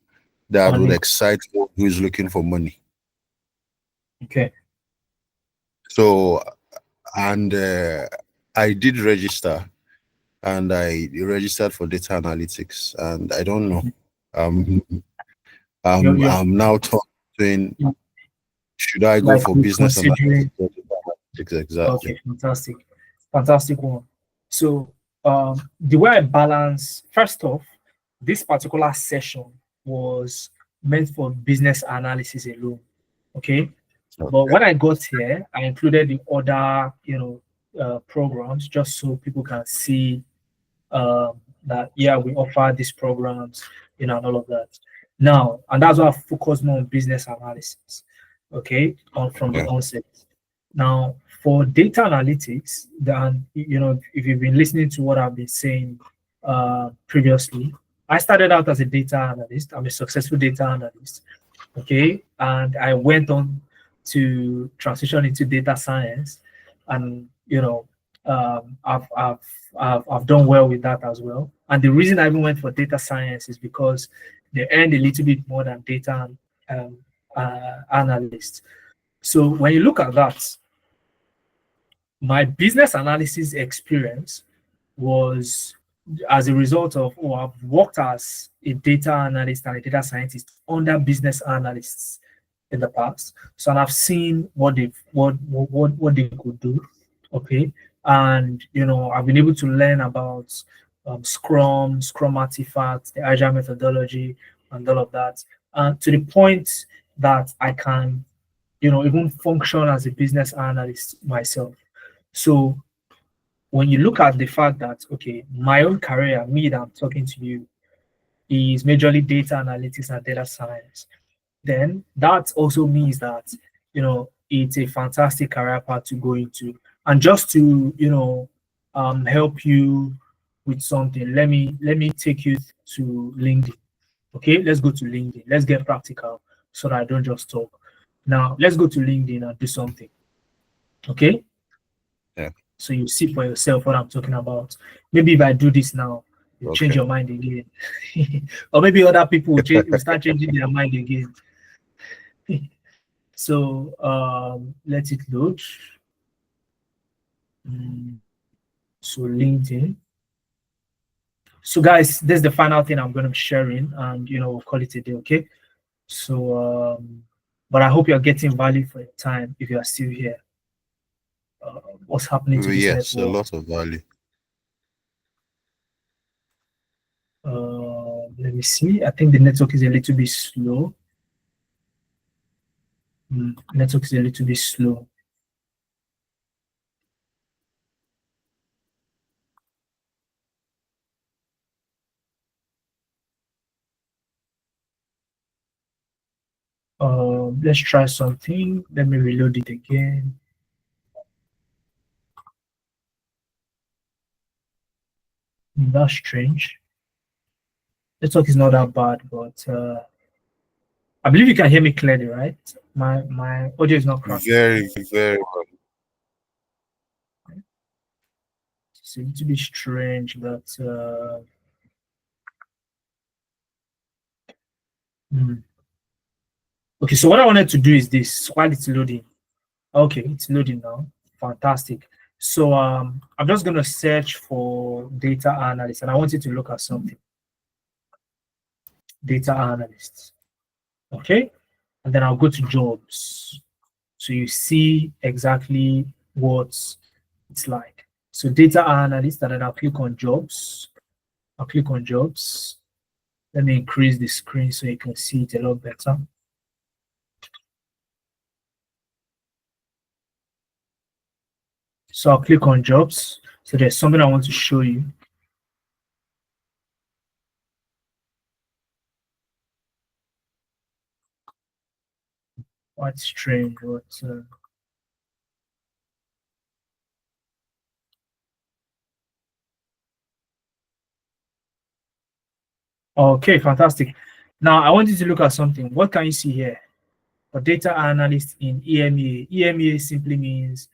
that would excite one who is looking for money. Okay. So, and I did register, and I registered for data analytics, and I don't know. I'm now talking. Should I go for business analytics or data analytics? Exactly. Okay, fantastic one. So the way I balance, first off, this particular session was meant for business analysis alone. Okay. But when I got here, I included the other, programs just so people can see that we offer these programs, and all of that. Now, and that's why I focus more on business analysis. Okay, from the onset. Now, for data analytics, then if you've been listening to what I've been saying previously, I started out as a data analyst. I'm a successful data analyst. Okay, and I went on to transition into data science, and I've done well with that as well. And the reason I even went for data science is because they earned a little bit more than data analysts. So when you look at that, my business analysis experience was as a result of, I've worked as a data analyst and a data scientist under business analysts in the past. So and I've seen what they could do. Okay. And I've been able to learn about Scrum artifacts, the agile methodology, and all of that. To the point that I can, even function as a business analyst myself. So when you look at the fact that, okay, my own career, me that I'm talking to you, is majorly data analytics and data science, then that also means that, it's a fantastic career path to go into. And just to, help you with something, let me take you to LinkedIn. Okay, let's go to LinkedIn. Let's get practical so that I don't just talk. Now, let's go to LinkedIn and do something. Okay? Yeah. So you see for yourself what I'm talking about. Maybe if I do this now, you change your mind again. Or maybe other people will start changing their mind again. So let it load. So LinkedIn. So guys, this is the final thing I'm going to be sharing, and we'll call it a day, okay? So, but I hope you're getting value for your time if you are still here. What's happening to this Yes, a network? lot of value. Let me see. I think the network is a little bit slow. Network is a little bit slow. Let's try something. Let me reload it again. That's strange. Network is not that bad, but I believe you can hear me clearly, right? My audio is not cracking. Very, very well. It's a little bit strange, but okay. So what I wanted to do is this while it's loading. Okay, it's loading now. Fantastic. So I'm just gonna search for data analyst, and I want you to look at something. Data analyst. Okay, and then I'll go to jobs. So you see exactly what it's like. So data analyst, and then I'll click on jobs. I'll click on jobs. Let me increase the screen so you can see it a lot better. So I'll click on jobs. So there's something I want to show you. Quite strange, but okay, fantastic. Now I want you to look at something. What can you see here? For data analyst in EMEA. EMEA simply means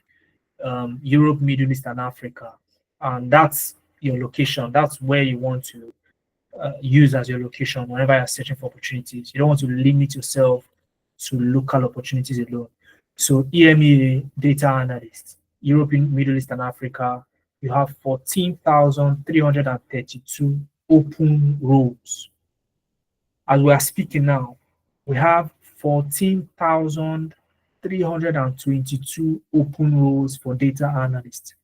Europe, Middle East, and Africa. And that's your location. That's where you want to use as your location whenever you're searching for opportunities. You don't want to limit yourself to local opportunities alone. So EMEA data analyst, Europe, Middle East, and Africa, you have 14,332 open roles. As we are speaking now, we have 14,322 open roles for data analyst.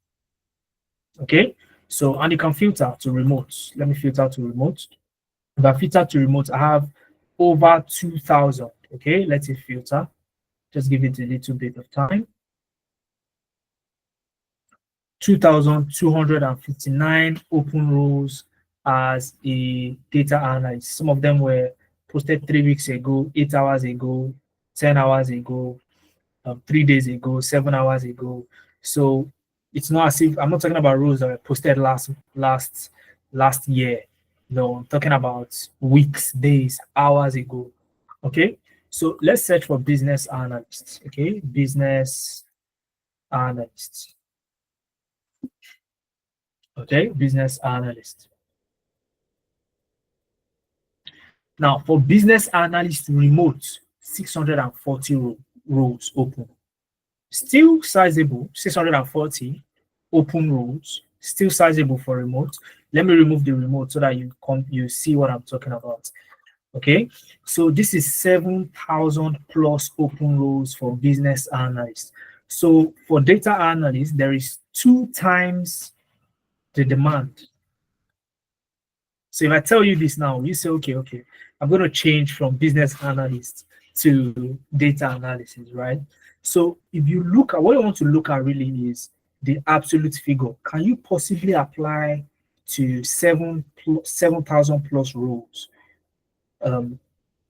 Okay, so and you can filter to remote. Let me filter to remote. If I filter to remote, I have over 2,000. Okay, let's say filter. Just give it a little bit of time. 2,259 open roles as a data analyst. Some of them were posted 3 weeks ago, 8 hours ago, 10 hours ago, 3 days ago, 7 hours ago. So it's not as if I'm not talking about roles that were posted last year. No, I'm talking about weeks, days, hours ago. Okay, so let's search for business analysts. Okay, business analysts. Okay, business analyst. Now, for business analyst remote, 640 roles open. Still sizable, 640 open roles, still sizable for remote. Let me remove the remote so that you see what I'm talking about. Okay, so this is 7,000 plus open roles for business analysts. So for data analysts, there is 2 times the demand. So if I tell you this now, you say, okay, I'm going to change from business analyst to data analysis, right? So if you look at what you want to look at really is the absolute figure. Can you possibly apply to 7,000 plus roles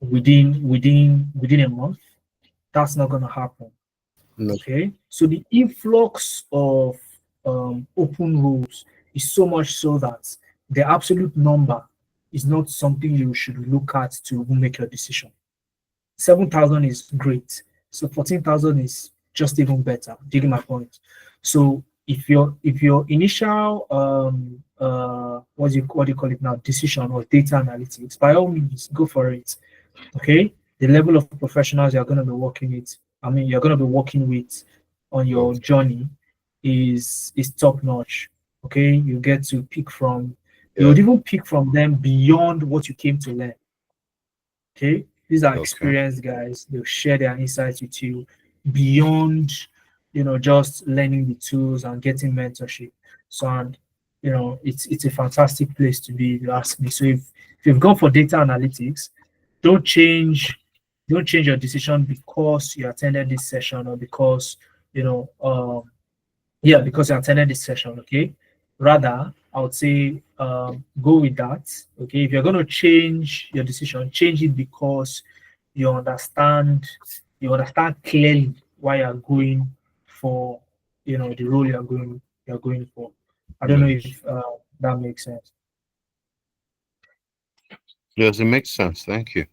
within a month? That's not going to happen. No. Okay, so the influx of open roles is so much so that the absolute number is not something you should look at to make your decision. 7,000 is great, so 14,000 is just even better. Do you get my point? So if your initial what do you call it now, decision or data analytics, by all means go for it. Okay, the level of professionals you're going to be working with, you're going to be working with on your journey is top notch. Okay, you get to pick from, you would even pick from them beyond what you came to learn. Okay, These are Okay. experienced guys. They'll share their insights with you beyond, just learning the tools and getting mentorship. So, and it's a fantastic place to be, if you ask me. So if you've gone for data analytics, don't change don't change your decision because you attended this session, or because because you attended this session. Okay, rather I would say go with that. Okay, if you're going to change your decision, change it because you understand clearly why you're going for the role you're going for. I don't know Yes. if that makes sense. Yes, it makes sense. Thank you.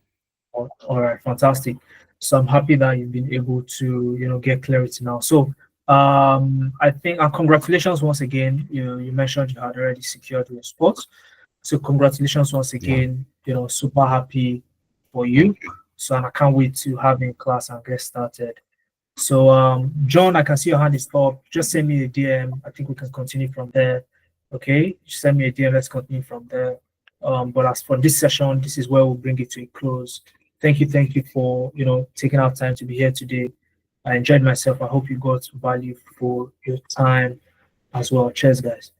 All right, fantastic. So I'm happy that you've been able to, get clarity now. So I think, and congratulations once again. You mentioned you had already secured your spot. So congratulations once again. Super happy for you. Thank you. So, and I can't wait to have you in class and get started. So John, I can see your hand is up. Just send me a DM. I think we can continue from there. Okay, just send me a DM. Let's continue from there. But as for this session, this is where we'll bring it to a close. Thank you for taking out time to be here today. I enjoyed myself. I hope you got value for your time as well. Cheers, guys.